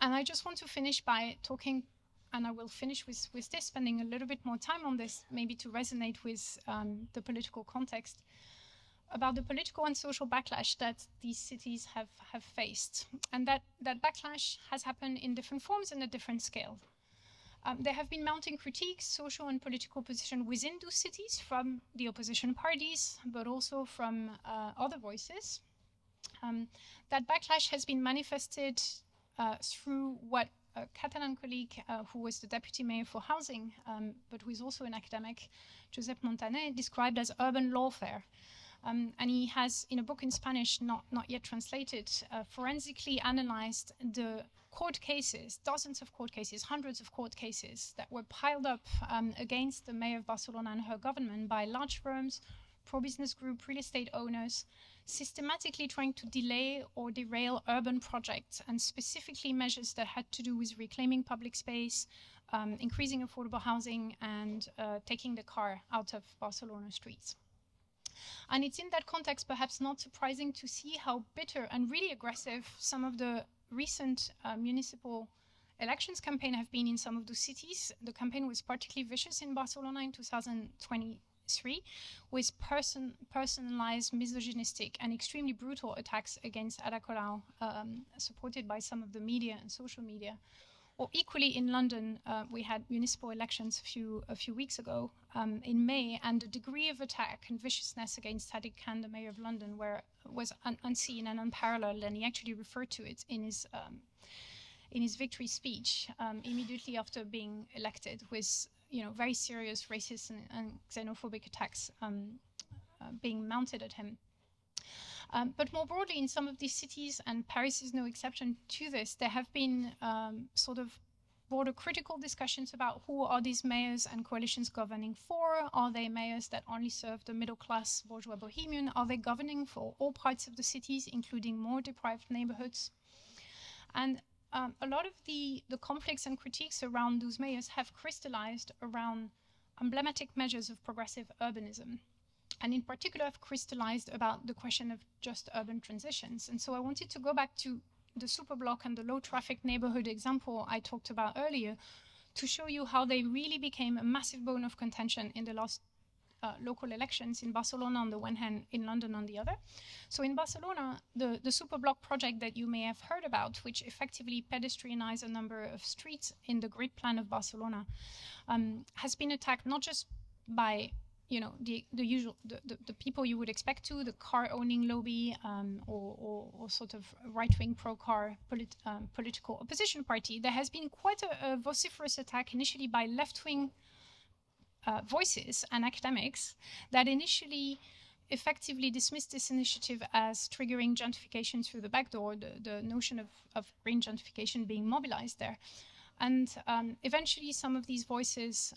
And I just want to finish by talking, and I will finish with this, spending a little bit more time on this, maybe to resonate with the political context, about the political and social backlash that these cities have faced. And that backlash has happened in different forms and at different scale. There have been mounting critiques, social and political position within those cities from the opposition parties, but also from other voices. That backlash has been manifested through what a Catalan colleague who was the deputy mayor for housing, but who is also an academic, Josep Montaner, described as urban lawfare. And he has, in a book in Spanish, not yet translated, forensically analyzed the court cases, dozens of court cases, hundreds of court cases that were piled up against the mayor of Barcelona and her government by large firms, pro-business group, real estate owners, systematically trying to delay or derail urban projects, and specifically measures that had to do with reclaiming public space, increasing affordable housing, and taking the car out of Barcelona streets. And it's in that context perhaps not surprising to see how bitter and really aggressive some of the recent municipal elections campaign have been in some of the cities. The campaign was particularly vicious in Barcelona in 2023, with personalized, misogynistic, and extremely brutal attacks against Ada Colau, supported by some of the media and social media. Or equally in London, we had municipal elections a few weeks ago in May, and the degree of attack and viciousness against Sadiq Khan, the mayor of London, was unseen and unparalleled, and he actually referred to it in his victory speech immediately after being elected, with very serious racist and xenophobic attacks being mounted at him. But more broadly, in some of these cities, and Paris is no exception to this, there have been sort of broader critical discussions about who are these mayors and coalitions governing for. Are they mayors that only serve the middle class bourgeois bohemian? Are they governing for all parts of the cities, including more deprived neighborhoods? And a lot of the conflicts and critiques around those mayors have crystallized around emblematic measures of progressive urbanism, and in particular have crystallized about the question of just urban transitions. And so I wanted to go back to the superblock and the low traffic neighborhood example I talked about earlier to show you how they really became a massive bone of contention in the last local elections, in Barcelona on the one hand, in London on the other. So in Barcelona, the superblock project that you may have heard about, which effectively pedestrianized a number of streets in the grid plan of Barcelona, has been attacked not just by the usual the people you would expect to, the car-owning lobby, or sort of right-wing pro-car political opposition party. There has been quite a vociferous attack initially by left-wing voices and academics that initially effectively dismissed this initiative as triggering gentrification through the back door, the notion of green gentrification being mobilized there. And eventually some of these voices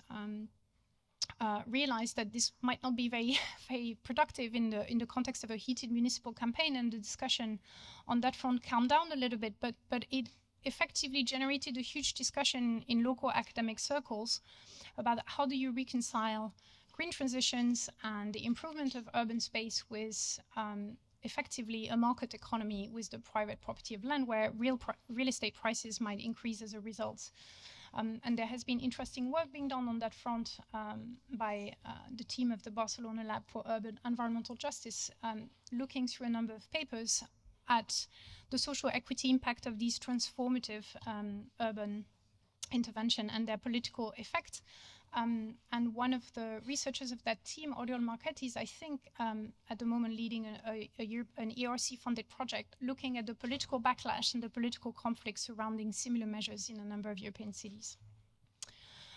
realized that this might not be very, very productive in the context of a heated municipal campaign, and the discussion on that front calmed down a little bit, but it effectively generated a huge discussion in local academic circles about how do you reconcile green transitions and the improvement of urban space with effectively a market economy with the private property of land, where real estate prices might increase as a result. And there has been interesting work being done on that front by the team of the Barcelona Lab for Urban Environmental Justice, looking through a number of papers at the social equity impact of these transformative urban intervention and their political effect. And one of the researchers of that team, Oriol Marchetti, is, I think, at the moment leading an ERC-funded project looking at the political backlash and the political conflict surrounding similar measures in a number of European cities.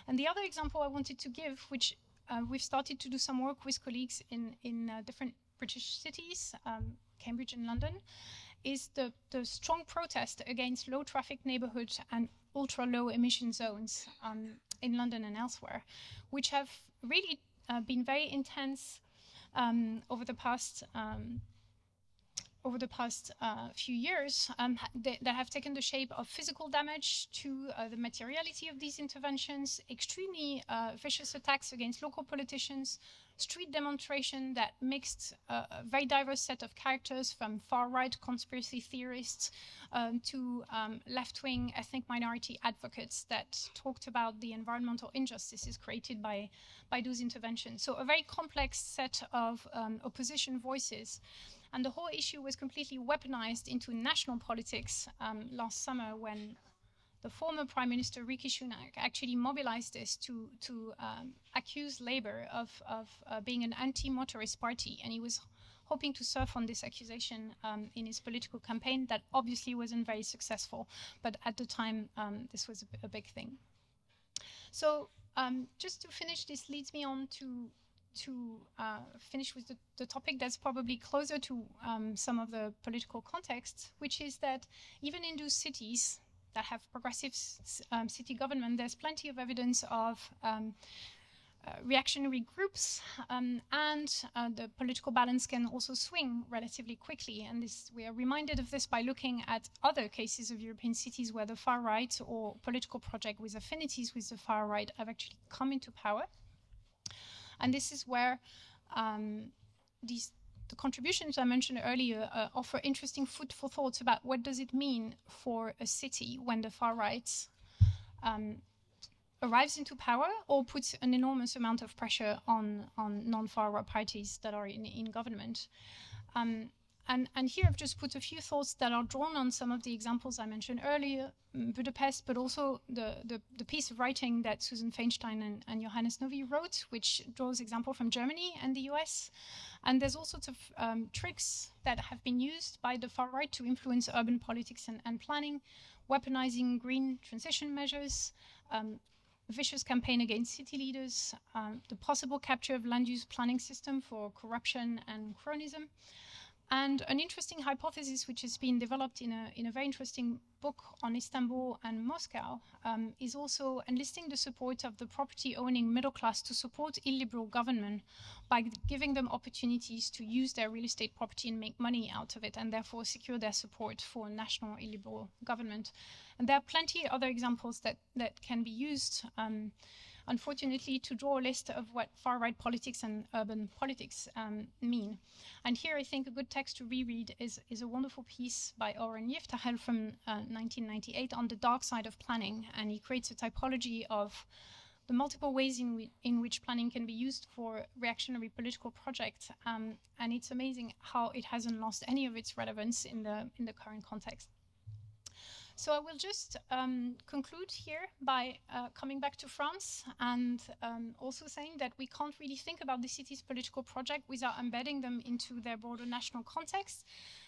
And the other example I wanted to give, which we've started to do some work with colleagues in different British cities, Cambridge and London, is the strong protest against low traffic neighborhoods and ultra low emission zones in London and elsewhere, which have really been very intense over the past few years, that have taken the shape of physical damage to the materiality of these interventions, extremely vicious attacks against local politicians, street demonstration that mixed a very diverse set of characters, from far-right conspiracy theorists to left-wing ethnic minority advocates that talked about the environmental injustices created by those interventions. So a very complex set of opposition voices. And the whole issue was completely weaponized into national politics last summer, when the former Prime Minister Rishi Sunak actually mobilized this to accuse Labour of being an anti-motorist party. And he was hoping to surf on this accusation in his political campaign. That obviously wasn't very successful, but at the time this was a big thing. So just to finish, this leads me on to finish with the topic that's probably closer to some of the political context, which is that even in those cities that have progressive city government, there's plenty of evidence of reactionary groups, and the political balance can also swing relatively quickly. And we are reminded of this by looking at other cases of European cities where the far right or political project with affinities with the far right have actually come into power. And this is where the contributions I mentioned earlier offer interesting food for thought about what does it mean for a city when the far right arrives into power or puts an enormous amount of pressure on non-far right parties that are in government. And here I've just put a few thoughts that are drawn on some of the examples I mentioned earlier, Budapest, but also the piece of writing that Susan Feinstein and Johannes Novi wrote, which draws example from Germany and the US. And there's all sorts of tricks that have been used by the far right to influence urban politics and planning, weaponizing green transition measures, vicious campaign against city leaders, the possible capture of land use planning system for corruption and cronyism. And an interesting hypothesis which has been developed in a very interesting book on Istanbul and Moscow is also enlisting the support of the property-owning middle class to support illiberal government by giving them opportunities to use their real estate property and make money out of it, and therefore secure their support for national illiberal government. And there are plenty of other examples that can be used, unfortunately, to draw a list of what far-right politics and urban politics mean. And here I think a good text to reread is a wonderful piece by Oren Yiftachel from 1998 on the dark side of planning. And he creates a typology of the multiple ways in which planning can be used for reactionary political projects. And it's amazing how it hasn't lost any of its relevance in the current context. So I will just conclude here by coming back to France and also saying that we can't really think about the city's political project without embedding them into their broader national context.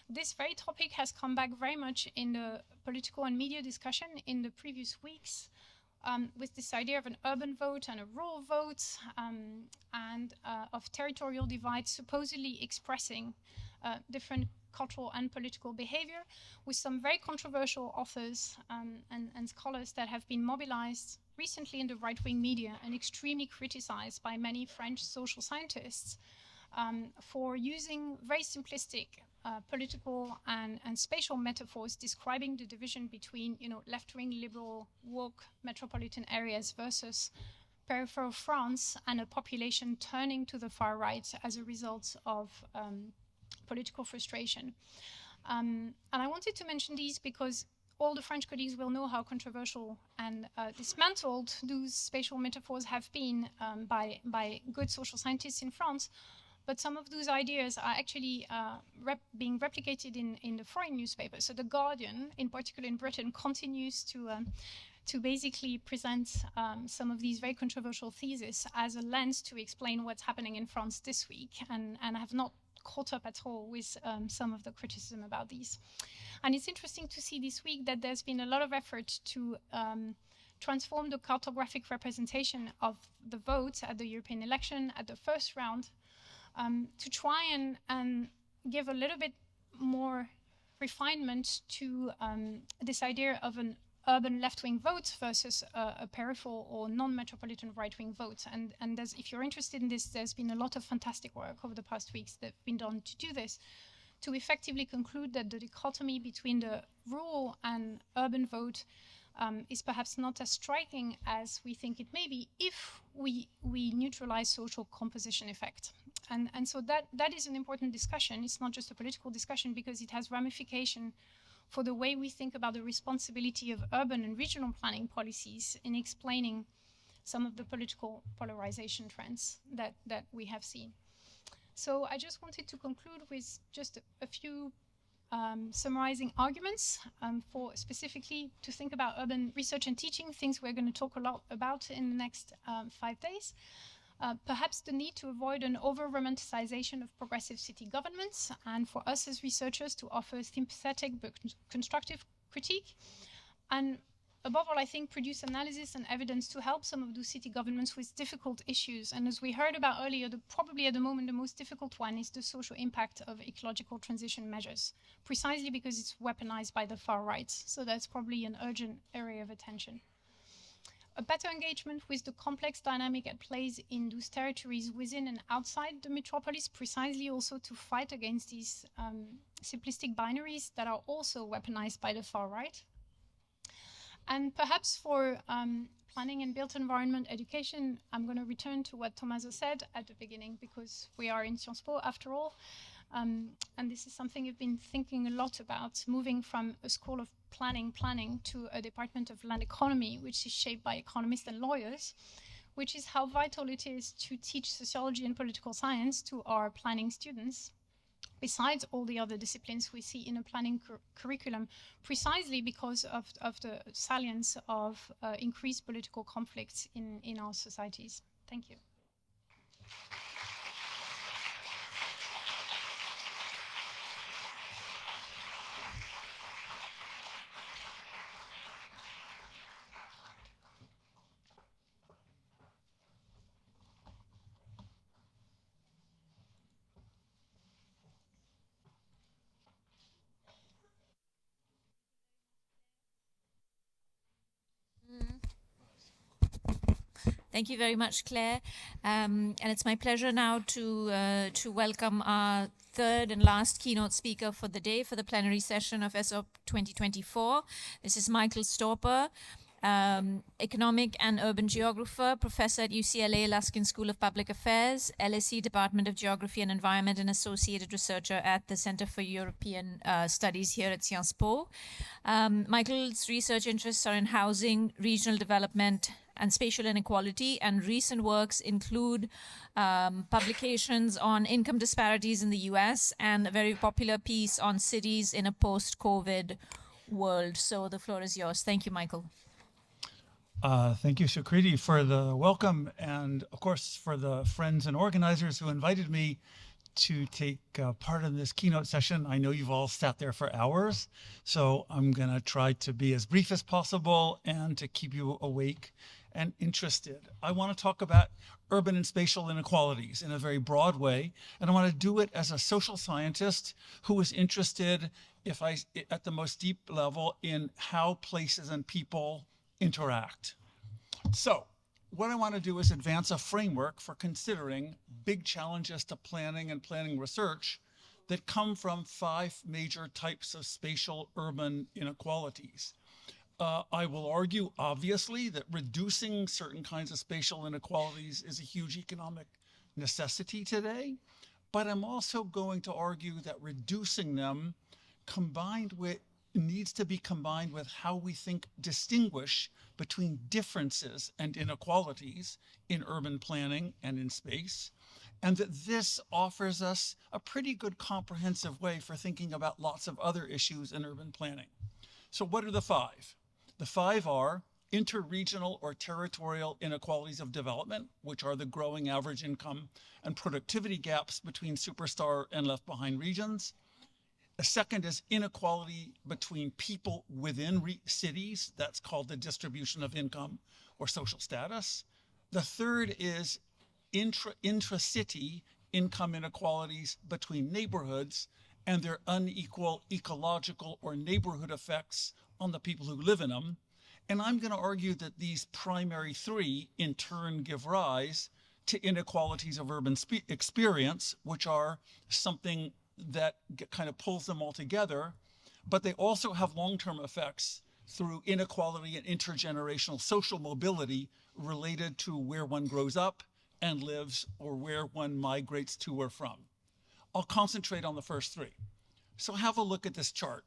This very topic has come back very much in the political and media discussion in the previous weeks, with this idea of an urban vote and a rural vote, and of territorial divides supposedly expressing different cultural and political behavior, with some very controversial authors and scholars that have been mobilized recently in the right-wing media and extremely criticized by many French social scientists for using very simplistic political and spatial metaphors describing the division between, left-wing liberal woke metropolitan areas versus peripheral France and a population turning to the far right as a result of political frustration. And I wanted to mention these because all the French colleagues will know how controversial and dismantled those spatial metaphors have been by good social scientists in France. But some of those ideas are actually being replicated in the foreign newspapers. So The Guardian, in particular in Britain, continues to basically present some of these very controversial theses as a lens to explain what's happening in France this week, and have not caught up at all with some of the criticism about these. And it's interesting to see this week that there's been a lot of effort to transform the cartographic representation of the vote at the European election at the first round, to try and give a little bit more refinement to this idea of an urban left-wing vote versus a peripheral or non-metropolitan right-wing vote. And if you're interested in this, there's been a lot of fantastic work over the past weeks that's been done to do this, to effectively conclude that the dichotomy between the rural and urban vote is perhaps not as striking as we think it may be if we neutralize social composition effect. And so that is an important discussion. It's not just a political discussion because it has ramification for the way we think about the responsibility of urban and regional planning policies in explaining some of the political polarization trends that we have seen. So I just wanted to conclude with just a few summarizing arguments for specifically to think about urban research and teaching, things we're going to talk a lot about in the next 5 days. Perhaps the need to avoid an over-romanticization of progressive city governments, and for us as researchers to offer sympathetic but constructive critique. And above all, I think produce analysis and evidence to help some of those city governments with difficult issues. And as we heard about earlier, probably at the moment the most difficult one is the social impact of ecological transition measures, precisely because it's weaponized by the far right. So that's probably an urgent area of attention. A better engagement with the complex dynamic at play in those territories within and outside the metropolis, precisely also to fight against these simplistic binaries that are also weaponized by the far right. And perhaps for planning and built environment education, I'm going to return to what Tommaso said at the beginning, because we are in Sciences Po after all. And this is something I've been thinking a lot about, moving from a school of planning to a department of land economy, which is shaped by economists and lawyers, which is how vital it is to teach sociology and political science to our planning students, besides all the other disciplines we see in a planning curriculum, precisely because of the salience of increased political conflicts in our societies. Thank you. Thank you very much, Claire. And it's my pleasure now to welcome our third and last keynote speaker for the day, for the plenary session of ESOP 2024. This is Michael Storper, economic and urban geographer, professor at UCLA Luskin School of Public Affairs, LSE Department of Geography and Environment, and associated researcher at the Center for European Studies here at Sciences Po. Michael's research interests are in housing, regional development, and spatial inequality, and recent works include publications on income disparities in the US and a very popular piece on cities in a post-COVID world. So the floor is yours. Thank you, Michael. Thank you, Sukriti, for the welcome, and of course for the friends and organizers who invited me to take part in this keynote session. I know you've all sat there for hours, so I'm going to try to be as brief as possible and to keep you awake and interested. I want to talk about urban and spatial inequalities in a very broad way, and I want to do it as a social scientist who is interested, at the most deep level, in how places and people interact. So what I want to do is advance a framework for considering big challenges to planning and planning research that come from 5 major types of spatial urban inequalities. I will argue, obviously, that reducing certain kinds of spatial inequalities is a huge economic necessity today, but I'm also going to argue that reducing them needs to be combined with how we distinguish between differences and inequalities in urban planning and in space, and that this offers us a pretty good comprehensive way for thinking about lots of other issues in urban planning. So what are the 5? The 5 are interregional or territorial inequalities of development, which are the growing average income and productivity gaps between superstar and left behind regions. A second is inequality between people within cities. That's called the distribution of income or social status. The third is intra-city income inequalities between neighborhoods and their unequal ecological or neighborhood effects on the people who live in them. And I'm going to argue that these primary 3 in turn give rise to inequalities of urban experience, which are something that kind of pulls them all together, but they also have long-term effects through inequality and intergenerational social mobility related to where one grows up and lives or where one migrates to or from. I'll concentrate on the first 3. So have a look at this chart.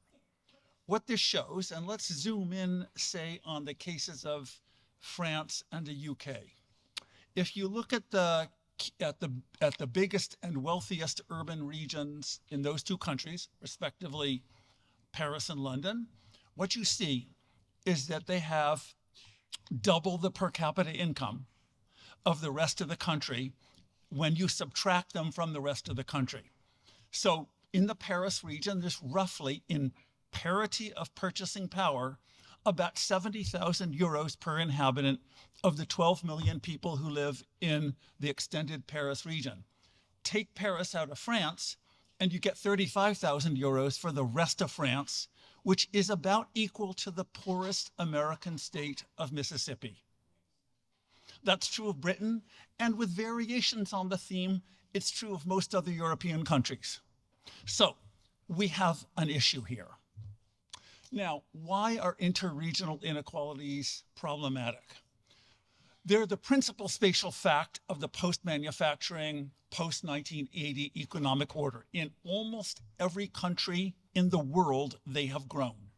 What this shows, and let's zoom in, say, on the cases of France and the UK. If you look at the biggest and wealthiest urban regions in those 2 countries, respectively Paris and London, what you see is that they have double the per capita income of the rest of the country when you subtract them from the rest of the country. So in the Paris region, there's roughly, in parity of purchasing power, about 70,000 euros per inhabitant of the 12 million people who live in the extended Paris region. Take Paris out of France, and you get 35,000 euros for the rest of France, which is about equal to the poorest American state of Mississippi. That's true of Britain, and with variations on the theme, it's true of most other European countries. So we have an issue here. Now, why are interregional inequalities problematic? They're the principal spatial fact of the post-manufacturing, post-1980 economic order. In almost every country in the world, they have grown.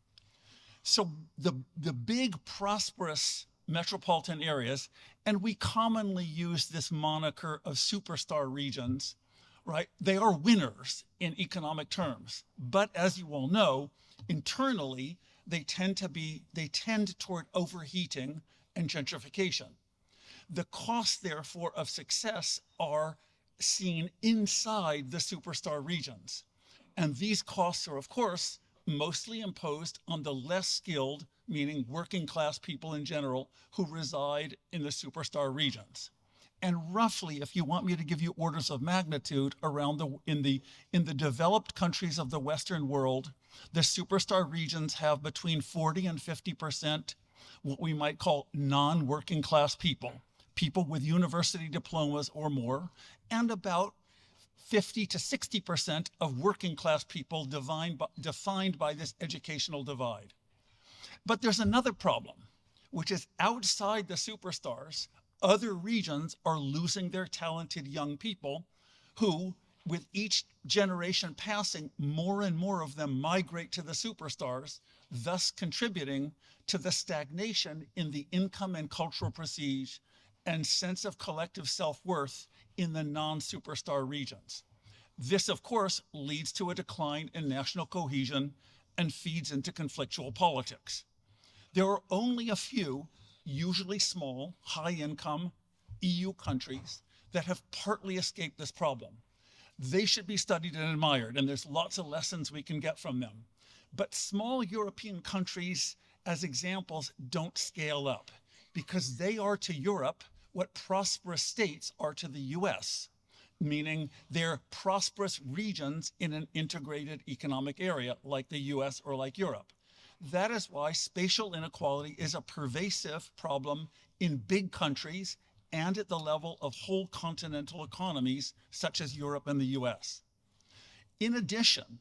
So the big, prosperous metropolitan areas, and we commonly use this moniker of superstar regions, right? They are winners in economic terms. But as you all know, internally, they tend toward overheating and gentrification. The costs, therefore, of success are seen inside the superstar regions. And these costs are, of course, mostly imposed on the less skilled, meaning working class people in general, who reside in the superstar regions. And roughly, if you want me to give you orders of magnitude, in the developed countries of the Western world, the superstar regions have between 40 and 50% what we might call non-working class people with university diplomas or more, and about 50 to 60% of working class people defined by this educational divide. But there's another problem, which is outside the superstars, other regions are losing their talented young people who, with each generation passing, more and more of them migrate to the superstars, thus contributing to the stagnation in the income and cultural prestige and sense of collective self-worth in the non-superstar regions. This, of course, leads to a decline in national cohesion and feeds into conflictual politics. There are only a few, usually small, high-income EU countries that have partly escaped this problem. They should be studied and admired, and there's lots of lessons we can get from them. But small European countries, as examples, don't scale up because they are to Europe what prosperous states are to the US, meaning they're prosperous regions in an integrated economic area like the US or like Europe. That is why spatial inequality is a pervasive problem in big countries and at the level of whole continental economies such as Europe and the US. In addition,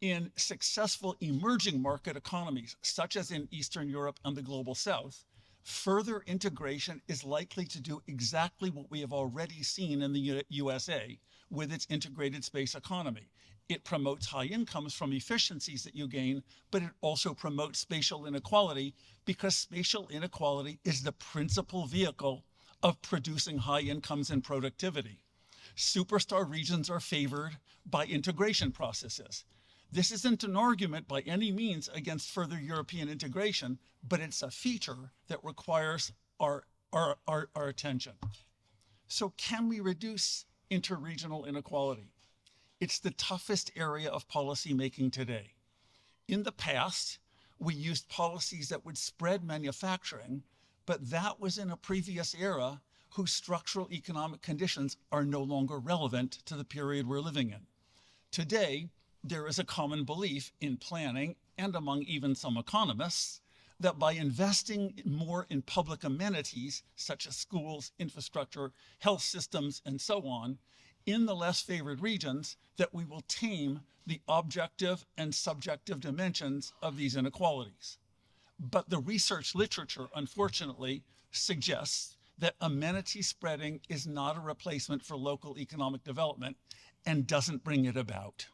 in successful emerging market economies such as in Eastern Europe and the Global South, further integration is likely to do exactly what we have already seen in the USA with its integrated space economy. It promotes high incomes from efficiencies that you gain, but it also promotes spatial inequality because spatial inequality is the principal vehicle of producing high incomes and productivity. Superstar regions are favored by integration processes. This isn't an argument by any means against further European integration, but it's a feature that requires our attention. So can we reduce interregional inequality? It's the toughest area of policy making today. In the past, we used policies that would spread manufacturing, but that was in a previous era whose structural economic conditions are no longer relevant to the period we're living in. Today, there is a common belief in planning and among even some economists that by investing more in public amenities, such as schools, infrastructure, health systems, and so on, in the less favored regions, that we will tame the objective and subjective dimensions of these inequalities. But the research literature, unfortunately, suggests that amenity spreading is not a replacement for local economic development and doesn't bring it about.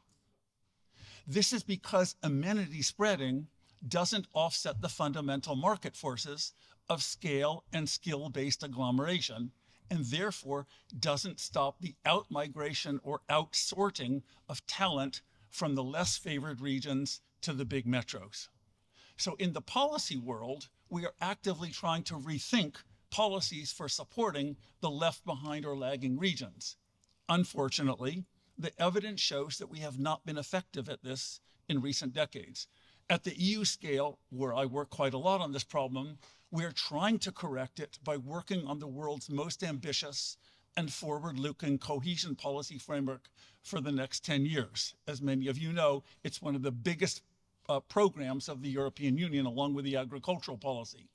This is because amenity spreading doesn't offset the fundamental market forces of scale and skill-based agglomeration, and therefore doesn't stop the outmigration or outsorting of talent from the less favored regions to the big metros. So in the policy world, we are actively trying to rethink policies for supporting the left behind or lagging regions. Unfortunately, the evidence shows that we have not been effective at this in recent decades. At the EU scale, where I work quite a lot on this problem, we're trying to correct it by working on the world's most ambitious and forward-looking cohesion policy framework for the next 10 years. As many of you know, it's one of the biggest programs of the European Union, along with the agricultural policy.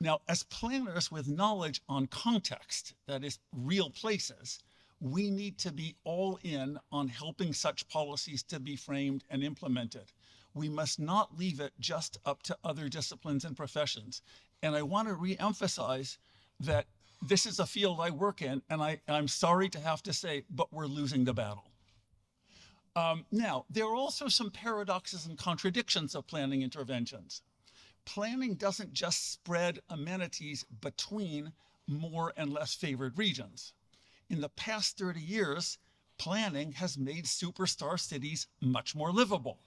Now, as planners with knowledge on context, that is real places, we need to be all in on helping such policies to be framed and implemented. We must not leave it just up to other disciplines and professions. And I want to re-emphasize that this is a field I work in, and I'm sorry to have to say, but we're losing the battle. Now, there are also some paradoxes and contradictions of planning interventions. Planning doesn't just spread amenities between more and less favored regions. In the past 30 years, planning has made superstar cities much more livable.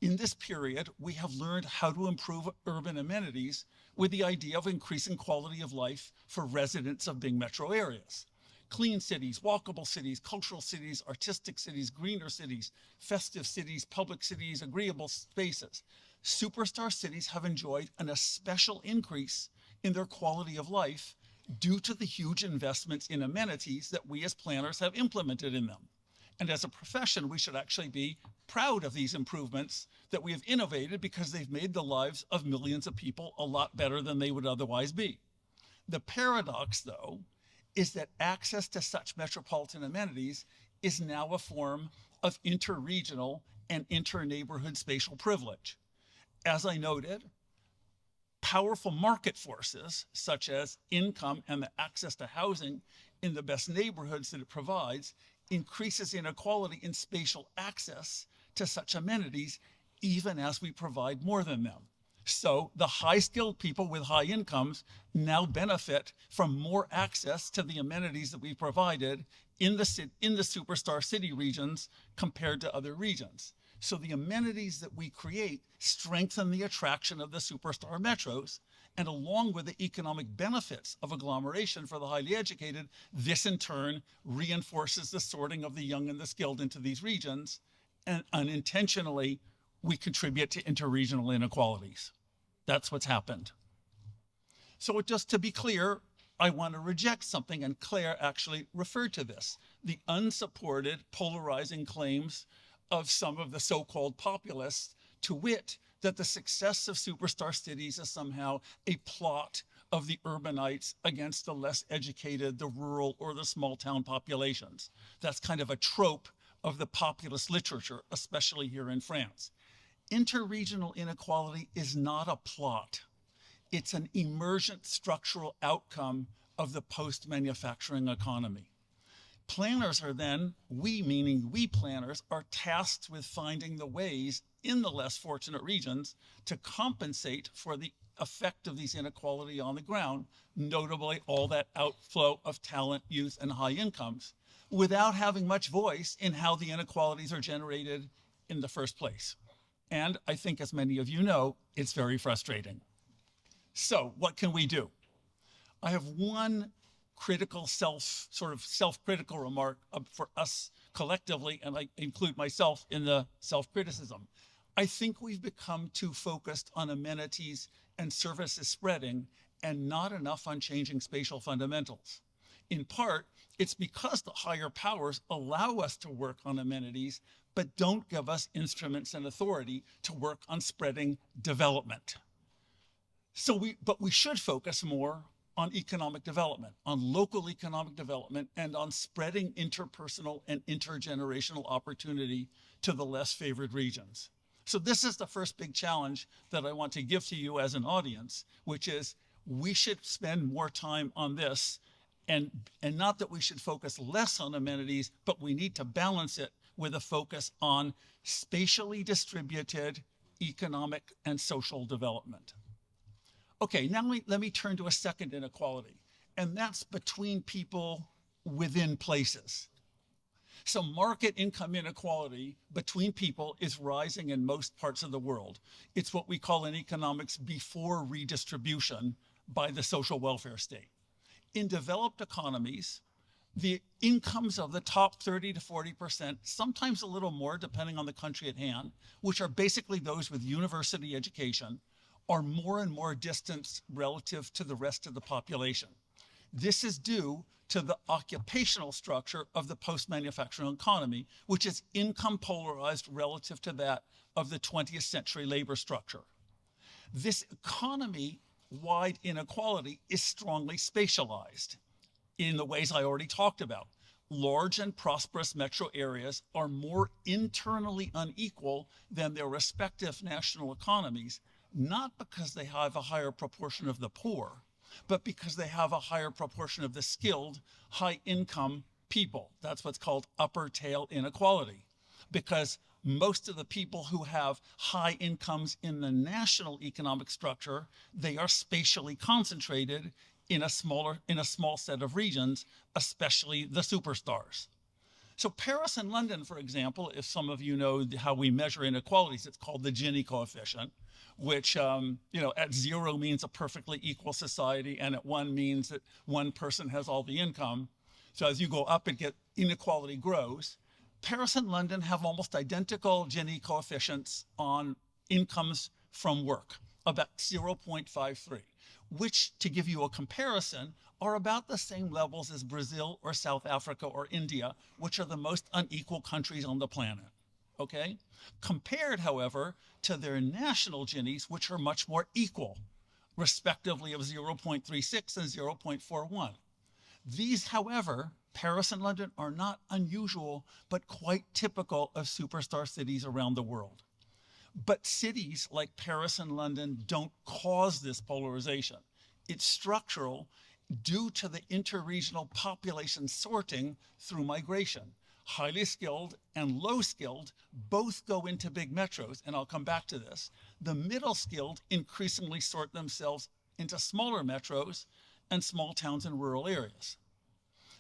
In this period, we have learned how to improve urban amenities with the idea of increasing quality of life for residents of big metro areas. Clean cities, walkable cities, cultural cities, artistic cities, greener cities, festive cities, public cities, agreeable spaces. Superstar cities have enjoyed an especial increase in their quality of life due to the huge investments in amenities that we as planners have implemented in them. And as a profession, we should actually be proud of these improvements that we have innovated because they've made the lives of millions of people a lot better than they would otherwise be. The paradox, though, is that access to such metropolitan amenities is now a form of inter-regional and inter-neighborhood spatial privilege. As I noted, powerful market forces, such as income and the access to housing in the best neighborhoods that it provides, increases inequality in spatial access to such amenities, even as we provide more than them. So the high-skilled people with high incomes now benefit from more access to the amenities that we provided in the superstar city regions compared to other regions. So the amenities that we create strengthen the attraction of the superstar metros, and along with the economic benefits of agglomeration for the highly educated, this in turn reinforces the sorting of the young and the skilled into these regions, and unintentionally, we contribute to interregional inequalities. That's what's happened. So just to be clear, I want to reject something, and Claire actually referred to this, the unsupported, polarizing claims of some of the so-called populists, to wit, that the success of superstar cities is somehow a plot of the urbanites against the less educated, the rural, or the small town populations. That's kind of a trope of the populist literature, especially here in France. Interregional inequality is not a plot. It's an emergent structural outcome of the post-manufacturing economy. Planners are then, we meaning we planners, are tasked with finding the ways in the less fortunate regions to compensate for the effect of these inequality on the ground, notably all that outflow of talent, youth, and high incomes, without having much voice in how the inequalities are generated in the first place. And I think, as many of you know, it's very frustrating. So what can we do? I have one critical self-critical remark for us collectively, and I include myself in the self-criticism. I think we've become too focused on amenities and services spreading and not enough on changing spatial fundamentals. In part, it's because the higher powers allow us to work on amenities, but don't give us instruments and authority to work on spreading development. But we should focus more on economic development, on local economic development, and on spreading interpersonal and intergenerational opportunity to the less favored regions. So this is the first big challenge that I want to give to you as an audience, which is we should spend more time on this, and not that we should focus less on amenities, but we need to balance it with a focus on spatially distributed economic and social development. Okay, now let me turn to a second inequality, and that's between people within places. So market income inequality between people is rising in most parts of the world. It's what we call in economics before redistribution by the social welfare state. In developed economies, the incomes of the top 30 to 40%, sometimes a little more depending on the country at hand, which are basically those with university education, are more and more distanced relative to the rest of the population. This is due to the occupational structure of the post-manufacturing economy, which is income polarized relative to that of the 20th century labor structure. This economy-wide inequality is strongly spatialized in the ways I already talked about. large and prosperous metro areas are more internally unequal than their respective national economies, not because they have a higher proportion of the poor, but because they have a higher proportion of the skilled, high-income people. That's what's called upper tail inequality, because most of the people who have high incomes in the national economic structure, they are spatially concentrated in a small set of regions, especially the superstars. So Paris and London, for example, if some of you know how we measure inequalities, it's called the Gini coefficient, which at 0 means a perfectly equal society, and at 1 means that one person has all the income. So as you go up, inequality grows. Paris and London have almost identical Gini coefficients on incomes from work, about 0.53, which, to give you a comparison, are about the same levels as Brazil or South Africa or India, which are the most unequal countries on the planet, okay? Compared, however, to their national Ginis, which are much more equal, respectively of 0.36 and 0.41. These, however, Paris and London are not unusual, but quite typical of superstar cities around the world. But cities like Paris and London don't cause this polarization. It's structural due to the interregional population sorting through migration. Highly skilled and low skilled both go into big metros, and I'll come back to this. The middle skilled increasingly sort themselves into smaller metros and small towns and rural areas.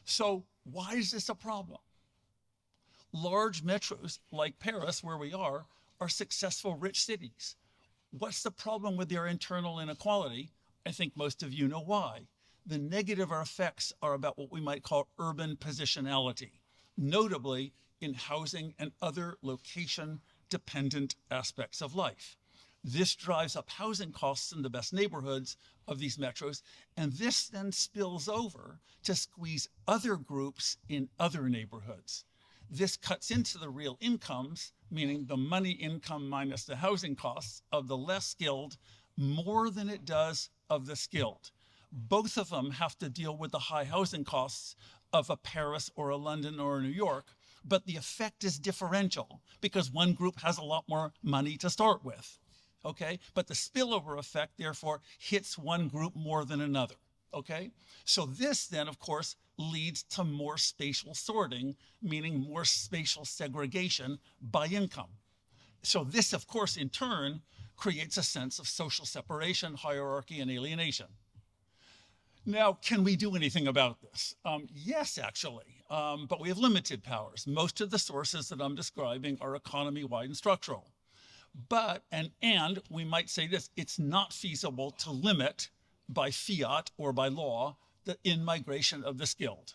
So why is this a problem? Large metros like Paris, where we are successful rich cities. What's the problem with their internal inequality? I think most of you know why. The negative effects are about what we might call urban positionality, notably in housing and other location-dependent aspects of life. This drives up housing costs in the best neighborhoods of these metros, and this then spills over to squeeze other groups in other neighborhoods. This cuts into the real incomes, meaning the money income minus the housing costs of the less skilled, more than it does of the skilled. Both of them have to deal with the high housing costs of a Paris or a London or a New York, but the effect is differential because one group has a lot more money to start with. Okay, but the spillover effect, therefore, hits one group more than another, okay? So this then, of course, leads to more spatial sorting, meaning more spatial segregation by income. So this, of course, in turn, creates a sense of social separation, hierarchy, and alienation. Now, can we do anything about this? Yes, actually, but we have limited powers. Most of the sources that I'm describing are economy-wide and structural. But, and we might say this, it's not feasible to limit by fiat or by law the in-migration of the skilled.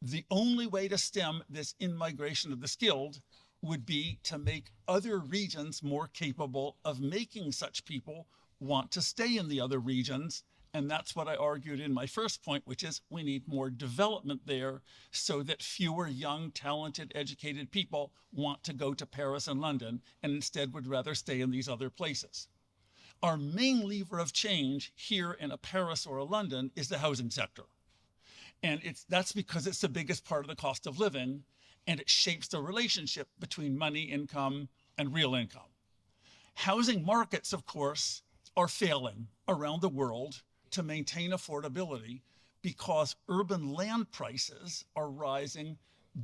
The only way to stem this in-migration of the skilled would be to make other regions more capable of making such people want to stay in the other regions. And that's what I argued in my first point, which is we need more development there so that fewer young, talented, educated people want to go to Paris and London and instead would rather stay in these other places. Our main lever of change here in a Paris or a London is the housing sector. And that's because it's the biggest part of the cost of living, and it shapes the relationship between money, income, and real income. Housing markets, of course, are failing around the world to maintain affordability because urban land prices are rising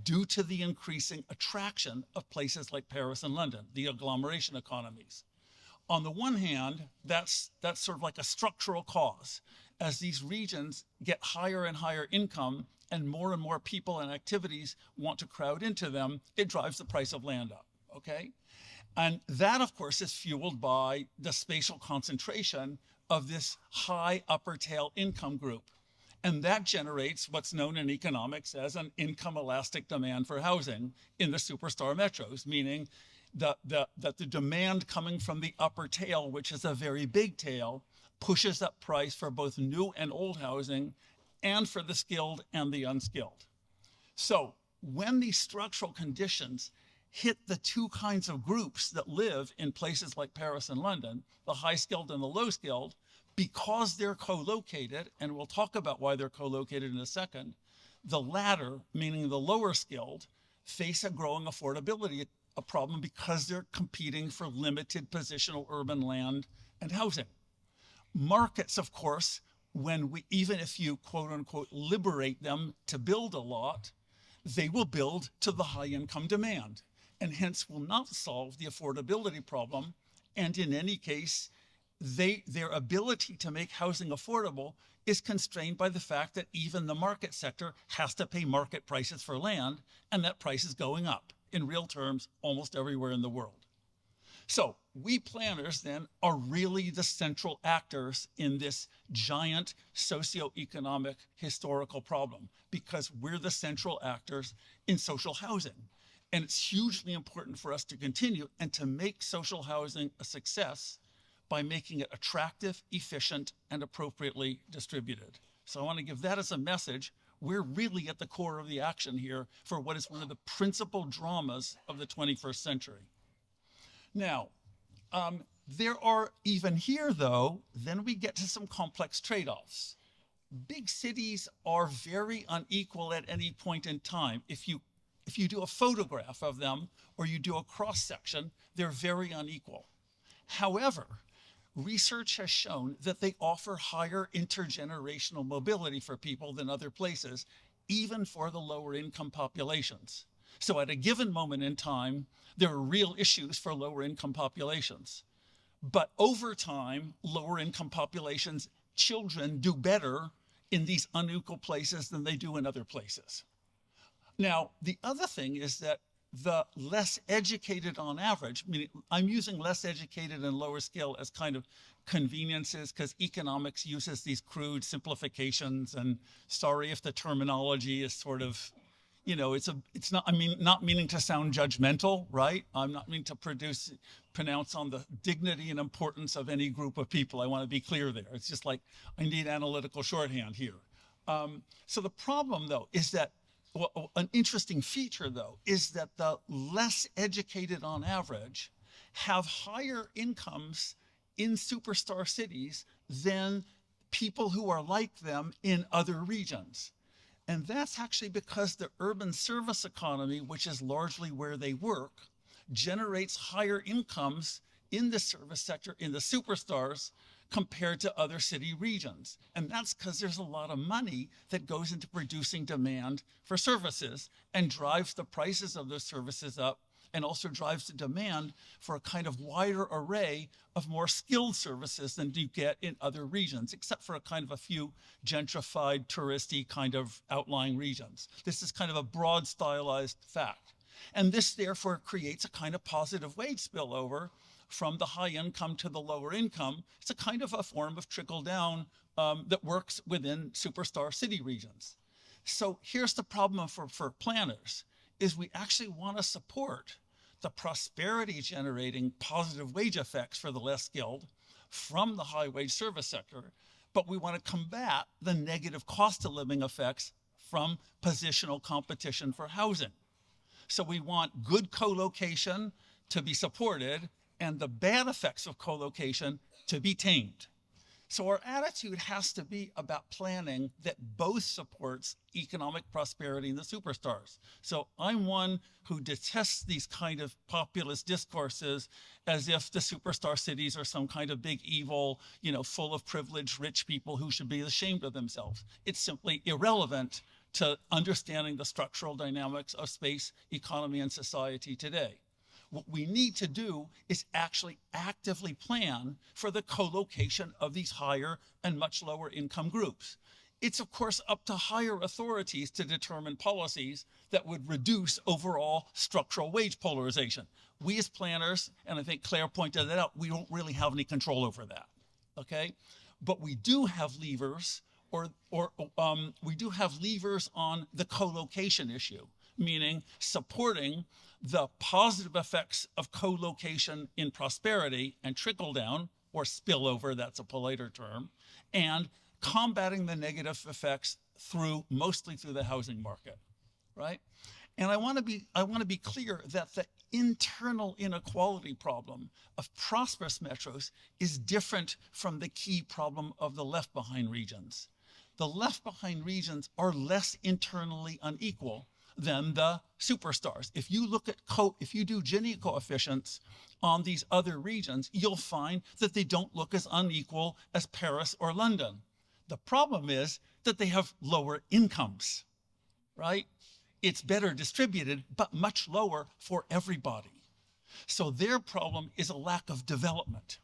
due to the increasing attraction of places like Paris and London, the agglomeration economies. On the one hand, that's sort of like a structural cause. As these regions get higher and higher income and more people and activities want to crowd into them, it drives the price of land up, okay? And that, of course, is fueled by the spatial concentration of this high upper tail income group. And that generates what's known in economics as an income elastic demand for housing in the superstar metros, meaning that the demand coming from the upper tail, which is a very big tail, pushes up price for both new and old housing and for the skilled and the unskilled. So when these structural conditions hit the two kinds of groups that live in places like Paris and London, the high skilled and the low skilled, because they're co-located, and we'll talk about why they're co-located in a second, The latter, meaning the lower skilled, face a growing affordability a problem because they're competing for limited positional urban land and housing. Markets, of course, even if you quote unquote liberate them to build a lot, they will build to the high income demand and hence will not solve the affordability problem. And in any case, their ability to make housing affordable is constrained by the fact that even the market sector has to pay market prices for land, and that price is going up in real terms almost everywhere in the world. So we planners then are really the central actors in this giant socioeconomic historical problem because we're the central actors in social housing. And it's hugely important for us to continue and to make social housing a success by making it attractive, efficient, and appropriately distributed. So I want to give that as a message. We're really at the core of the action here for what is one of the principal dramas of the 21st century. Now, there are even here, though, then we get to some complex trade-offs. Big cities are very unequal at any point in time. If you do a photograph of them or you do a cross-section, they're very unequal. However, research has shown that they offer higher intergenerational mobility for people than other places, even for the lower income populations. So at a given moment in time, there are real issues for lower income populations. But over time, lower income populations, children do better in these unequal places than they do in other places. Now, the other thing is that the less educated on average, meaning I'm using less educated and lower skill as kind of conveniences because economics uses these crude simplifications, and sorry if the terminology is sort of, you know, it's not, I mean, not meaning to sound judgmental, right? I'm not meaning to pronounce on the dignity and importance of any group of people. I want to be clear there. It's just like, I need analytical shorthand here. So the problem though is that, well, an interesting feature though, is that the less educated on average have higher incomes in superstar cities than people who are like them in other regions. And that's actually because the urban service economy, which is largely where they work, generates higher incomes in the service sector, in the superstars, compared to other city regions. And that's because there's a lot of money that goes into producing demand for services and drives the prices of those services up, and also drives the demand for a kind of wider array of more skilled services than you get in other regions, except for a kind of a few gentrified, touristy kind of outlying regions. This is kind of a broad stylized fact. And this therefore creates a kind of positive wage spillover from the high income to the lower income. It's a kind of a form of trickle down that works within superstar city regions. So here's the problem for planners, is we actually want to support the prosperity generating positive wage effects for the less skilled from the high wage service sector, but we want to combat the negative cost of living effects from positional competition for housing. So we want good co-location to be supported and the bad effects of co-location to be tamed. So our attitude has to be about planning that both supports economic prosperity in the superstars. So I'm one who detests these kind of populist discourses as if the superstar cities are some kind of big evil, you know, full of privileged rich people who should be ashamed of themselves. It's simply irrelevant to understanding the structural dynamics of space, economy, and society today. What we need to do is actually actively plan for the co-location of these higher and much lower income groups. It's of course up to higher authorities to determine policies that would reduce overall structural wage polarization. We as planners, and I think Claire pointed that out, we don't really have any control over that, okay? But we do have levers, we do have levers on the co-location issue, meaning supporting the positive effects of co-location in prosperity and trickle down, or spillover, that's a politer term, and combating the negative effects mostly through the housing market, right? And I want to be clear that the internal inequality problem of prosperous metros is different from the key problem of the left behind regions. the left behind regions are less internally unequal than the superstars. If you look at if you do Gini coefficients on these other regions, you'll find that they don't look as unequal as Paris or London. The problem is that they have lower incomes, right? It's better distributed, but much lower for everybody. So their problem is a lack of development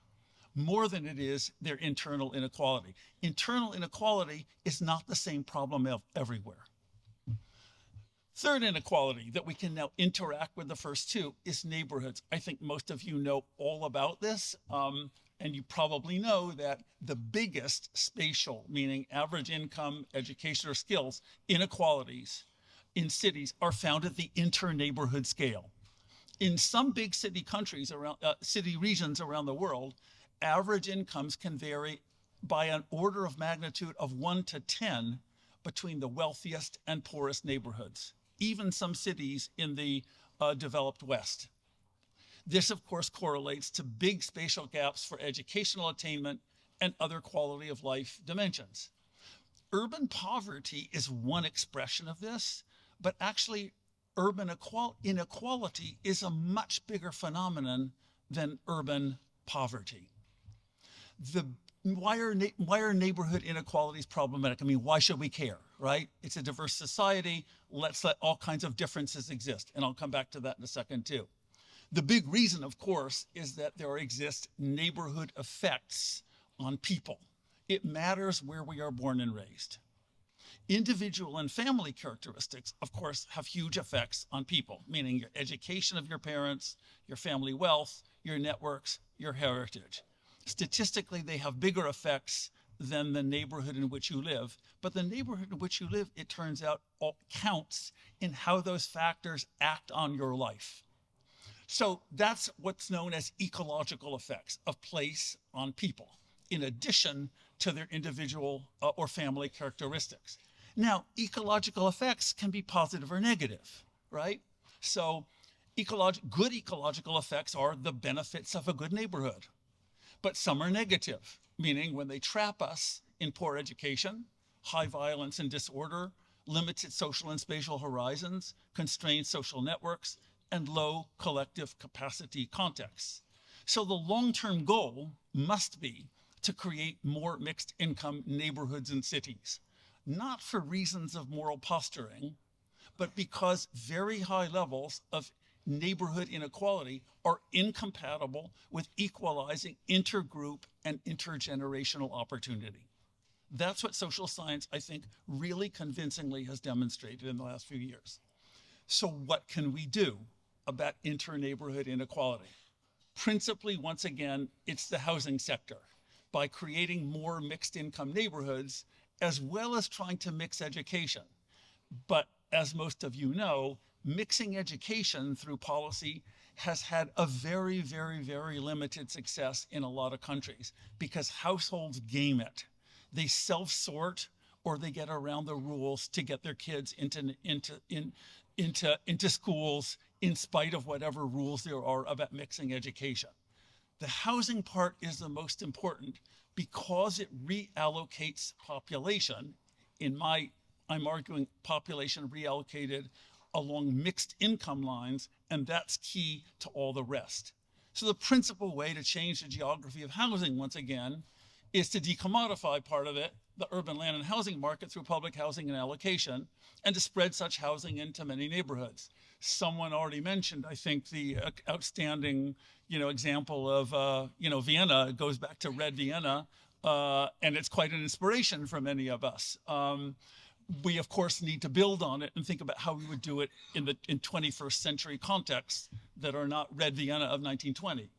more than it is their internal inequality. Internal inequality is not the same problem everywhere. Third inequality that we can now interact with the first two is neighborhoods. I think most of you know all about this, and you probably know that the biggest spatial, meaning average income, education, or skills, inequalities in cities are found at the inter-neighborhood scale. In some big city countries around, city regions around the world, average incomes can vary by an order of magnitude of 1 to 10 between the wealthiest and poorest neighborhoods, even some cities in the developed West. This, of course, correlates to big spatial gaps for educational attainment and other quality of life dimensions. Urban poverty is one expression of this, but actually urban inequality is a much bigger phenomenon than urban poverty. Why are neighborhood inequalities problematic? I mean, why should we care, right? It's a diverse society. Let's let all kinds of differences exist. And I'll come back to that in a second too. The big reason, of course, is that there exist neighborhood effects on people. It matters where we are born and raised. Individual and family characteristics, of course, have huge effects on people, meaning your education of your parents, your family wealth, your networks, your heritage. Statistically, they have bigger effects than the neighborhood in which you live. But the neighborhood in which you live, it turns out, all counts in how those factors act on your life. So that's what's known as ecological effects of place on people, in addition to their individual or family characteristics. Now, ecological effects can be positive or negative, right? So good ecological effects are the benefits of a good neighborhood. But some are negative, meaning when they trap us in poor education, high violence and disorder, limited social and spatial horizons, constrained social networks, and low collective capacity contexts. So the long-term goal must be to create more mixed income neighborhoods and cities, not for reasons of moral posturing, but because very high levels of neighborhood inequality are incompatible with equalizing intergroup and intergenerational opportunity. That's what social science, I think, really convincingly has demonstrated in the last few years. So what can we do about inter-neighborhood inequality? Principally, once again, it's the housing sector. By creating more mixed income neighborhoods, as well as trying to mix education. But as most of you know, mixing education through policy has had a very, very, very limited success in a lot of countries because households game it. They self-sort or they get around the rules to get their kids into schools in spite of whatever rules there are about mixing education. The housing part is the most important because it reallocates population. I'm arguing population reallocated along mixed income lines, and that's key to all the rest. So the principal way to change the geography of housing, once again, is to decommodify part of it, the urban land and housing market, through public housing and allocation, and to spread such housing into many neighborhoods. Someone already mentioned, I think, the outstanding, example of, Vienna. It goes back to Red Vienna, and it's quite an inspiration for many of us. We, of course, need to build on it and think about how we would do it in 21st century contexts that are not Red Vienna of 1920.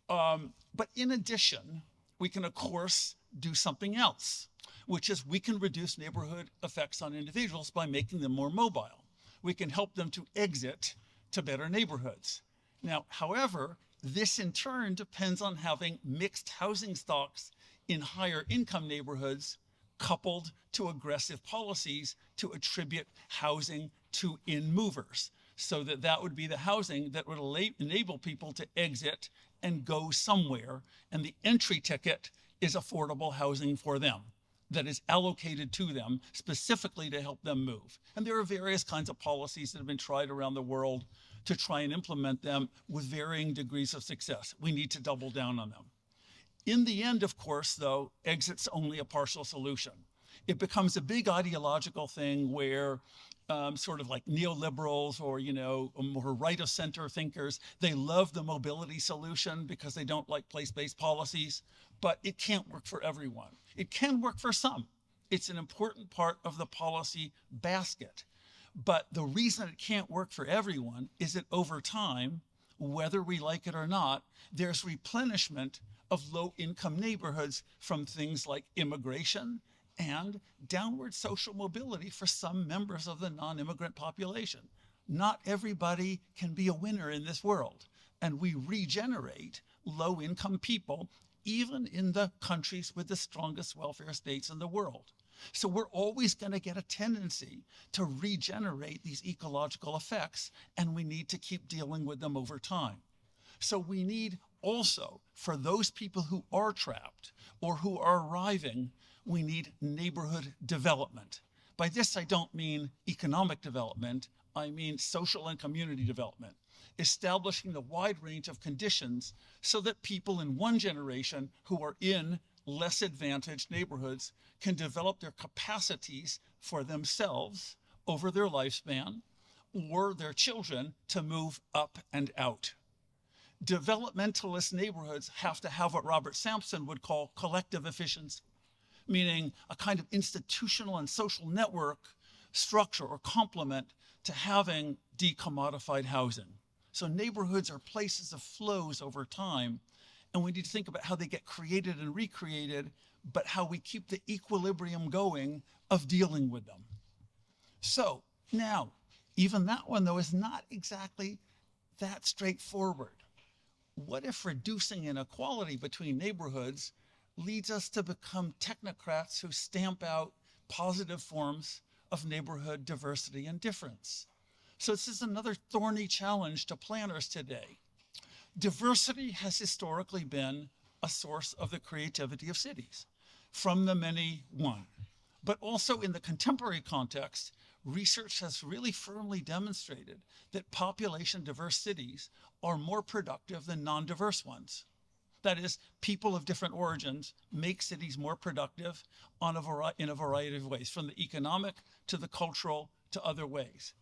But in addition, we can, of course, do something else, which is we can reduce neighborhood effects on individuals by making them more mobile. We can help them to exit to better neighborhoods. Now, however, this in turn depends on having mixed housing stocks in higher income neighborhoods coupled to aggressive policies to attribute housing to in-movers, so that would be the housing that would enable people to exit and go somewhere, and the entry ticket is affordable housing for them. that is allocated to them specifically to help them move. And there are various kinds of policies that have been tried around the world to try and implement them with varying degrees of success. We need to double down on them. In the end, of course, though, exit's only a partial solution. It becomes a big ideological thing where sort of like neoliberals or, more right of center thinkers, they love the mobility solution because they don't like place-based policies, but it can't work for everyone. It can work for some. It's an important part of the policy basket. But the reason it can't work for everyone is that over time, whether we like it or not, there's replenishment of low-income neighborhoods from things like immigration and downward social mobility for some members of the non-immigrant population. Not everybody can be a winner in this world, and we regenerate low-income people even in the countries with the strongest welfare states in the world. So we're always going to get a tendency to regenerate these ecological effects, and we need to keep dealing with them over time. So we need also, for those people who are trapped or who are arriving, we need neighborhood development. By this, I don't mean economic development, I mean social and community development, establishing the wide range of conditions so that people in one generation who are in less advantaged neighborhoods can develop their capacities for themselves over their lifespan or their children to move up and out. Developmentalist neighborhoods have to have what Robert Sampson would call collective efficiency, meaning a kind of institutional and social network structure or complement to having decommodified housing. So neighborhoods are places of flows over time, and we need to think about how they get created and recreated, but how we keep the equilibrium going of dealing with them. So now, even that one, though, is not exactly that straightforward. What if reducing inequality between neighborhoods leads us to become technocrats who stamp out positive forms of neighborhood diversity and difference? So this is another thorny challenge to planners today. Diversity has historically been a source of the creativity of cities, from the many one. But also in the contemporary context, research has really firmly demonstrated that population diverse cities are more productive than non-diverse ones. That is, people of different origins make cities more productive in a variety of ways, from the economic to the cultural to other ways.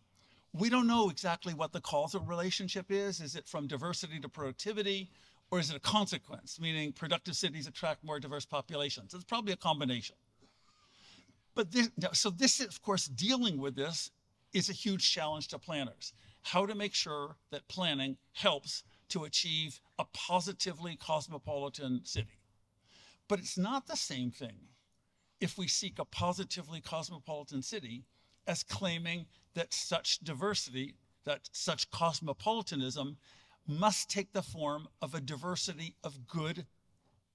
We don't know exactly what the causal relationship is. Is it from diversity to productivity, or is it a consequence, meaning productive cities attract more diverse populations? It's probably a combination. But this, of course, dealing with this is a huge challenge to planners. How to make sure that planning helps to achieve a positively cosmopolitan city. But it's not the same thing if we seek a positively cosmopolitan city as claiming that such diversity, that such cosmopolitanism must take the form of a diversity of good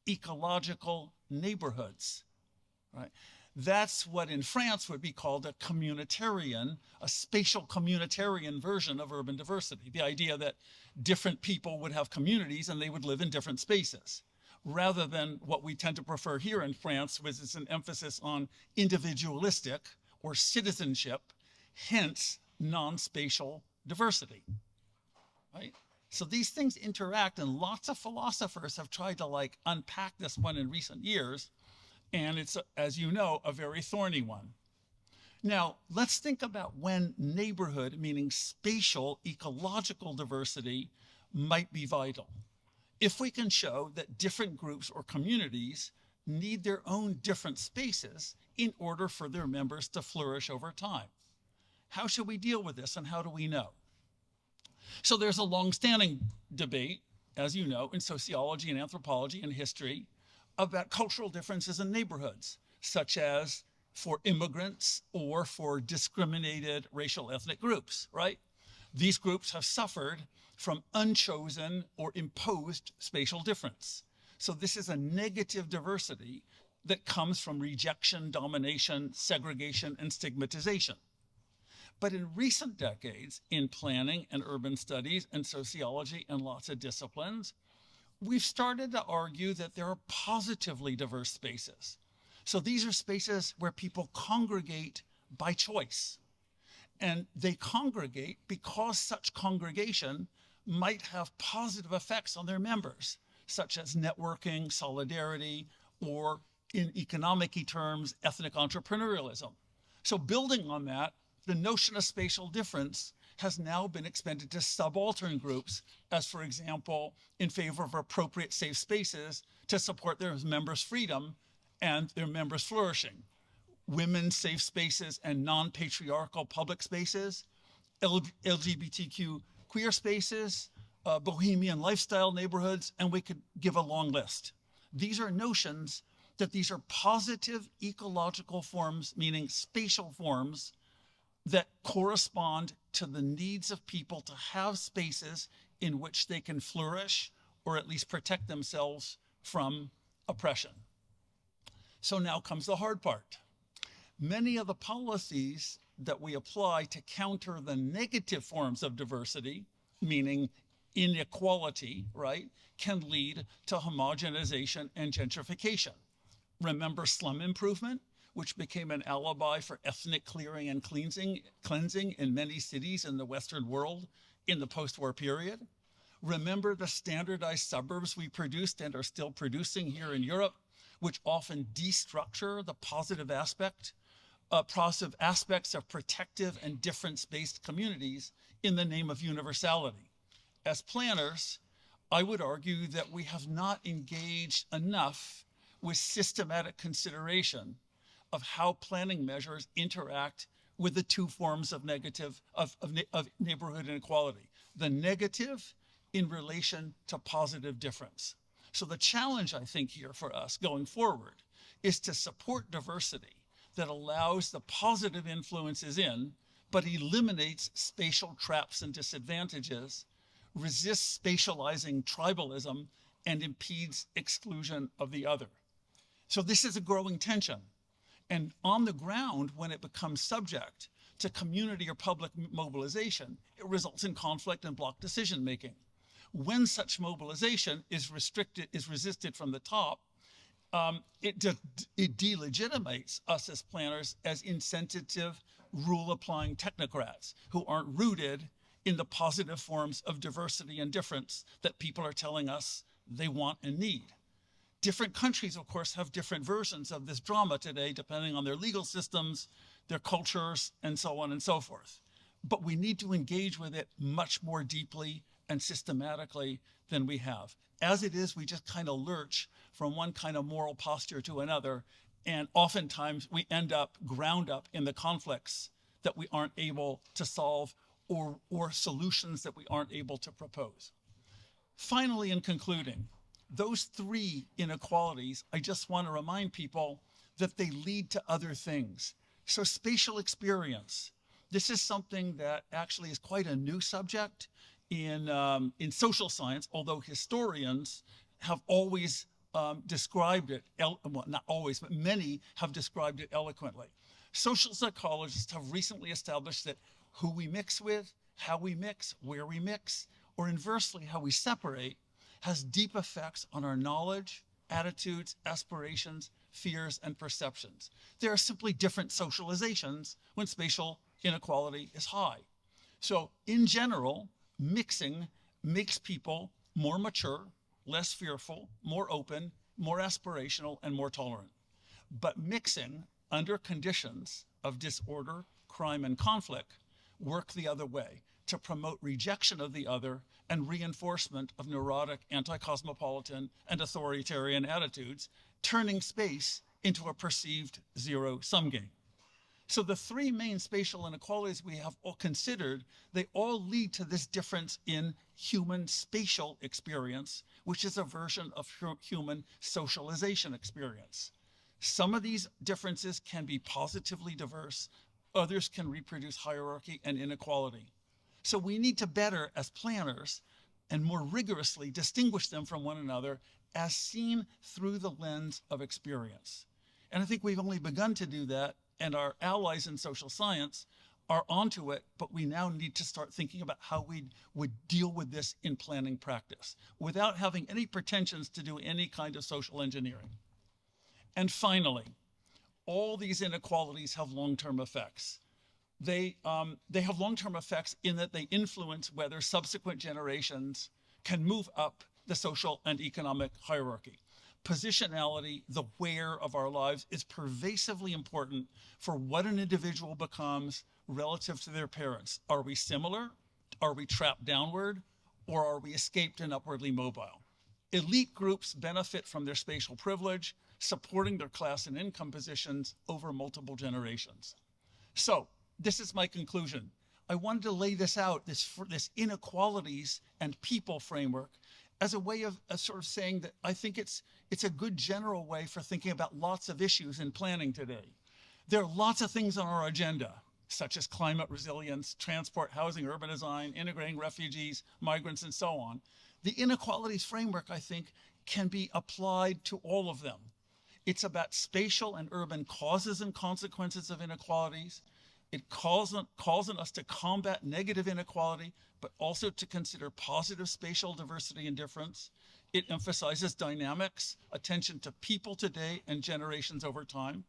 ecological neighborhoods, right? That's what in France would be called a communitarian, a spatial communitarian version of urban diversity. The idea that different people would have communities and they would live in different spaces, rather than what we tend to prefer here in France, which is an emphasis on individualistic or citizenship, hence non-spatial diversity, right? So these things interact, and lots of philosophers have tried to unpack this one in recent years. And it's, as you know, a very thorny one. Now, let's think about when neighborhood, meaning spatial ecological diversity, might be vital. If we can show that different groups or communities need their own different spaces in order for their members to flourish over time. How should we deal with this, and how do we know? So there's a long-standing debate, as you know, in sociology and anthropology and history, about cultural differences in neighborhoods, such as for immigrants or for discriminated racial ethnic groups, right? These groups have suffered from unchosen or imposed spatial difference. So this is a negative diversity that comes from rejection, domination, segregation, and stigmatization. But in recent decades, in planning and urban studies and sociology and lots of disciplines, we've started to argue that there are positively diverse spaces. So these are spaces where people congregate by choice. And they congregate because such congregation might have positive effects on their members, such as networking, solidarity, or in economic terms, ethnic entrepreneurialism. So building on that, the notion of spatial difference has now been expanded to subaltern groups, as for example, in favor of appropriate safe spaces to support their members' freedom and their members' flourishing. Women's safe spaces and non-patriarchal public spaces, LGBTQ queer spaces, bohemian lifestyle neighborhoods, and we could give a long list. These are notions that these are positive ecological forms, meaning spatial forms, that correspond to the needs of people to have spaces in which they can flourish or at least protect themselves from oppression. So now comes the hard part. Many of the policies that we apply to counter the negative forms of diversity, meaning inequality, right, can lead to homogenization and gentrification. Remember slum improvement, which became an alibi for ethnic clearing and cleansing in many cities in the Western world in the post-war period. Remember the standardized suburbs we produced and are still producing here in Europe, which often destructure the positive aspects of protective and difference-based communities in the name of universality. As planners, I would argue that we have not engaged enough with systematic consideration of how planning measures interact with the two forms of neighborhood inequality. The negative in relation to positive difference. So the challenge, I think, here for us going forward is to support diversity that allows the positive influences in, but eliminates spatial traps and disadvantages, resists spatializing tribalism, and impedes exclusion of the other. So this is a growing tension. And on the ground, when it becomes subject to community or public mobilization, it results in conflict and block decision-making. When such mobilization is resisted from the top, it delegitimates us as planners as insensitive, rule-applying technocrats who aren't rooted in the positive forms of diversity and difference that people are telling us they want and need. Different countries, of course, have different versions of this drama today, depending on their legal systems, their cultures, and so on and so forth. But we need to engage with it much more deeply and systematically than we have. As it is, we just kind of lurch from one kind of moral posture to another, and oftentimes we end up ground up in the conflicts that we aren't able to solve or solutions that we aren't able to propose. Finally, in concluding, those three inequalities, I just want to remind people that they lead to other things. So spatial experience, this is something that actually is quite a new subject in social science, although historians have always described it, well, not always, but many have described it eloquently. Social psychologists have recently established that who we mix with, how we mix, where we mix, or inversely, how we separate, has deep effects on our knowledge, attitudes, aspirations, fears, and perceptions. There are simply different socializations when spatial inequality is high. So in general, mixing makes people more mature, less fearful, more open, more aspirational, and more tolerant. But mixing under conditions of disorder, crime, and conflict work the other way, to promote rejection of the other and reinforcement of neurotic, anti-cosmopolitan, and authoritarian attitudes, turning space into a perceived zero-sum game. So the three main spatial inequalities we have all considered, they all lead to this difference in human spatial experience, which is a version of human socialization experience. Some of these differences can be positively diverse, others can reproduce hierarchy and inequality. So we need to better, as planners, and more rigorously distinguish them from one another as seen through the lens of experience. And I think we've only begun to do that, and our allies in social science are onto it, but we now need to start thinking about how we would deal with this in planning practice without having any pretensions to do any kind of social engineering. And finally, all these inequalities have long-term effects. They have long-term effects in that they influence whether subsequent generations can move up the social and economic hierarchy. Positionality, the where of our lives, is pervasively important for what an individual becomes relative to their parents. Are we similar? Are we trapped downward? Or are we escaped and upwardly mobile? Elite groups benefit from their spatial privilege, supporting their class and income positions over multiple generations. So this is my conclusion. I wanted to lay this out, this inequalities and people framework, as a way of sort of saying that I think it's a good general way for thinking about lots of issues in planning today. There are lots of things on our agenda, such as climate resilience, transport, housing, urban design, integrating refugees, migrants, and so on. The inequalities framework, I think, can be applied to all of them. It's about spatial and urban causes and consequences of inequalities. It calls on us to combat negative inequality, but also to consider positive spatial diversity and difference. It emphasizes dynamics, attention to people today and generations over time.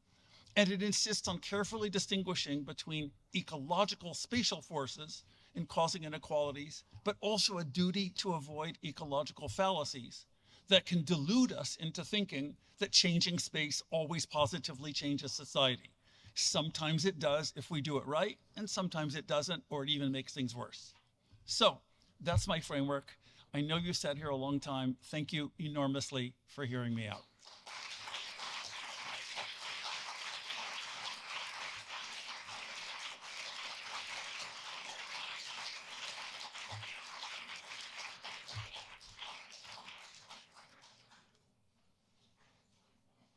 And it insists on carefully distinguishing between ecological spatial forces in causing inequalities, but also a duty to avoid ecological fallacies that can delude us into thinking that changing space always positively changes society. Sometimes it does if we do it right, and sometimes it doesn't, or it even makes things worse. So that's my framework. I know you sat here a long time. Thank you enormously for hearing me out.